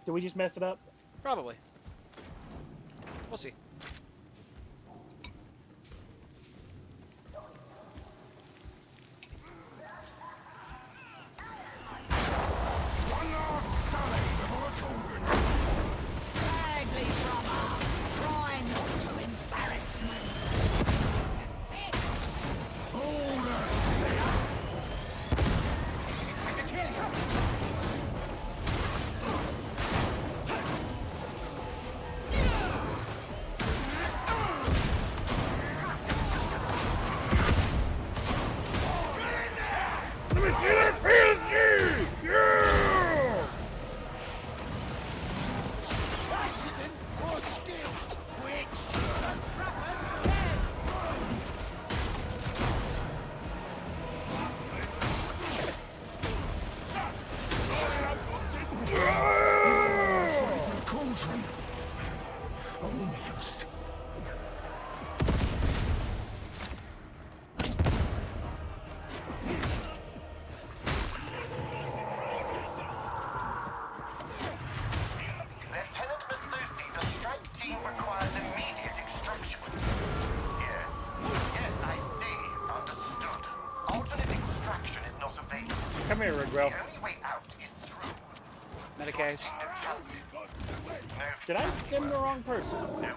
Did we just mess it up? Probably. We'll see. One last sally before the cauldron. Bagley, brother. Try not to embarrass me. That's it. All that like a kill. Let me see that PSG! Yeah! Accident or skill? Which? The trapper's dead! Cauldron. Almost. Lieutenant Masusi, the strike team requires immediate extraction. Yes. Yes, I see. Understood. Alternate extraction is not available. Come here, Rigwell. The only way out is through. Medicase. Did I skim the wrong person? No.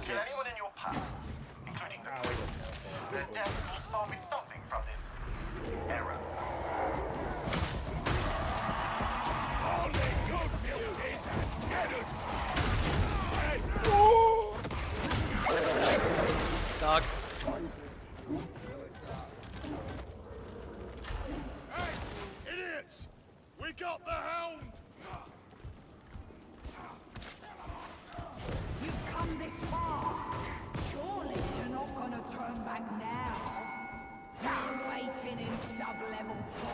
Kill anyone in your path, including the their death will solve something from this error. Only good milk is dead. Dog. Hey, idiots! We got the hound! You've come this far. Surely you're not gonna turn back now. We're waiting in sub-level 4.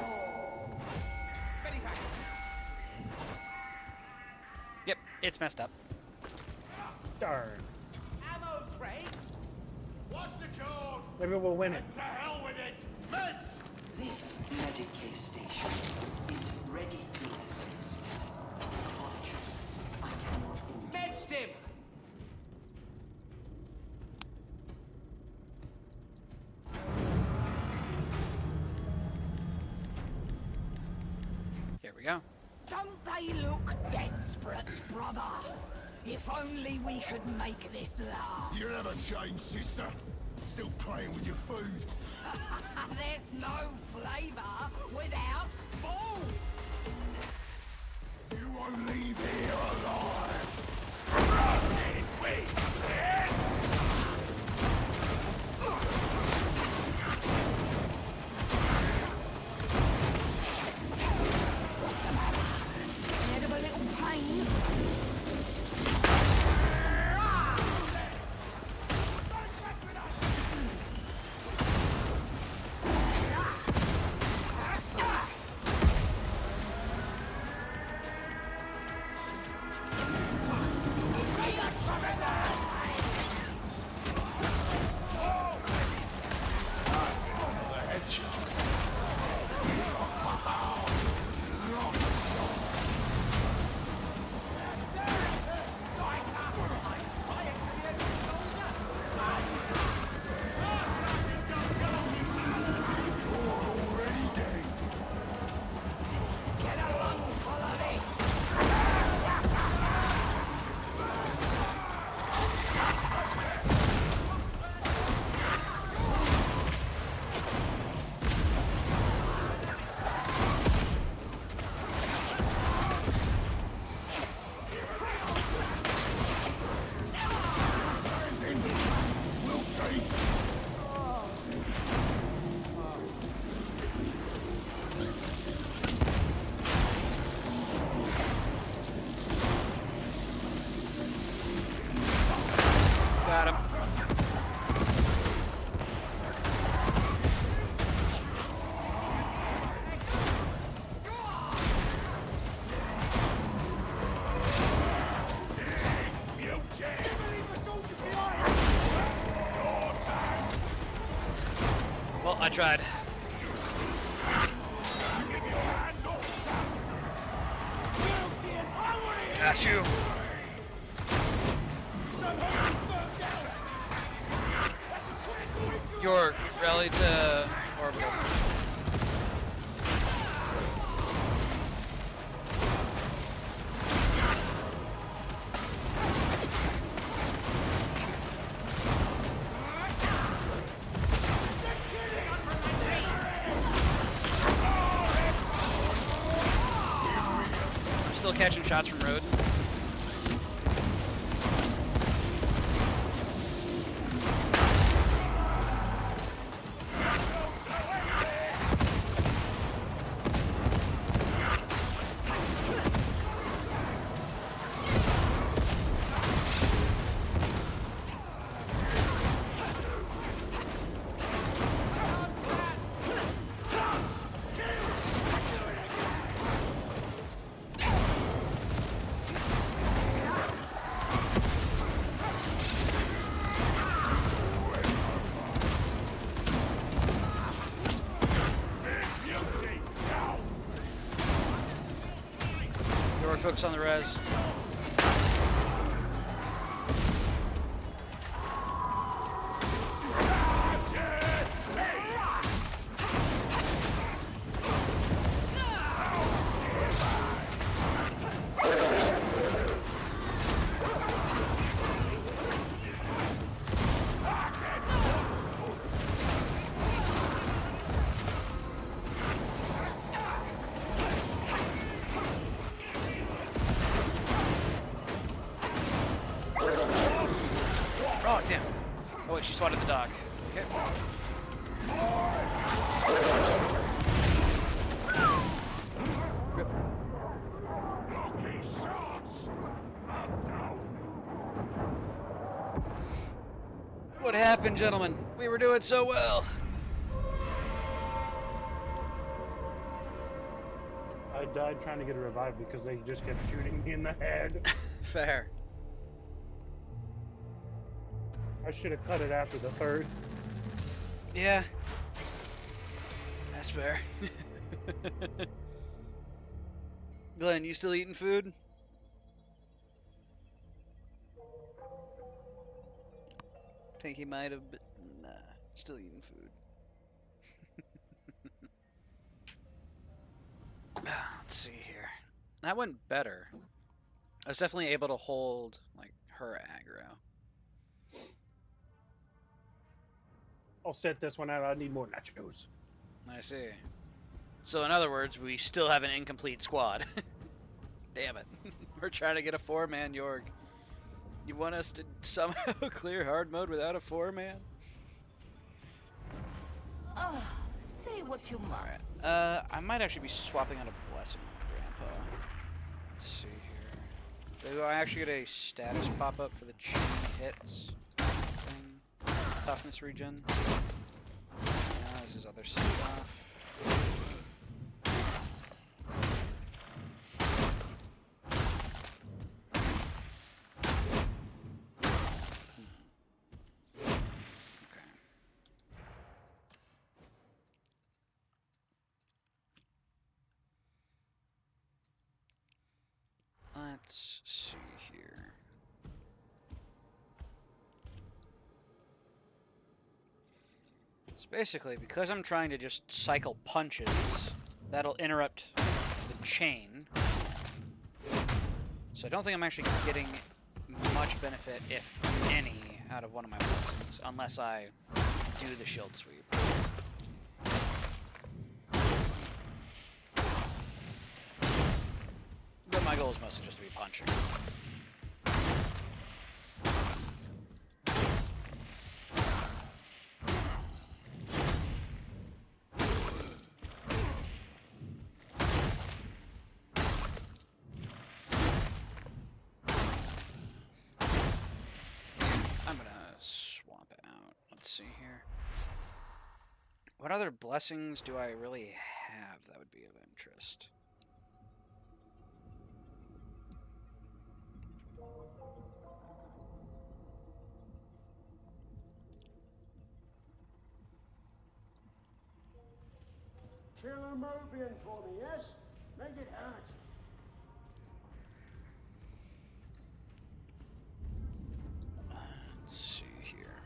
Yep, it's messed up. Darn. Ammo crate? What's the code? Maybe we'll win it. To hell with it! Meds! This Medicaid station is ready to assist. Apologies, I cannot. Medstim! Here we go. Don't they look desperate, brother? If only we could make this last. You never change, sister. Still playing with your food. There's no flavor without sport. You won't leave here alive. Run it, we Scared of a little pain? I tried. Got you. Your rally to orbital. I'm still catching shots from Road. Focus on the res. Oh, damn. Oh, wait, she swatted the dog. Okay. Rip. What happened, gentlemen? We were doing so well. I died trying to get a revive because they just kept shooting me in the head. Fair. I should have cut it after the third. Yeah. That's fair. Glenn, you still eating food? Think he might have, but nah, still eating food. Let's see here. That went better. I was definitely able to hold like her aggro. I'll set this one out. I need more nachos. I see. So in other words, we still have an incomplete squad. Damn it. We're trying to get a 4-man Yorg. You want us to somehow clear hard mode without a 4-man? Say what you must. I might actually be swapping out a blessing on Grandpa. Let's see here. Do I actually get a status pop up for the chain hits thing? Toughness regen? No, this is other stuff. Let's see here. So basically, because I'm trying to just cycle punches, that'll interrupt the chain. So I don't think I'm actually getting much benefit, if any, out of one of my blessings, unless I do the shield sweep. But my goal is mostly just to be punching. I'm gonna swap out. Let's see here. What other blessings do I really have that would be of interest? Mobian for me, yes? Make it hurt. Let's see here.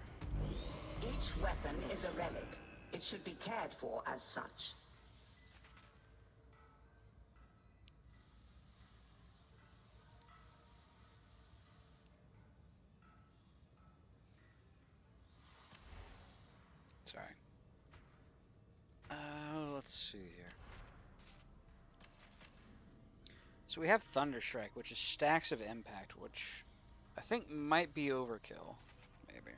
Each weapon is a relic. It should be cared for as such. Sorry. Let's see here. So we have Thunderstrike, which is stacks of impact, which I think might be overkill. Maybe.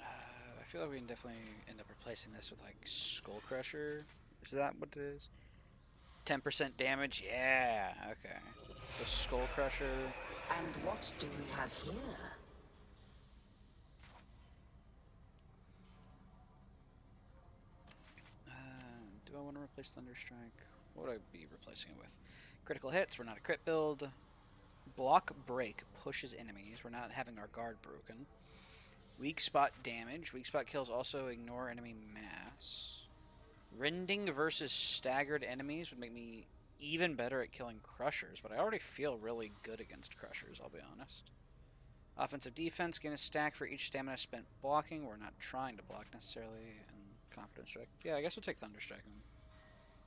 I feel like we can definitely end up replacing this with like Skull Crusher. Is that what it is? 10% damage? Yeah, okay. The Skull Crusher. And what do we have here? Do I want to replace Thunderstrike? What would I be replacing it with? Critical hits, we're not a crit build. Block Break pushes enemies. We're not having our guard broken. Weak spot damage. Weak spot kills also ignore enemy mass. Rending versus staggered enemies would make me even better at killing Crushers, but I already feel really good against Crushers, I'll be honest. Offensive defense, gain a stack for each stamina spent blocking. We're not trying to block necessarily. And Confidence Strike. Yeah, I guess we'll take Thunderstrike and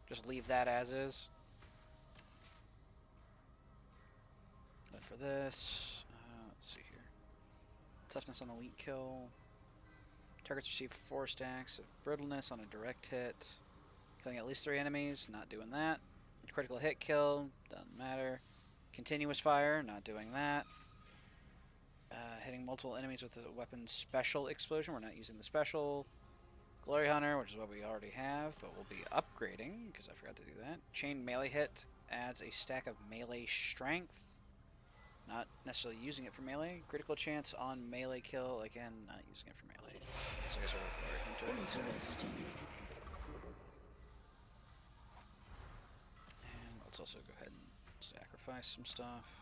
just leave that as is. Then for this, let's see here. Toughness on elite kill. Targets receive 4 stacks of brittleness on a direct hit. Killing at least 3 enemies, not doing that. Critical hit kill, doesn't matter. Continuous fire, not doing that. Hitting multiple enemies with a weapon special explosion, we're not using the special. Glory Hunter, which is what we already have, but we'll be upgrading, because I forgot to do that. Chain melee hit adds a stack of melee strength. Not necessarily using it for melee. Critical chance on melee kill, again, not using it for melee. So I guess we'll go into it. Interesting. And let's also go ahead and sacrifice some stuff.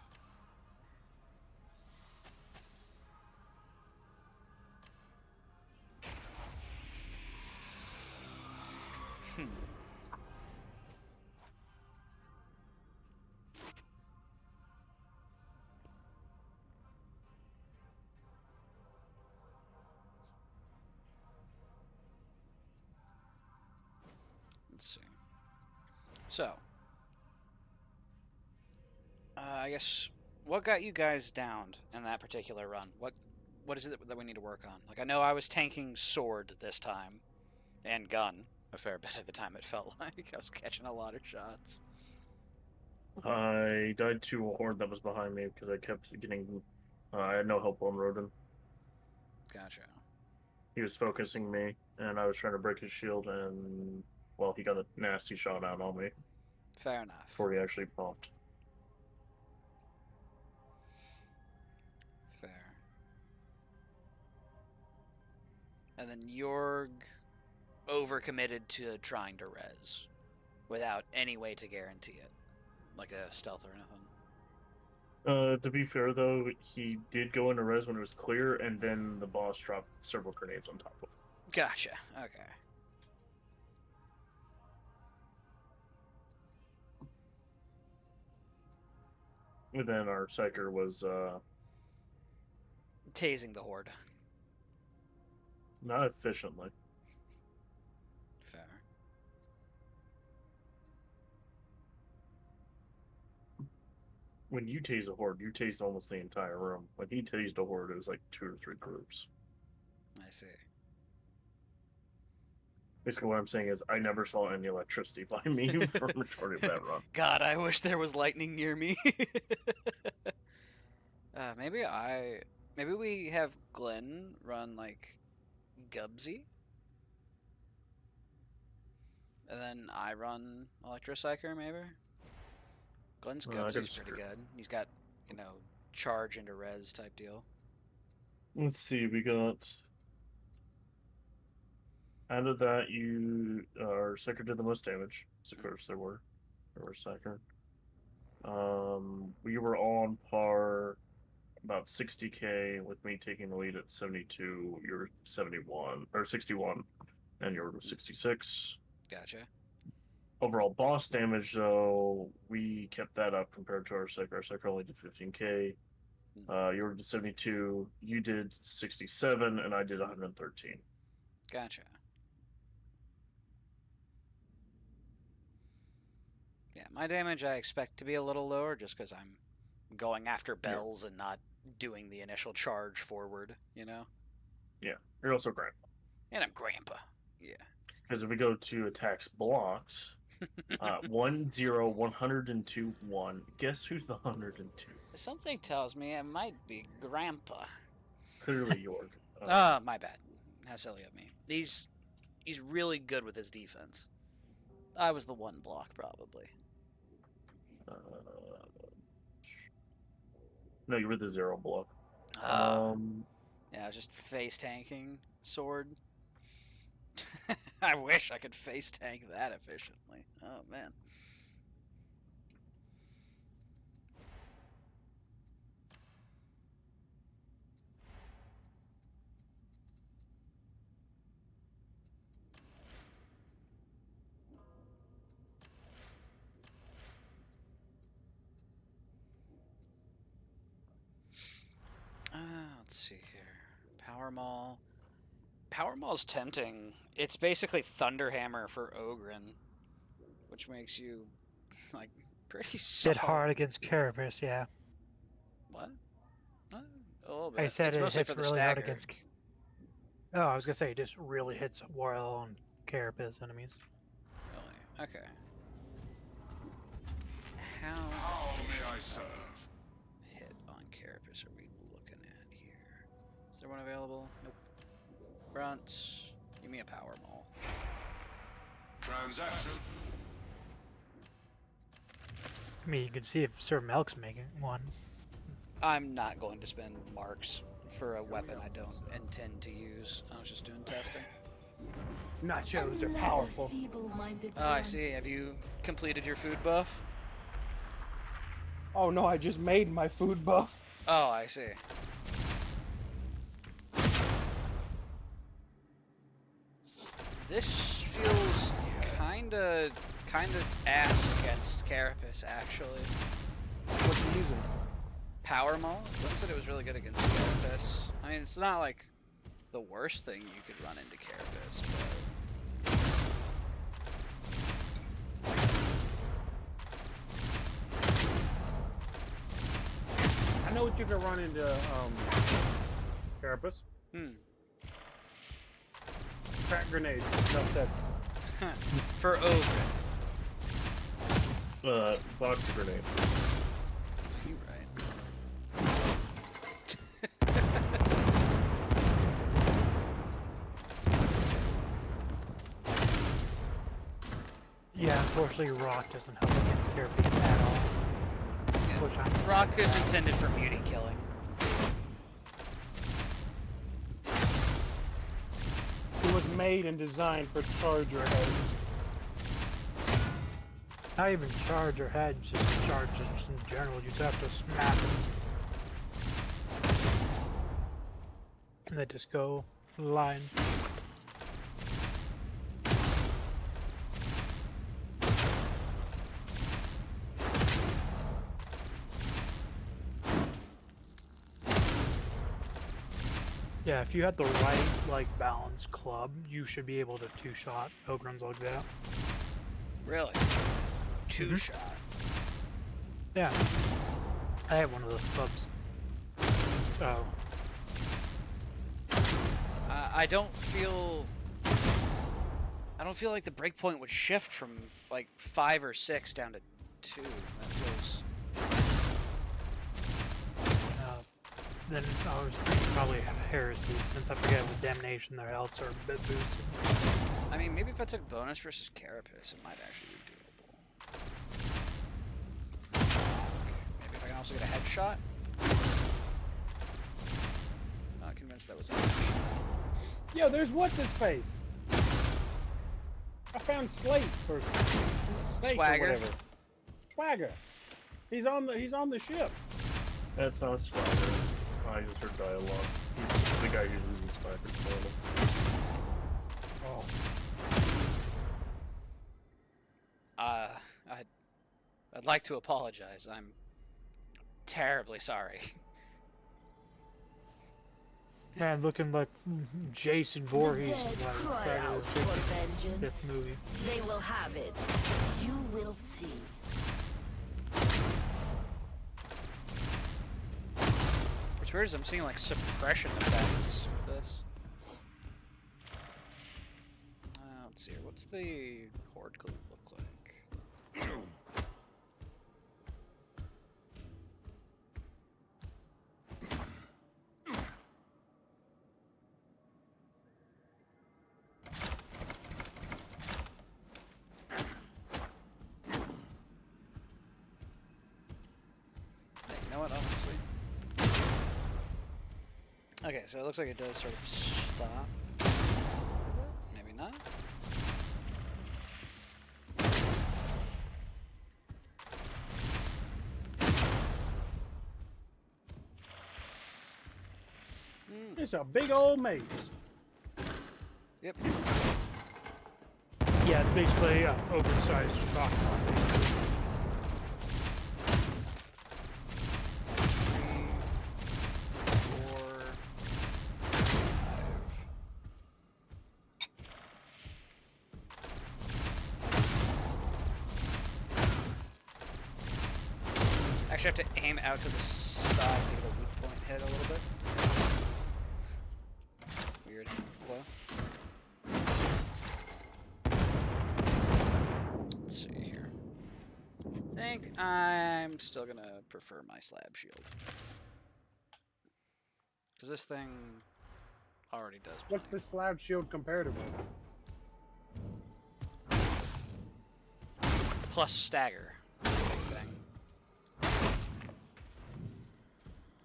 Let's see. So, I guess, what got you guys downed in that particular run? What is it that we need to work on? Like, I know I was tanking sword this time, and gun a fair bit of the time. It felt like I was catching a lot of shots. I died to a horde that was behind me because I kept getting. I had no help on Rodin. Gotcha. He was focusing me, and I was trying to break his shield, and well, he got a nasty shot out on me. Fair enough. Before he actually popped. Fair. And then Jorg overcommitted to trying to res without any way to guarantee it, like a stealth or anything. To be fair though, he did go into res when it was clear, and then the boss dropped several grenades on top of him. Gotcha. Okay. And then our psyker was tasing the horde. Not efficiently. Fair. When you tase a horde, you tase almost the entire room. When he tased a horde, it was like 2 or 3 groups. I see. Basically, what I'm saying is, I never saw any electricity by me for the majority of that run. God, I wish there was lightning near me. Maybe we have Glenn run like Gubsy, and then I run Electropsyker. Maybe Glenn's Gubsy's pretty good. He's got, charge into res type deal. Let's see, we got. Out of that, our Psyker did the most damage. So of course there were Psyker. We were all on par. about 60k, with me taking the lead at 72. You're 71 or 61, and you're 66. Gotcha. Overall boss damage, though, we kept that up compared to our Psyker. Our Psyker only did 15k. You were 72. You did 67, and I did 113. Gotcha. Yeah, my damage I expect to be a little lower just because I'm going after bells and not doing the initial charge forward, you know? Yeah, you're also Grandpa. And I'm Grandpa. Yeah. Because if we go to attacks blocks, 1, 0, 102, 1. Guess who's the 102? Something tells me it might be Grandpa. Clearly York. My bad. How silly of me. He's really good with his defense. I was the one block, probably. No, you were the 0 block. Yeah, I was just face tanking sword. I wish I could face tank that efficiently. Oh man. Let's see here. Power Maul. Power Maul's tempting. It's basically Thunderhammer for Ogren, which makes you like pretty solid. Hit hard against Carapace, yeah. What? A little bit. I said it's it mostly hits for the really hard stagger. against. Oh, I was gonna say it just really hits well on Carapace enemies. Really? Okay. How may I serve? Hit on Carapace are we looking at here? Is there one available? Nope. Front. Give me a Power Maul. Transaction. I mean, you can see if Sir Melk's making one. I'm not going to spend marks for a weapon I don't intend to use. I was just doing testing. Nachos are powerful. Oh, I see. Have you completed your food buff? Oh no, I just made my food buff. Oh, I see. This feels kinda ass against Carapace, actually. What's he using? Power Maul? Glenn said it was really good against Carapace. I mean, it's not like the worst thing you could run into Carapace, but... I know what you could run into, Carapace. Crack grenades. Enough said. For Ogre. Box grenade. You right. Yeah, unfortunately, Rock doesn't help against Carapace at all. Yeah. Which I'm Rock is intended for beauty killing. It was made and designed for charger heads. Not even charge or head, just charges in general. You just have to smack them. And they just go line. Yeah, if you had the right, like, balance club, you should be able to two-shot Ogrons like that. Really? Two-shot? Yeah. I have one of those clubs. So... I don't feel like the breakpoint would shift from, like, 5 or 6 down to 2. That feels... Then I was thinking probably Heresy, since I forget with Damnation their healths are a bit boosted. I mean, maybe if I took bonus versus Carapace, it might actually be doable. Maybe if I can also get a headshot? Not convinced that was a headshot. Yo, there's what's his face? I found Slate for Snake Swagger. or whatever. Swagger. He's on the ship. That's not a Swagger. I just heard dialogue. He's the guy who uses Spikers for him. Oh. I'd like to apologize. I'm terribly sorry. Man, looking like Jason Voorhees The dead in like cry Friday out the for 13th, vengeance. this movie. They will have it. You will see. What's weird is I'm seeing like suppression effects with this. Let's see here. What's the horde glue look like? You know what, honestly? Okay, so it looks like it does sort of stop. Maybe not. It's a big old maze. Yep. Yeah, it's basically oversized rock. 3, 4, 5. Actually, I have to aim out to the side to get a weak point hit a little bit. Weird. Well. Let's see here. I think I'm still gonna prefer my slab shield. Because this thing already does plenty. What's the slab shield compared to? Plus stagger. Big thing.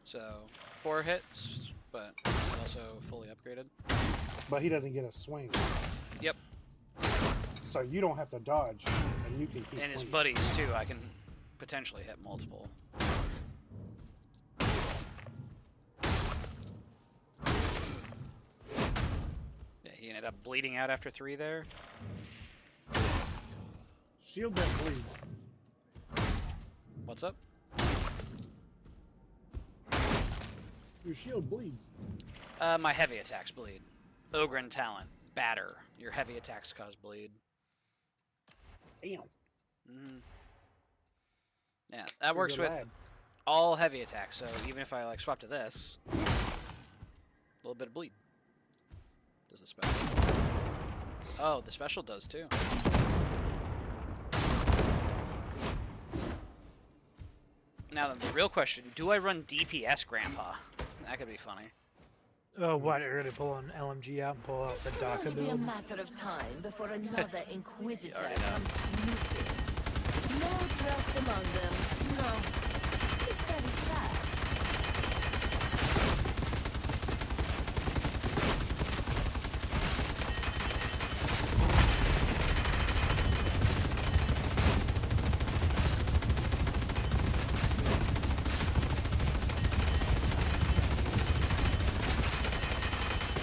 So, 4 hits, but it's also fully upgraded. But he doesn't get a swing. Yep. So you don't have to dodge, and you can keep And his swinging. buddies, too. I can potentially hit multiple. Yeah, he ended up bleeding out after 3 there. Shield that bleeds. What's up? Your shield bleeds. My heavy attacks bleed. Ogren talent. Batter. Your heavy attacks cause bleed. Damn. Mm-hmm. Yeah, that works You're with lad. all heavy attacks, so even if I like swap to this, a little bit of bleed. Does the special. Oh, the special does too. Now then, the real question, do I run DPS Grandpa? That could be funny. Oh, what? You're gonna pull an LMG out and pull out the DACA It'll be a build? matter of time before another Inquisitor already know. comes snooping. No trust among them. No. It's very sad.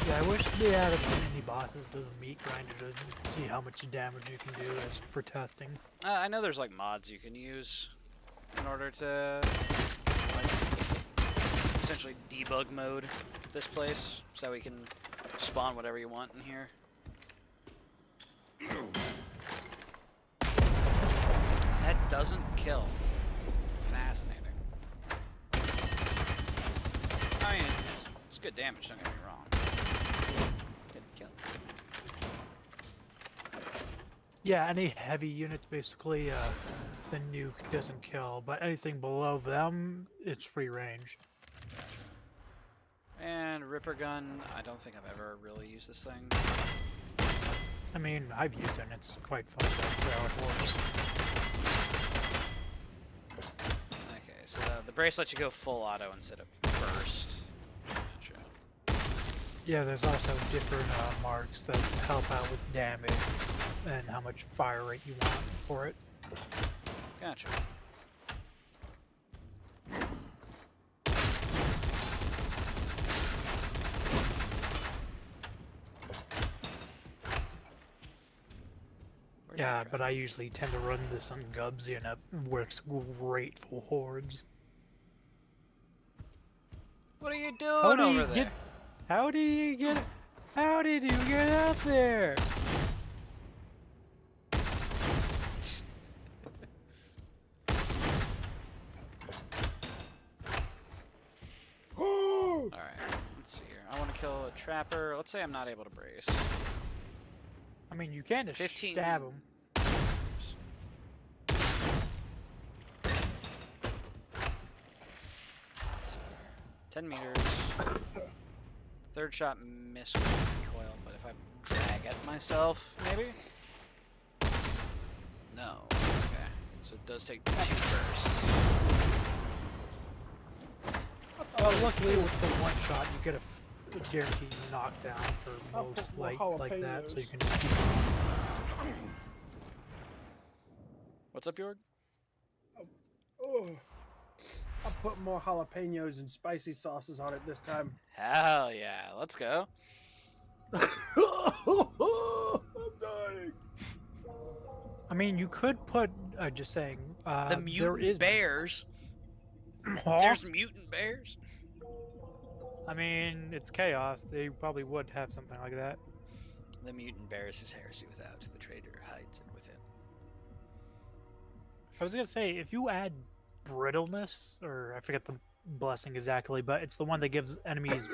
Yeah, I wish they added mini bosses to the meat grinder to see how much damage you can do as for testing. I know there's like mods you can use in order to like essentially debug mode this place, so we can spawn whatever you want in here. That doesn't kill. Fascinating. I mean, it's good damage, don't get me wrong. Good kill. Yeah, any heavy units basically, the nuke doesn't kill, but anything below them, it's free range. And Ripper Gun, I don't think I've ever really used this thing. I mean, I've used it and it's quite fun, that's how it works. Okay, so the brace lets you go full auto instead of burst. Gotcha. Yeah, there's also different marks that help out with damage and how much fire rate you want for it. Gotcha. Yeah, but I usually tend to run this on Gubsy, and it works great for hordes. What are you doing over there? How did you get out there? Alright, let's see here. I want to kill a trapper. Let's say I'm not able to brace. I mean, you can just 15. stab him. 10 meters. Third shot missed with recoil, but if I drag at myself, maybe? No. Okay. So it does take 2 bursts. Well, luckily with the one shot, you get a guaranteed knockdown for most like that, so you can just keep. What's up, Jorg? Oh, I put more jalapenos and spicy sauces on it this time. Hell yeah, let's go. I'm dying. I mean, you could put. Just saying. The mutant bears. Huh? There's mutant bears. I mean, it's chaos. They probably would have something like that. The mutant bears is heresy without. The traitor hides it within. I was gonna say, if you add brittleness, or I forget the blessing exactly, but it's the one that gives enemies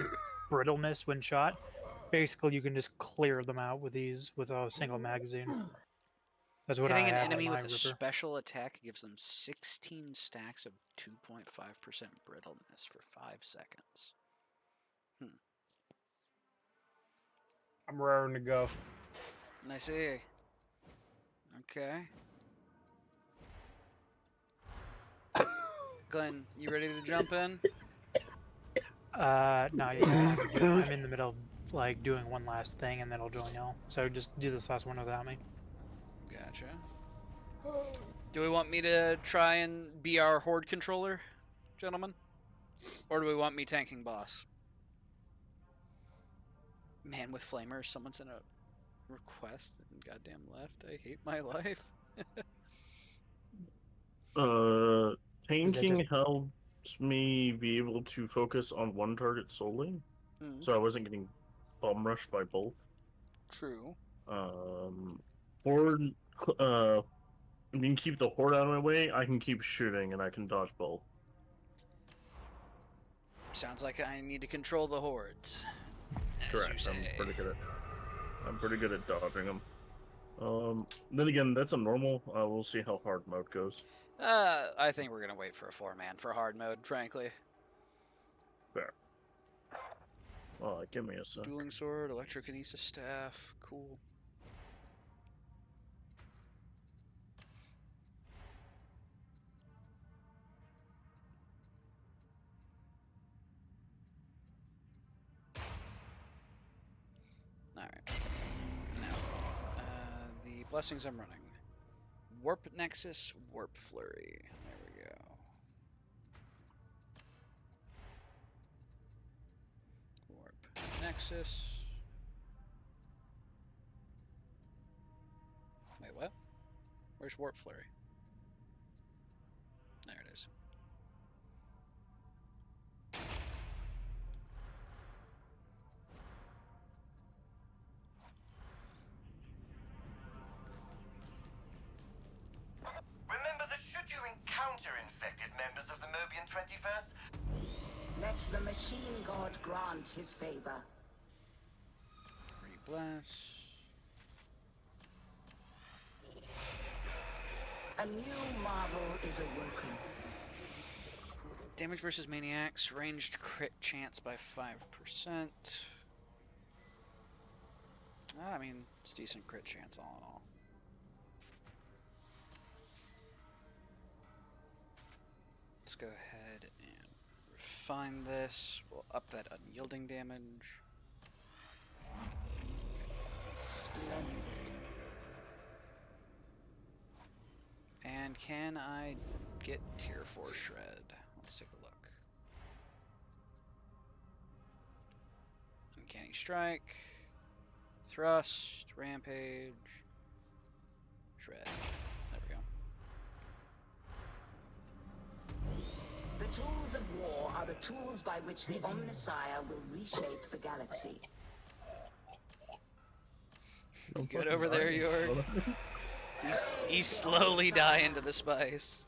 brittleness when shot. Basically, you can just clear them out with these with a single magazine. That's what Hitting I an have enemy on my with a Ripper. special attack gives them 16 stacks of 2.5% brittleness for 5 seconds. I'm raring to go. I see. Okay. Glenn, you ready to jump in? No, yeah, I'm in the middle of like doing one last thing, and then I'll join y'all. So just do this last one without me. Gotcha. Do we want me to try and be our horde controller, gentlemen? Or do we want me tanking boss? Man with flamers, someone sent a request and goddamn left. I hate my life. Tanking helps me be able to focus on one target solely, so I wasn't getting bum rushed by both. True. Horde, if you can keep the horde out of my way, I can keep shooting and I can dodge both. Sounds like I need to control the hordes. Correct. I'm pretty good at dodging them. Then again, that's a normal. We'll see how hard mode goes. I think we're gonna wait for a 4-man for hard mode, frankly. Fair. Oh, give me a sec. Dueling sword, electrokinesis staff, cool. Alright. Now, the blessings I'm running. Warp Nexus, Warp Flurry. There we go. Warp Nexus. Wait, what? Where's Warp Flurry? There it is. Remember that should you encounter infected members of the Mobian 21st, Let the machine god grant his favor. Rebless. A new marvel is awoken. Damage versus maniacs, ranged crit chance by 5%. I mean, it's decent crit chance all in all. Let's go ahead and refine this. We'll up that unyielding damage. Splendid. And can I get tier 4 shred? Let's take a look. Uncanny strike, thrust, rampage, red. There we go. The tools of war are the tools by which the Omnissiah will reshape the galaxy. You good over there, York? He's slowly dying to the spice.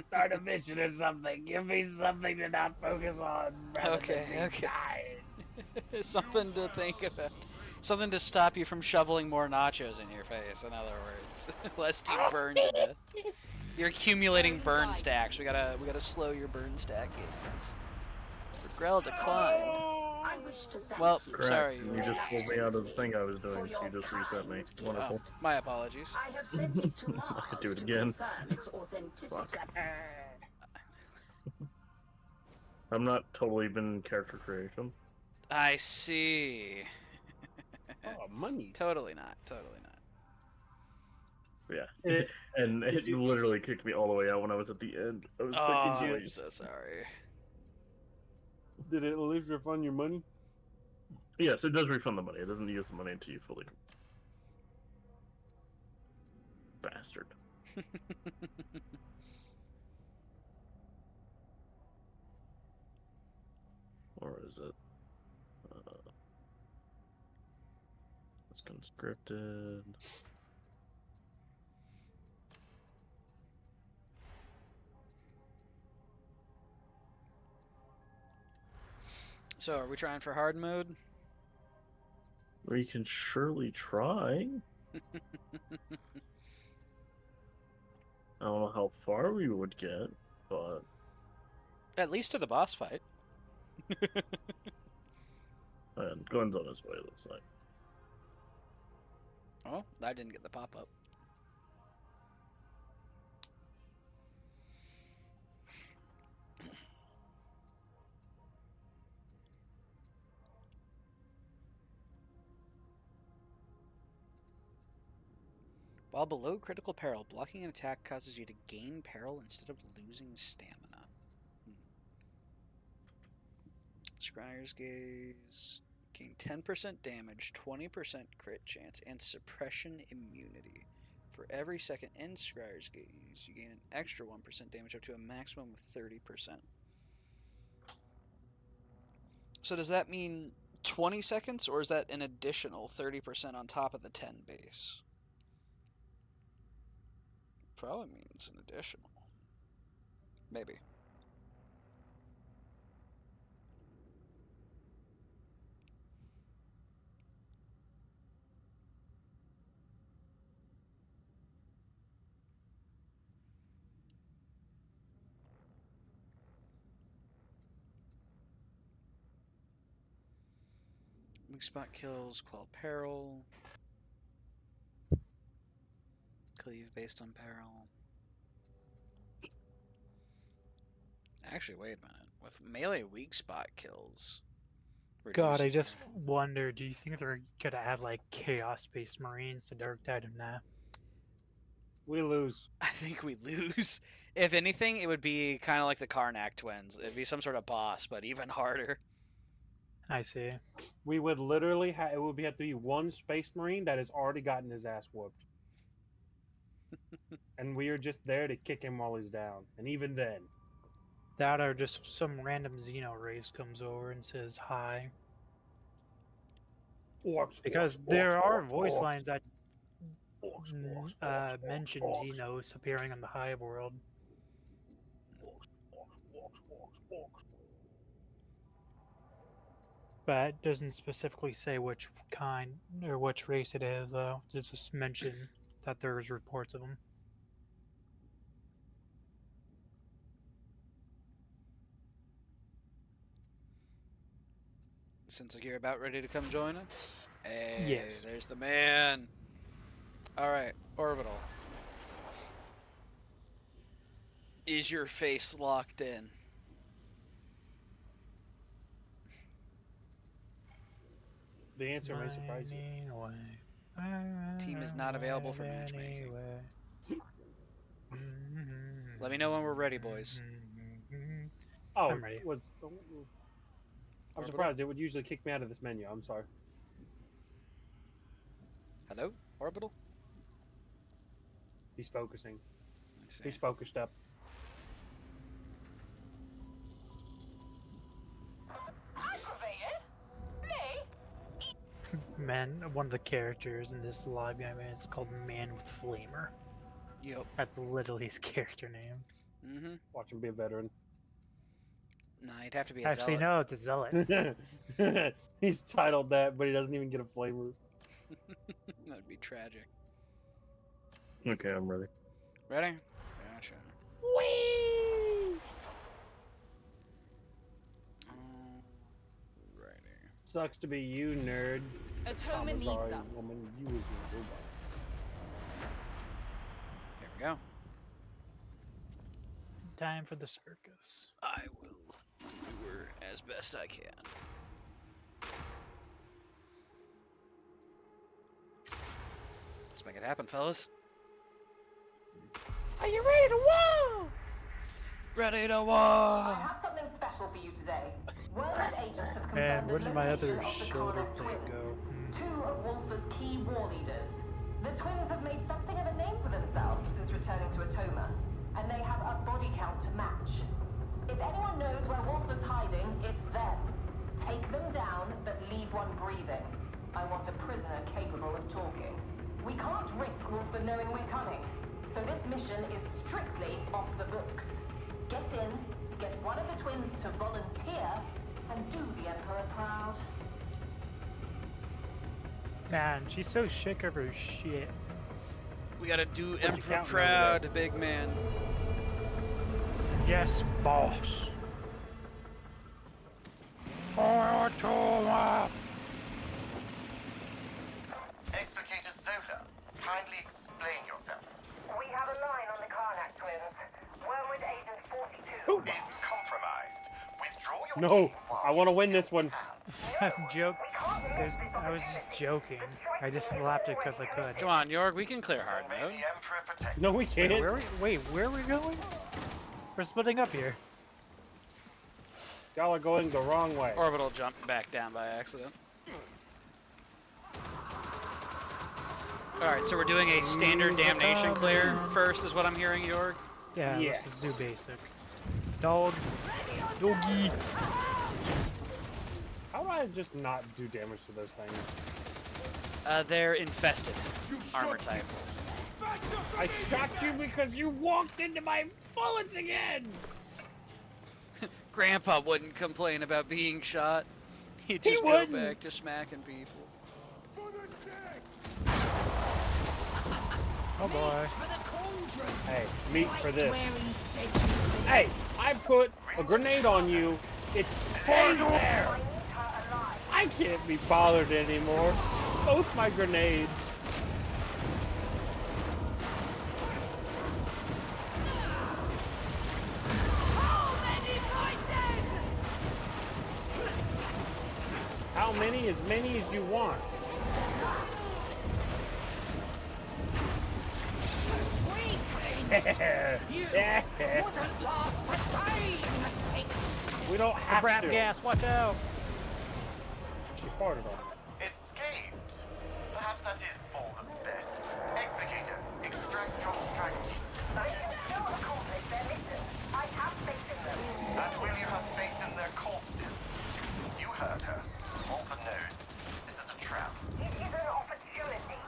Start a mission or something. Give me something to not focus on. Okay. Something to think about. Something to stop you from shoveling more nachos in your face, in other words. Lest you burn to death. You're accumulating burn stacks. We gotta slow your burn stack gains. Grell declined. I wish to thank Well, you. sorry. You just pulled me out of the thing I was doing, so you just reset me. Wonderful. Oh, my apologies. I have sent it to Mars I could do it to again. confirm its authenticity. I'm not totally been in character creation. I see. Oh, money. Totally not. Yeah. And it literally kicked me all the way out when I was at the end. I was thinking, I'm so sorry. Did it at least refund your money? Yes, it does refund the money. It doesn't use the money until you fully. Bastard. Or is it? It's conscripted. So, are we trying for hard mode? We can surely try. I don't know how far we would get, but At least to the boss fight. and Glenn's on his way, it looks like. Oh, I didn't get the pop-up. While below critical peril, blocking an attack causes you to gain peril instead of losing stamina. Scryer's Gaze. Gain 10% damage, 20% crit chance, and suppression immunity. For every second in Scryer's Gaze, you gain an extra 1% damage up to a maximum of 30%. So does that mean 20 seconds, or is that an additional 30% on top of the 10 base? Probably means an additional. Maybe. Weak spot kills, quell peril. Cleave based on peril. Actually, wait a minute. With melee weak spot kills. God, I just wonder, do you think they're gonna add like Chaos Space Marines to Darktide or not? We lose. I think we lose. If anything, it would be kind of like the Karnak twins. It'd be some sort of boss, but even harder. I see. We would literally have have to be one Space Marine that has already gotten his ass whooped. And we are just there to kick him while he's down. And even then. That or just some random Xeno race comes over and says hi. Because there are voice lines that mention Xenos appearing on the Hive world. But it doesn't specifically say which kind or which race it is, though. It's just mention that there's reports of them. Seems like you're about ready to come join us. Hey, Yes. There's the man. Alright, Orbital. Is your face locked in? The answer may surprise you. Team is not available for matchmaking. Let me know when we're ready, boys. Oh, I'm ready. I'm surprised. It would usually kick me out of this menu. I'm sorry. Hello? Orbital? He's focusing. I see. He's focused up. Man, one of the characters in this lobby I'm in is called Man with Flamer. Yep. That's literally his character name. Mm-hmm. Watch him be a veteran. Nah, you'd have to be a Actually, zealot. no, it's a zealot. He's titled that, but he doesn't even get a flavor. That'd be tragic. Okay, I'm ready. Ready? Gotcha. Whee! Alrighty. Sucks to be you, nerd. Atoma needs Sorry, us. woman, you was your robot. There we go. Time for the circus. I will maneuver as best I can. Let's make it happen, fellas. Are you ready to war? Ready to war! I have something special for you today. Wormwood agents have Man, confirmed where the did my location other of the shoulder Karnak thing twins, go? two of Wolfer's key war leaders. The twins have made something of a name for themselves since returning to Atoma, and they have a body count to match. If anyone knows where Wolfer's hiding, it's them. Take them down, but leave one breathing. I want a prisoner capable of talking. We can't risk Wolfer knowing we're coming, so this mission is strictly off the books. Get in, get one of the twins to volunteer, and do the Emperor proud. Man, she's so sick of her shit. We gotta do you Emperor counting over proud, big man. Yes, boss. For Atoma! Explicator Zola, kindly explain yourself. We have a line on the Karnak twins. Wormwood Agent 42 Who? Is compromised. Withdraw your No, team while I want to you win still this one. can. I was just joking. I just slapped it because I could. Come on, York, we can clear hard May mode. the Emperor protect No, we Wait, can't. where are we going? We're splitting up here. Y'all are going the wrong way. Orbital jumped back down by accident. Alright, so we're doing a standard damnation clear first, is what I'm hearing, York. Yeah, Yeah. let's just do basic. Dog. Doggy. How do I just not do damage to those things? They're infested. Armor type. I shot you because you walked into my bullets again! Grandpa wouldn't complain about being shot. He'd just go wouldn't. back to smacking people. Oh boy. Hey, meat for this. Hey, I put a grenade on you. It stays there. I can't be bothered anymore. Both my grenades. How many? As many as you want. We don't have Brap to. gas, watch out! She farted on me. Escaped. Perhaps that is for the best. Explicator, extract your strategy. I can still accomplish their mission. I have faith in them. And will you have faith in their corpses? You heard her. Wolfer knows. This is a trap. It is an opportunity.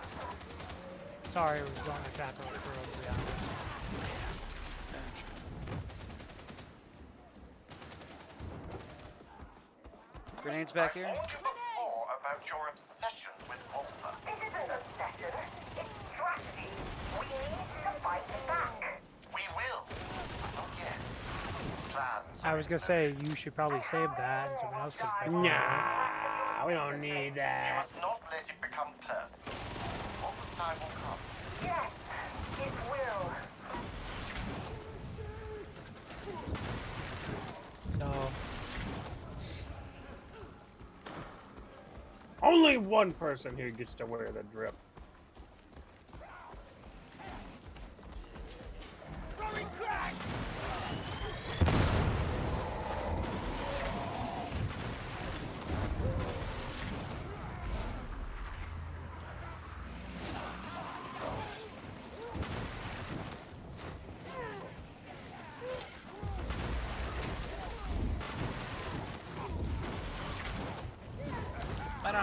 Sorry, it was on the trap for to be honest. Grenades back here? I warned you before about your obsession with Wolfer. It isn't obsession. It's strategy. We need to fight it back. We will. Not yet. Plans. I was gonna say, you should probably save that and someone else can pick it up. Nah, we don't need You that. must not let it become personal. Wolfer's time will come. Yes, it will. No. Only one person here gets to wear the drip.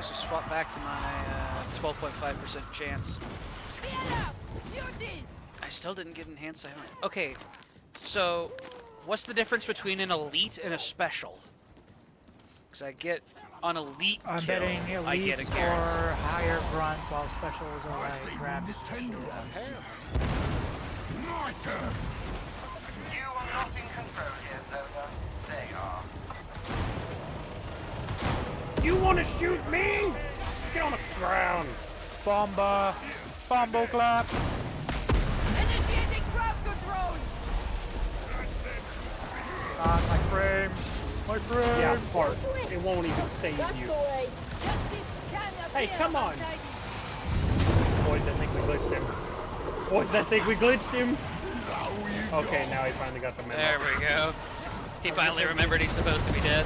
also swap back to my 12.5% chance. I still didn't get enhanced psionic. Okay, so what's the difference between an elite and a special? Because I get on elite I'm kill, betting I get a elites guarantee. for higher grunt, while specials are like grab. My turn. You are not in control here, Zelda. They are. You want to shoot me? Get on the ground. Bomba! Bombo clap! Initiating crowd control! God, my frames! My frames! Yeah, Bart. It won't even save you. Hey, come on! Boys, I think we glitched him. Boys, I think we glitched him. Okay, now he finally got the memo. There we go. He finally remembered he's supposed to be dead.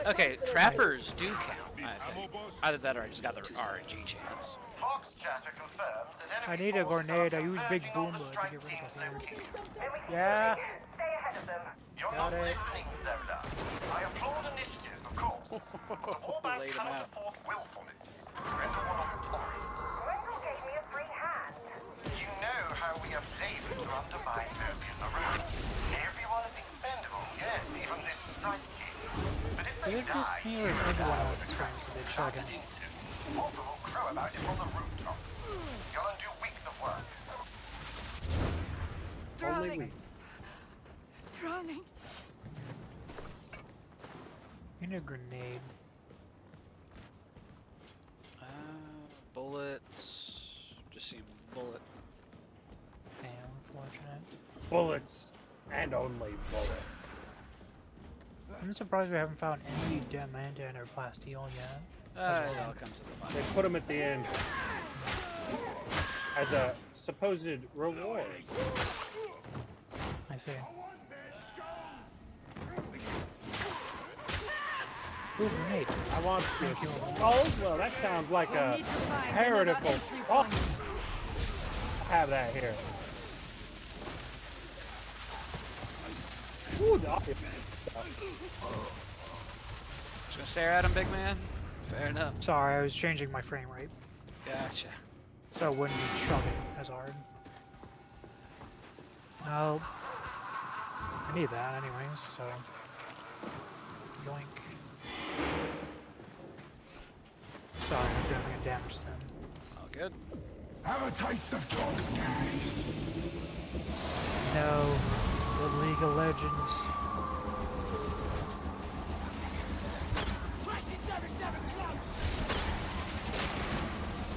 Okay, trappers do count, I think. Either that or I just got the RNG chance. Fox chatter confirms that I enemy need a forces grenade. are I use Big converging on Boomba the to strike get rid team's of the horde. location. Yeah. Stay ahead of them. You're Got not it. listening, Zelda. I applaud initiative, of course. But the warband Laid him cannot out. afford willfulness. Render one of the tolerant. Wendell gave me a free hand. You know how we have labored to undermine Mercury around. Everyone is expendable, yes, even this sidekick. But if they Is it just die, me or is everyone else experiencing a bit shotgun? Walter will crow about it from the rooftop. You'll undo weeks of work. Only we. Drowning. I need a grenade. Bullets. Just seeing bullet. Damn, unfortunate. Bullets. And only bullets. I'm surprised we haven't found any Diamantine or Plasteel yet. It all comes to the They final. put him at the end as a supposed reward. I see. Ooh, grenade. I want Thank you. Oh, well, that sounds like a heretical. Oh, I have that here. Ooh, Just gonna stare at him, big man? Fair enough. Sorry, I was changing my frame rate, Gotcha. so it wouldn't be chugging as hard. No. I need that anyways, so... Yoink. Sorry, I'm doing any damage then. All good. Have a taste of dogs, guys. No. The League of Legends.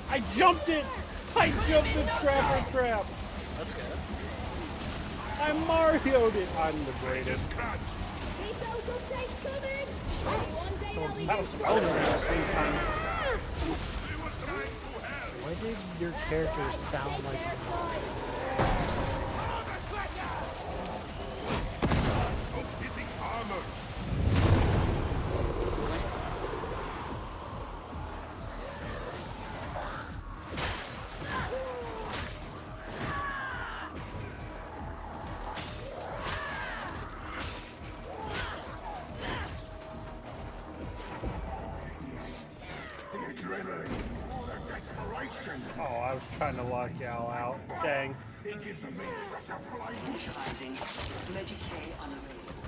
I jumped it! I jumped the trapper trap! That's good. I Mario'd it! I'm the greatest. That was supposed to be at the same time. Why did your character sound like Oh, I was trying to lock y'all out. Dang. Initializing Medicae unavailable.